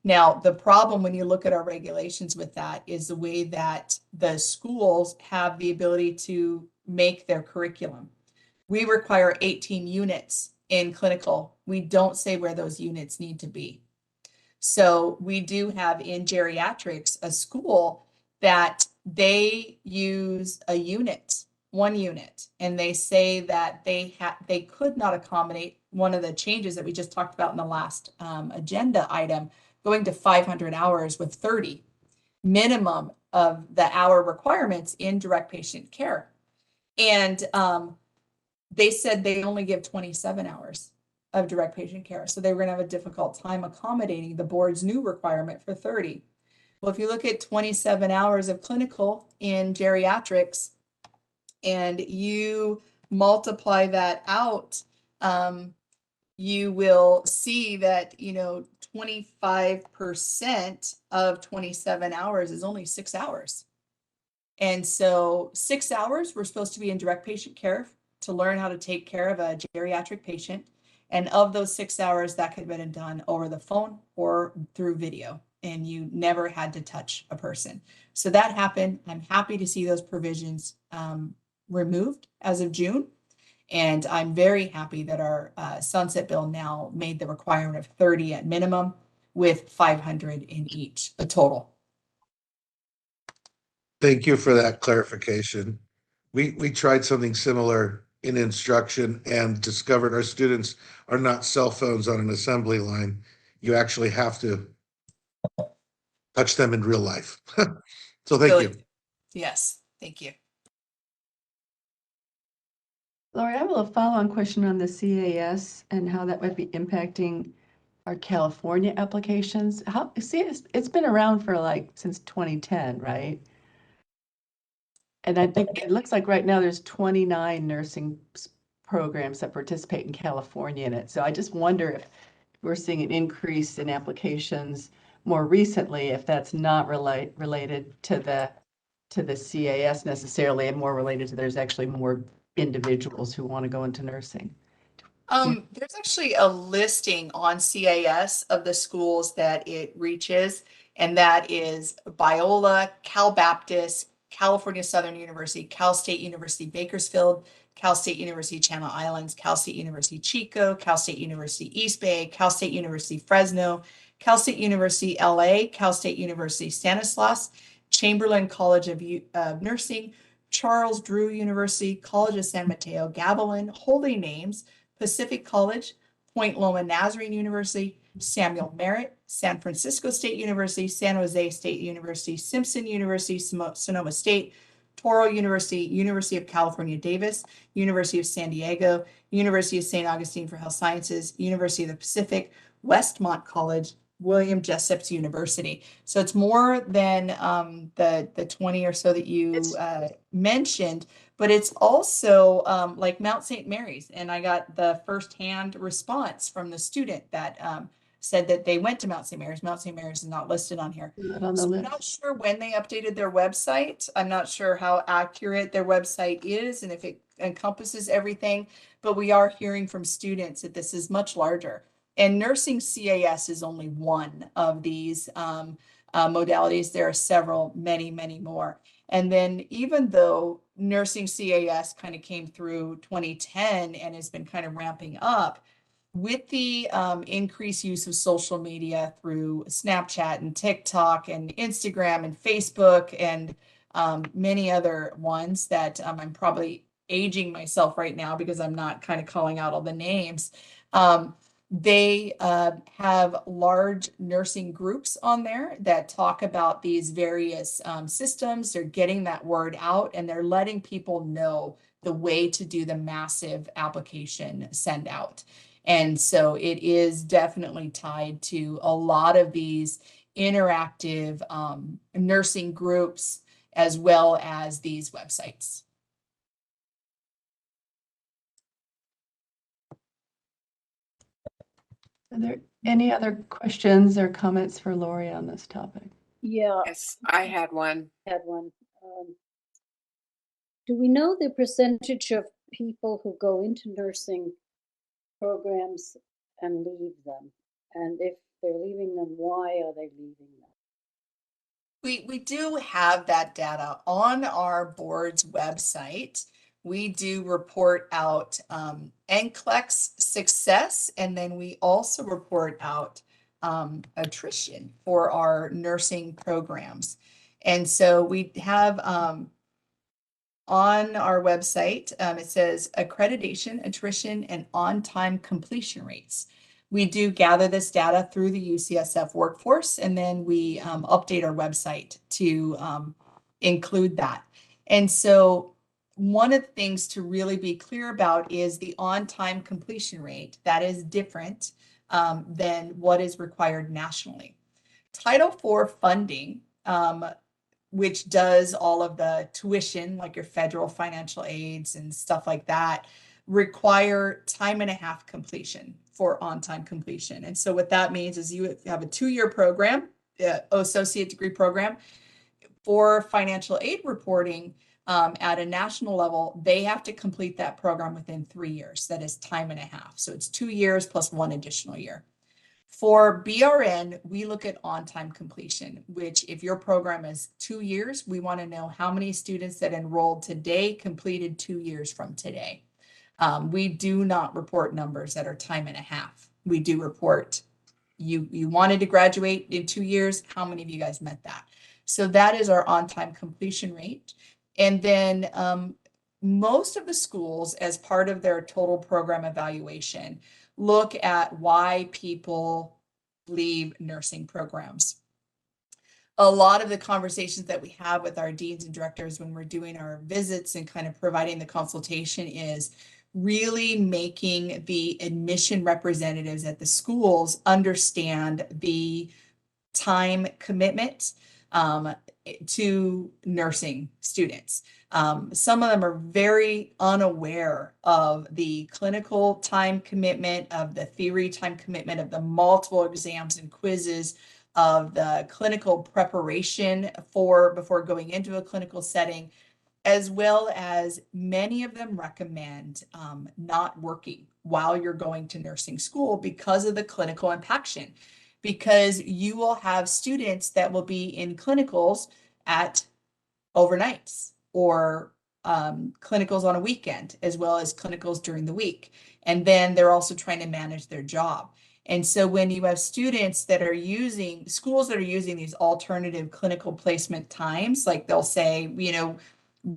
Now, the problem when you look at our regulations with that is the way that the schools have the ability to make their curriculum. We require 18 units in clinical. We don't say where those units need to be. So we do have in geriatrics a school that they use a unit, one unit, and they say that they could not accommodate one of the changes that we just talked about in the last agenda item, going to 500 hours with 30 minimum of the hour requirements in direct patient care. And they said they only give 27 hours of direct patient care. So they were going to have a difficult time accommodating the board's new requirement for 30. Well, if you look at 27 hours of clinical in geriatrics and you multiply that out, you will see that, 25% of 27 hours is only 6 hours. And so 6 hours, we're supposed to be in direct patient care to learn how to take care of a geriatric patient. And of those 6 hours, that could have been done over the phone or through video, and you never had to touch a person. So that happened. I'm happy to see those provisions removed as of June. And I'm very happy that our sunset bill now made the requirement of 30 at minimum with 500 in each, a total. Thank you for that clarification. We tried something similar in instruction and discovered our students are not cell phones on an assembly line. You actually have to touch them in real life. So thank you. Yes, thank you. Lori, I have a follow-on question on the CAS and how that might be impacting our California applications. It's been around for since 2010, right? And I think it looks like right now there's 29 nursing programs that participate in California in it. So I just wonder if we're seeing an increase in applications more recently, if that's not related to the CAS necessarily, and more related to there's actually more individuals who want to go into nursing. There's actually a listing on CAS of the schools that it reaches, and that is Biola, Cal Baptist, California Southern University, Cal State University Bakersfield, Cal State University Channel Islands, Cal State University Chico, Cal State University East Bay, Cal State University Fresno, Cal State University LA, Cal State University Stanislaus, Chamberlain College of Nursing, Charles Drew University, College of San Mateo, Gavilan, Holy Names, Pacific College, Point Loma Nazarene University, Samuel Merritt, San Francisco State University, San Jose State University, Simpson University, Sonoma State, Toro University, University of California, Davis, University of San Diego, University of St. Augustine for Health Sciences, University of the Pacific, Westmont College, William Jessups University. So it's more than the 20 or so that you mentioned, but it's also like Mount St. Mary's. And I got the firsthand response from the student that said that they went to Mount St. Mary's. Mount St. Mary's is not listed on here. So I'm not sure when they updated their website. I'm not sure how accurate their website is and if it encompasses everything, but we are hearing from students that this is much larger. And nursing CAS is only one of these modalities. There are several, many, many more. And then even though nursing CAS kind of came through 2010 and has been kind of ramping up, with the increased use of social media through Snapchat and TikTok and Instagram and Facebook and many other ones that I'm probably aging myself right now because I'm not kind of calling out all the names. They have large nursing groups on there that talk about these various systems. They're getting that word out, and they're letting people know the way to do the massive application send out. And so it is definitely tied to a lot of these interactive nursing groups as well as these websites. Are there any other questions or comments for Lori on this topic? Yeah, Yes, I had one. had one. Do we know the percentage of people who go into nursing programs and leave them? And if they're leaving them, why are they leaving them? We do have that data on our board's website. We do report out NCLEX success, and then we also report out attrition for our nursing programs. And so we have on our website, it says accreditation, attrition, and on-time completion rates. We do gather this data through the UCSF workforce, and then we update our website to include that. And so one of the things to really be clear about is the on-time completion rate. That is different than what is required nationally. Title IV funding, which does all of the tuition, like your federal financial aids and stuff like that, require time and a half completion for on-time completion. And so what that means is you have a 2-year program, associate degree program. For financial aid reporting at a national level, they have to complete that program within 3 years. That is time and a half. So it's 2 years plus 1 additional year. For BRN, we look at on-time completion, which if your program is 2 years, we want to know how many students that enrolled today completed 2 years from today. We do not report numbers that are time and a half. We do report you wanted to graduate in 2 years. How many of you guys met that? So that is our on-time completion rate. And then most of the schools, as part of their total program evaluation, look at why people leave nursing programs. A lot of the conversations that we have with our deans and directors when we're doing our visits and kind of providing the consultation is really making the admission representatives at the schools understand the time commitment to nursing students. Some of them are very unaware of the clinical time commitment, of the theory time commitment, of the multiple exams and quizzes, of the clinical preparation before going into a clinical setting, as well as many of them recommend not working while you're going to nursing school because of the clinical impaction. Because you will have students that will be in clinicals at overnights or clinicals on a weekend, as well as clinicals during the week. And then they're also trying to manage their job. And so when you have students that are using, schools that are using these alternative clinical placement times, like they'll say, you know,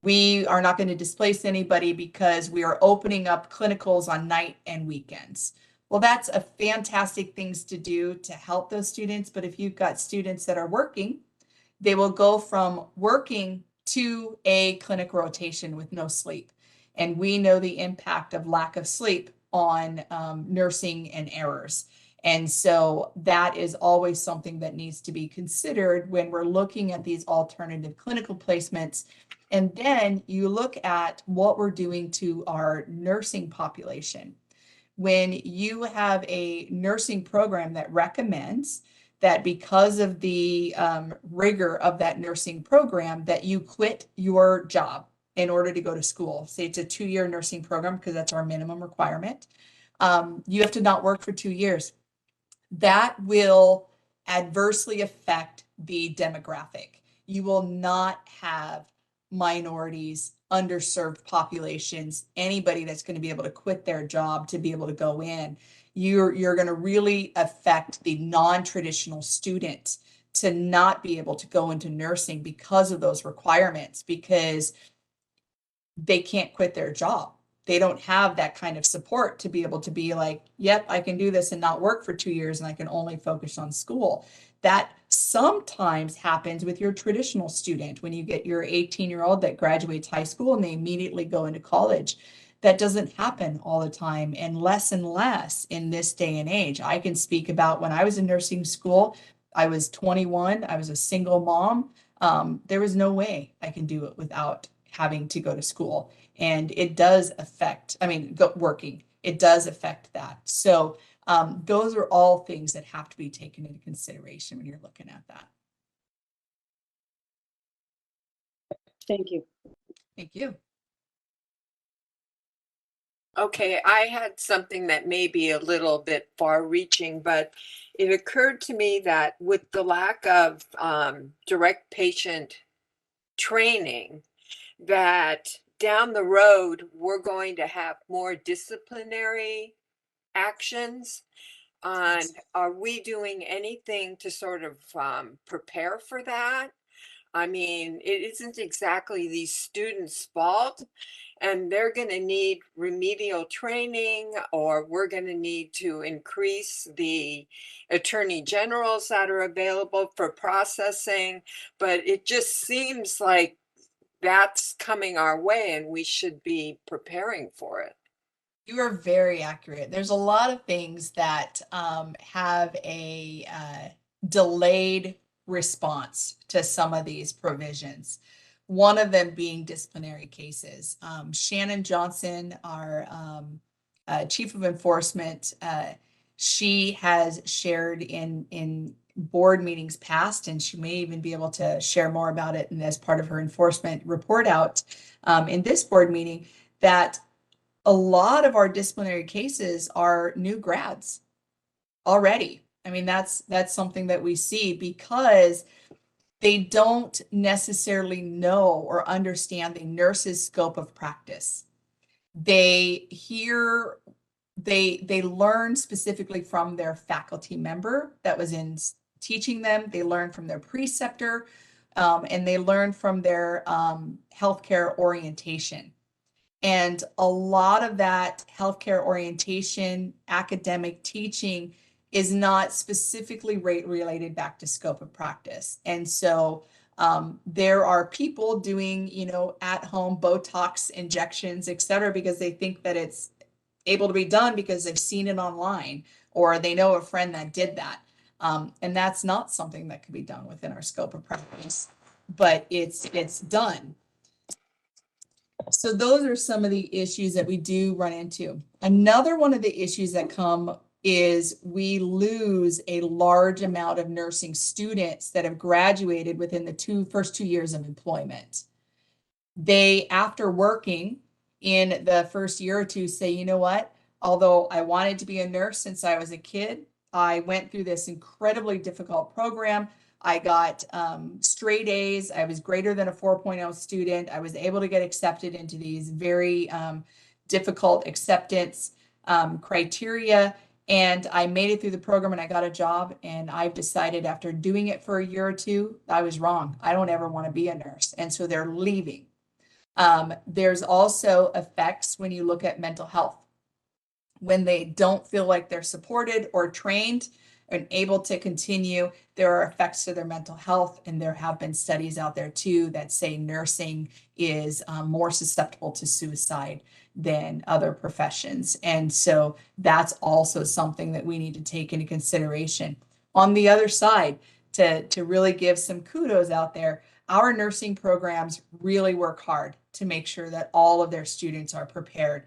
we are not going to displace anybody because we are opening up clinicals on night and weekends. Well, that's a fantastic things to do to help those students. But if you've got students that are working, they will go from working to a clinic rotation with no sleep. And we know the impact of lack of sleep on nursing and errors. And so that is always something that needs to be considered when we're looking at these alternative clinical placements. And then you look at what we're doing to our nursing population. When you have a nursing program that recommends that because of the rigor of that nursing program, that you quit your job in order to go to school. Say it's a 2-year nursing program because that's our minimum requirement. You have to not work for 2 years. That will adversely affect the demographic. You will not have minorities, underserved populations, anybody that's going to be able to quit their job to be able to go in. You're going to really affect the non-traditional student to not be able to go into nursing because of those requirements, because they can't quit their job. they don't have that kind of support to be able to be like, yep, I can do this and not work for 2 years and I can only focus on school. That sometimes happens with your traditional student when you get your 18-year-old that graduates high school and they immediately go into college. That doesn't happen all the time, and less in this day and age. I can speak about when I was in nursing school, I was 21, I was a single mom. There was no way I can do it without having to go to school. And it does affect, working, it does affect that. So those are all things that have to be taken into consideration when you're looking at that. Thank you. Thank you. Okay, I had something that may be a little bit far-reaching, but it occurred to me that with the lack of direct patient training, that down the road, we're going to have more disciplinary actions. Are we doing anything to sort of prepare for that? I mean, it isn't exactly these students' fault, and they're going to need remedial training, or we're going to need to increase the attorney generals that are available for processing. But it just seems like that's coming our way and we should be preparing for it. You are very accurate. There's a lot of things that have a delayed response to some of these provisions. One of them being disciplinary cases. Shannon Johnson, our chief of enforcement, she has shared in board meetings past, and she may even be able to share more about it as part of her enforcement report out in this board meeting, that a lot of our disciplinary cases are new grads already. I mean, that's something that we see because they don't necessarily know or understand the nurse's scope of practice. They learn specifically from their faculty member that was in teaching them. They learn from their preceptor, and they learn from their healthcare orientation. And a lot of that healthcare orientation, academic teaching is not specifically related back to scope of practice. And so there are people doing, at home Botox injections, et cetera, because they think that it's able to be done because they've seen it online or they know a friend that did that. And that's not something that can be done within our scope of practice, but it's done. So those are some of the issues that we do run into. Another one of the issues that come is we lose a large amount of nursing students that have graduated within the first 2 years of employment. They, after working in the first year or two, say, you know what, although I wanted to be a nurse since I was a kid, I went through this incredibly difficult program. I got straight A's. I was greater than a 4.0 student. I was able to get accepted into these very difficult acceptance criteria. And I made it through the program and I got a job. And I've decided after doing it for a year or two, I was wrong. I don't ever want to be a nurse. And so they're leaving. There's also effects when you look at mental health. When they don't feel like they're supported or trained and able to continue, there are effects to their mental health. And there have been studies out there too that say nursing is more susceptible to suicide than other professions. And so that's also something that we need to take into consideration. On the other side, to really give some kudos out there, our nursing programs really work hard to make sure that all of their students are prepared.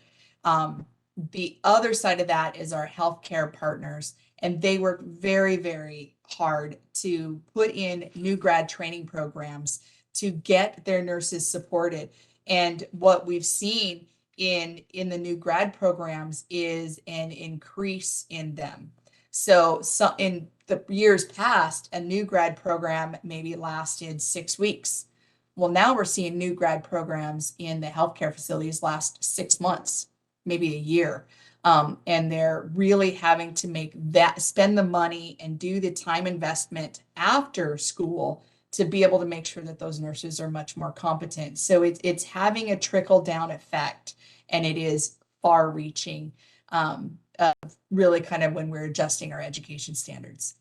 The other side of that is our healthcare partners, and they work very, very hard to put in new grad training programs to get their nurses supported. And what we've seen in the new grad programs is an increase in them. So in the years past, a new grad program maybe lasted 6 weeks. Well, now we're seeing new grad programs in the healthcare facilities last 6 months, maybe a year. And they're really having to spend the money and do the time investment after school to be able to make sure that those nurses are much more competent. So it's having a trickle down effect, and it is far reaching, really kind of when we're adjusting our education standards.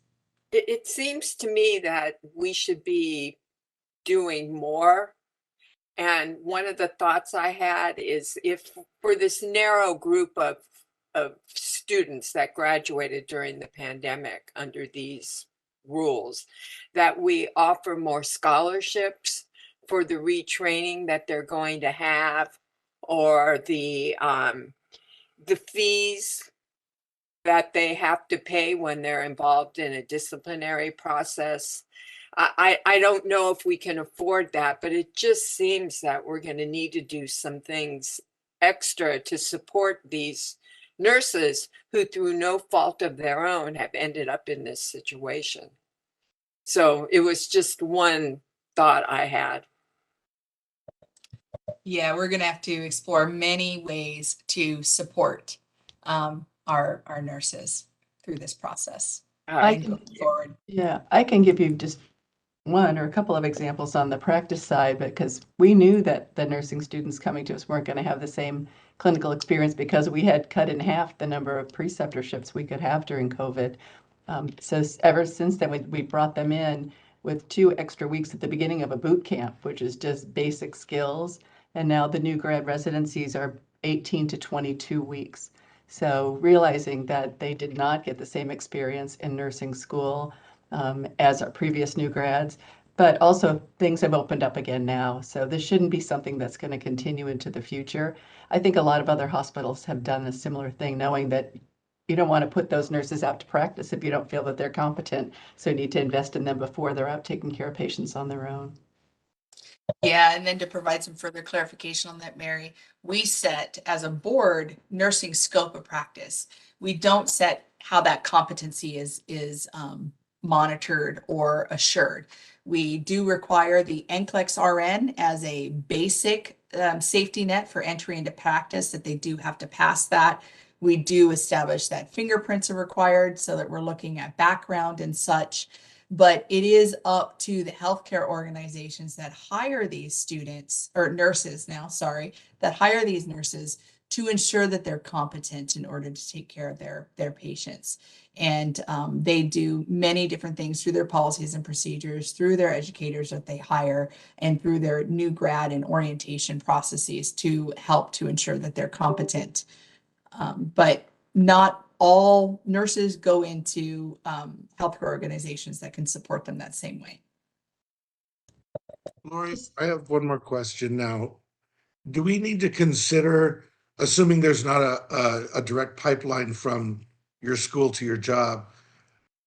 It seems to me that we should be doing more. And one of the thoughts I had is, if for this narrow group of students that graduated during the pandemic under these rules, that we offer more scholarships for the retraining that they're going to have, or the fees that they have to pay when they're involved in a disciplinary process. I don't know if we can afford that, but it just seems that we're going to need to do some things extra to support these nurses who, through no fault of their own, have ended up in this situation. So it was just one thought I had. Yeah, we're going to have to explore many ways to support our nurses through this process. I And can, going forward. yeah, I can give you just one or a couple of examples on the practice side, because we knew that the nursing students coming to us weren't going to have the same clinical experience, because we had cut in half the number of preceptorships we could have during COVID. So ever since then, we brought them in with 2 extra weeks at the beginning of a boot camp, which is just basic skills. And now the new grad residencies are 18 to 22 weeks. So realizing that they did not get the same experience in nursing school as our previous new grads, but also things have opened up again now. So this shouldn't be something that's going to continue into the future. I think a lot of other hospitals have done a similar thing, knowing that you don't want to put those nurses out to practice if you don't feel that they're competent. So you need to invest in them before they're out taking care of patients on their own. Yeah, and then to provide some further clarification on that, Mary, we set as a board nursing scope of practice. We don't set how that competency is monitored or assured. We do require the NCLEX RN as a basic safety net for entry into practice, that they do have to pass that. We do establish that fingerprints are required, so that we're looking at background and such. But it is up to the healthcare organizations that hire these students, or nurses now, sorry, that hire these nurses to ensure that they're competent in order to take care of their patients. And they do many different things through their policies and procedures, through their educators that they hire, and through their new grad and orientation processes to help to ensure that they're competent. But not all nurses go into healthcare organizations that can support them that same way. Lori, I have one more question now. Do we need to consider, assuming there's not a direct pipeline from your school to your job,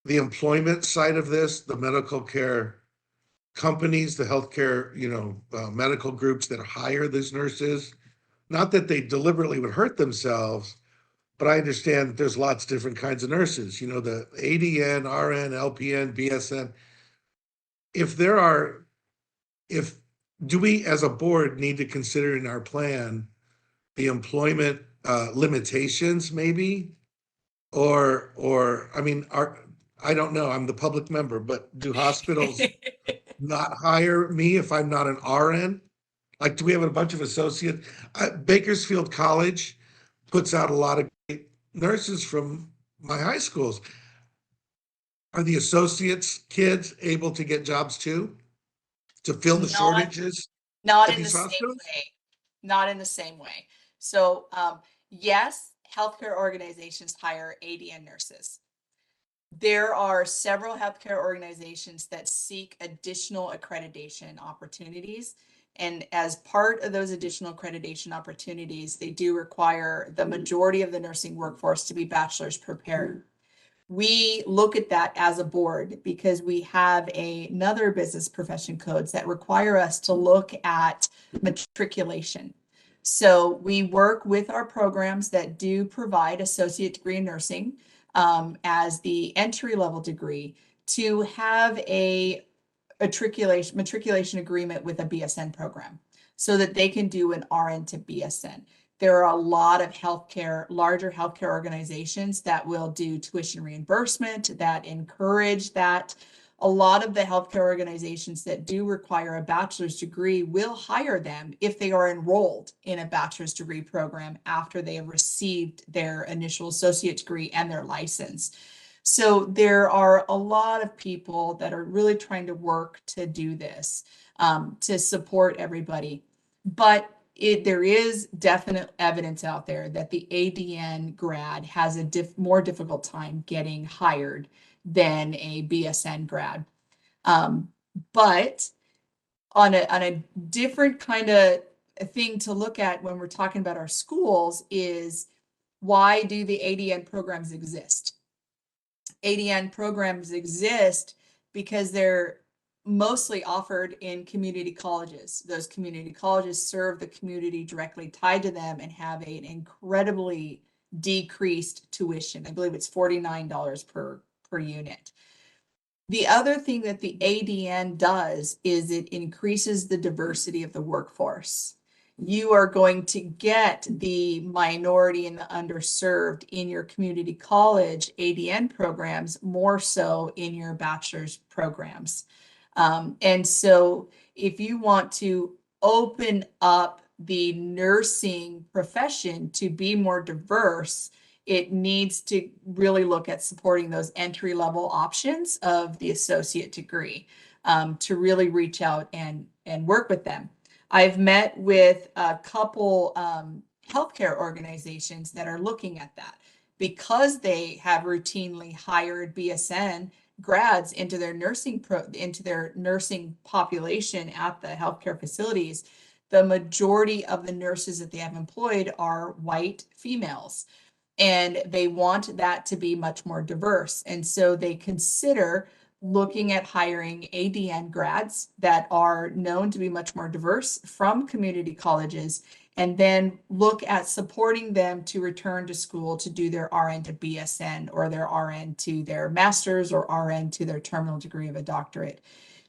the employment side of this, the medical care companies, the healthcare, medical groups that hire these nurses? Not that they deliberately would hurt themselves, but I understand there's lots of different kinds of nurses, the ADN, RN, LPN, BSN. Do we as a board need to consider in our plan the employment limitations maybe? Or I mean, I don't know, I'm the public member, but do hospitals not hire me if I'm not an RN? Like, do we have a bunch of associates? Bakersfield College puts out a lot of great nurses from my high schools. Are the associates kids able to get jobs too? To fill the shortages? Not at in the these same hospitals? way. Not in the same way. So yes, healthcare organizations hire ADN nurses. There are several healthcare organizations that seek additional accreditation opportunities. And as part of those additional accreditation opportunities, they do require the majority of the nursing workforce to be bachelor's prepared. We look at that as a board because we have another business profession codes that require us to look at matriculation. So we work with our programs that do provide associate degree in nursing as the entry level degree to have a matriculation agreement with a BSN program so that they can do an RN to BSN. There are a lot of larger healthcare organizations that will do tuition reimbursement, that encourage that. a lot of the healthcare organizations that do require a bachelor's degree will hire them if they are enrolled in a bachelor's degree program after they have received their initial associate degree and their license. So there are a lot of people that are really trying to work to do this, to support everybody. But there is definite evidence out there that the ADN grad has a more difficult time getting hired than a BSN grad. But on a different kind of thing to look at when we're talking about our schools is, why do the ADN programs exist? ADN programs exist because they're mostly offered in community colleges. Those community colleges serve the community directly tied to them and have an incredibly decreased tuition. I believe it's $49 per unit. The other thing that the ADN does is it increases the diversity of the workforce. You are going to get the minority and the underserved in your community college ADN programs more so in your bachelor's programs. And so if you want to open up the nursing profession to be more diverse, it needs to really look at supporting those entry-level options of the associate degree, to really reach out and work with them. I've met with a couple healthcare organizations that are looking at that because they have routinely hired BSN grads into their nursing population at the healthcare facilities. The majority of the nurses that they have employed are white females, and they want that to be much more diverse. And so they consider looking at hiring ADN grads that are known to be much more diverse from community colleges, and then look at supporting them to return to school to do their RN to BSN, or their RN to their master's, or RN to their terminal degree of a doctorate.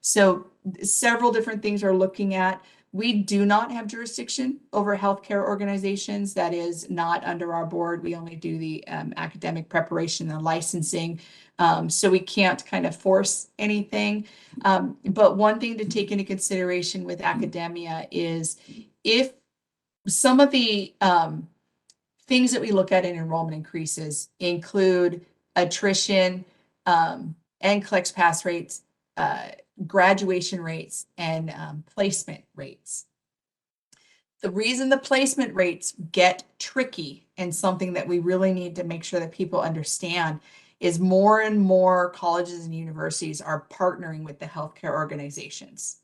So several different things are looking at. We do not have jurisdiction over healthcare organizations. That is not under our board. We only do the academic preparation and licensing. So we can't kind of force anything. But one thing to take into consideration with academia is, if some of the things that we look at in enrollment increases include attrition, NCLEX pass rates, graduation rates, and placement rates. The reason the placement rates get tricky, and something that we really need to make sure that people understand, is more and more colleges and universities are partnering with the healthcare organizations.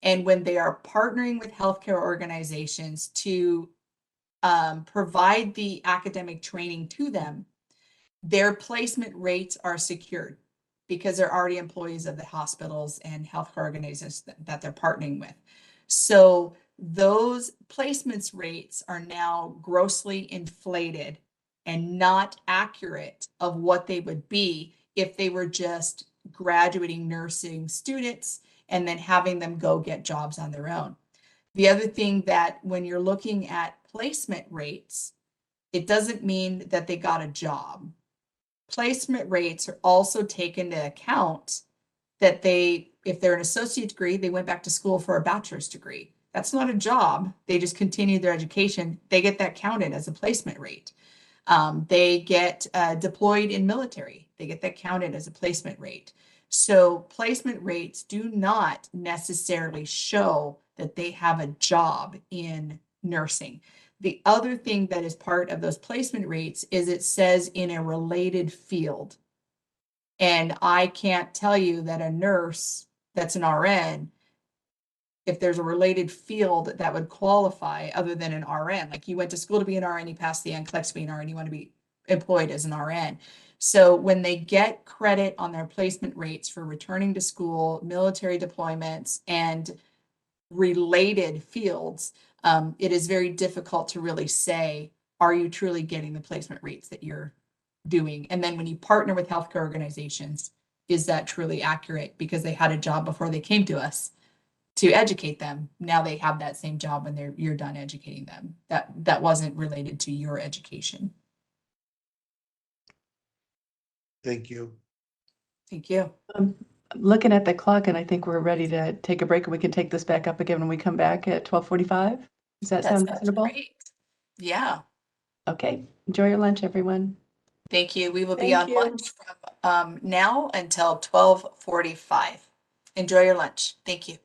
And when they are partnering with healthcare organizations to provide the academic training to them, their placement rates are secured because they're already employees of the hospitals and healthcare organizations that they're partnering with. So those placements rates are now grossly inflated and not accurate of what they would be if they were just graduating nursing students and then having them go get jobs on their own. The other thing, that when you're looking at placement rates, it doesn't mean that they got a job. Placement rates are also taken into account that if they're an associate degree, they went back to school for a bachelor's degree. That's not a job. They just continued their education. They get that counted as a placement rate. They get deployed in military. They get that counted as a placement rate. So placement rates do not necessarily show that they have a job in nursing. The other thing that is part of those placement rates is it says in a related field. And I can't tell you that a nurse that's an RN, if there's a related field that would qualify other than an RN. Like, you went to school to be an RN, you passed the NCLEX to be an RN, you want to be employed as an RN. So when they get credit on their placement rates for returning to school, military deployments, and related fields, it is very difficult to really say, are you truly getting the placement rates that you're doing? And then when you partner with healthcare organizations, is that truly accurate? Because they had a job before they came to us to educate them. Now they have that same job when you're done educating them. That wasn't related to your education. Thank you. Thank you. looking at the clock, and I think we're ready to take a break, and we can take this back up again when we come back at 12:45. Does that sound sounds reasonable? great. Yeah, Okay. Enjoy your lunch, everyone. thank you. We will be Thank on you. lunch from now until 12:45. Enjoy your lunch. Thank you.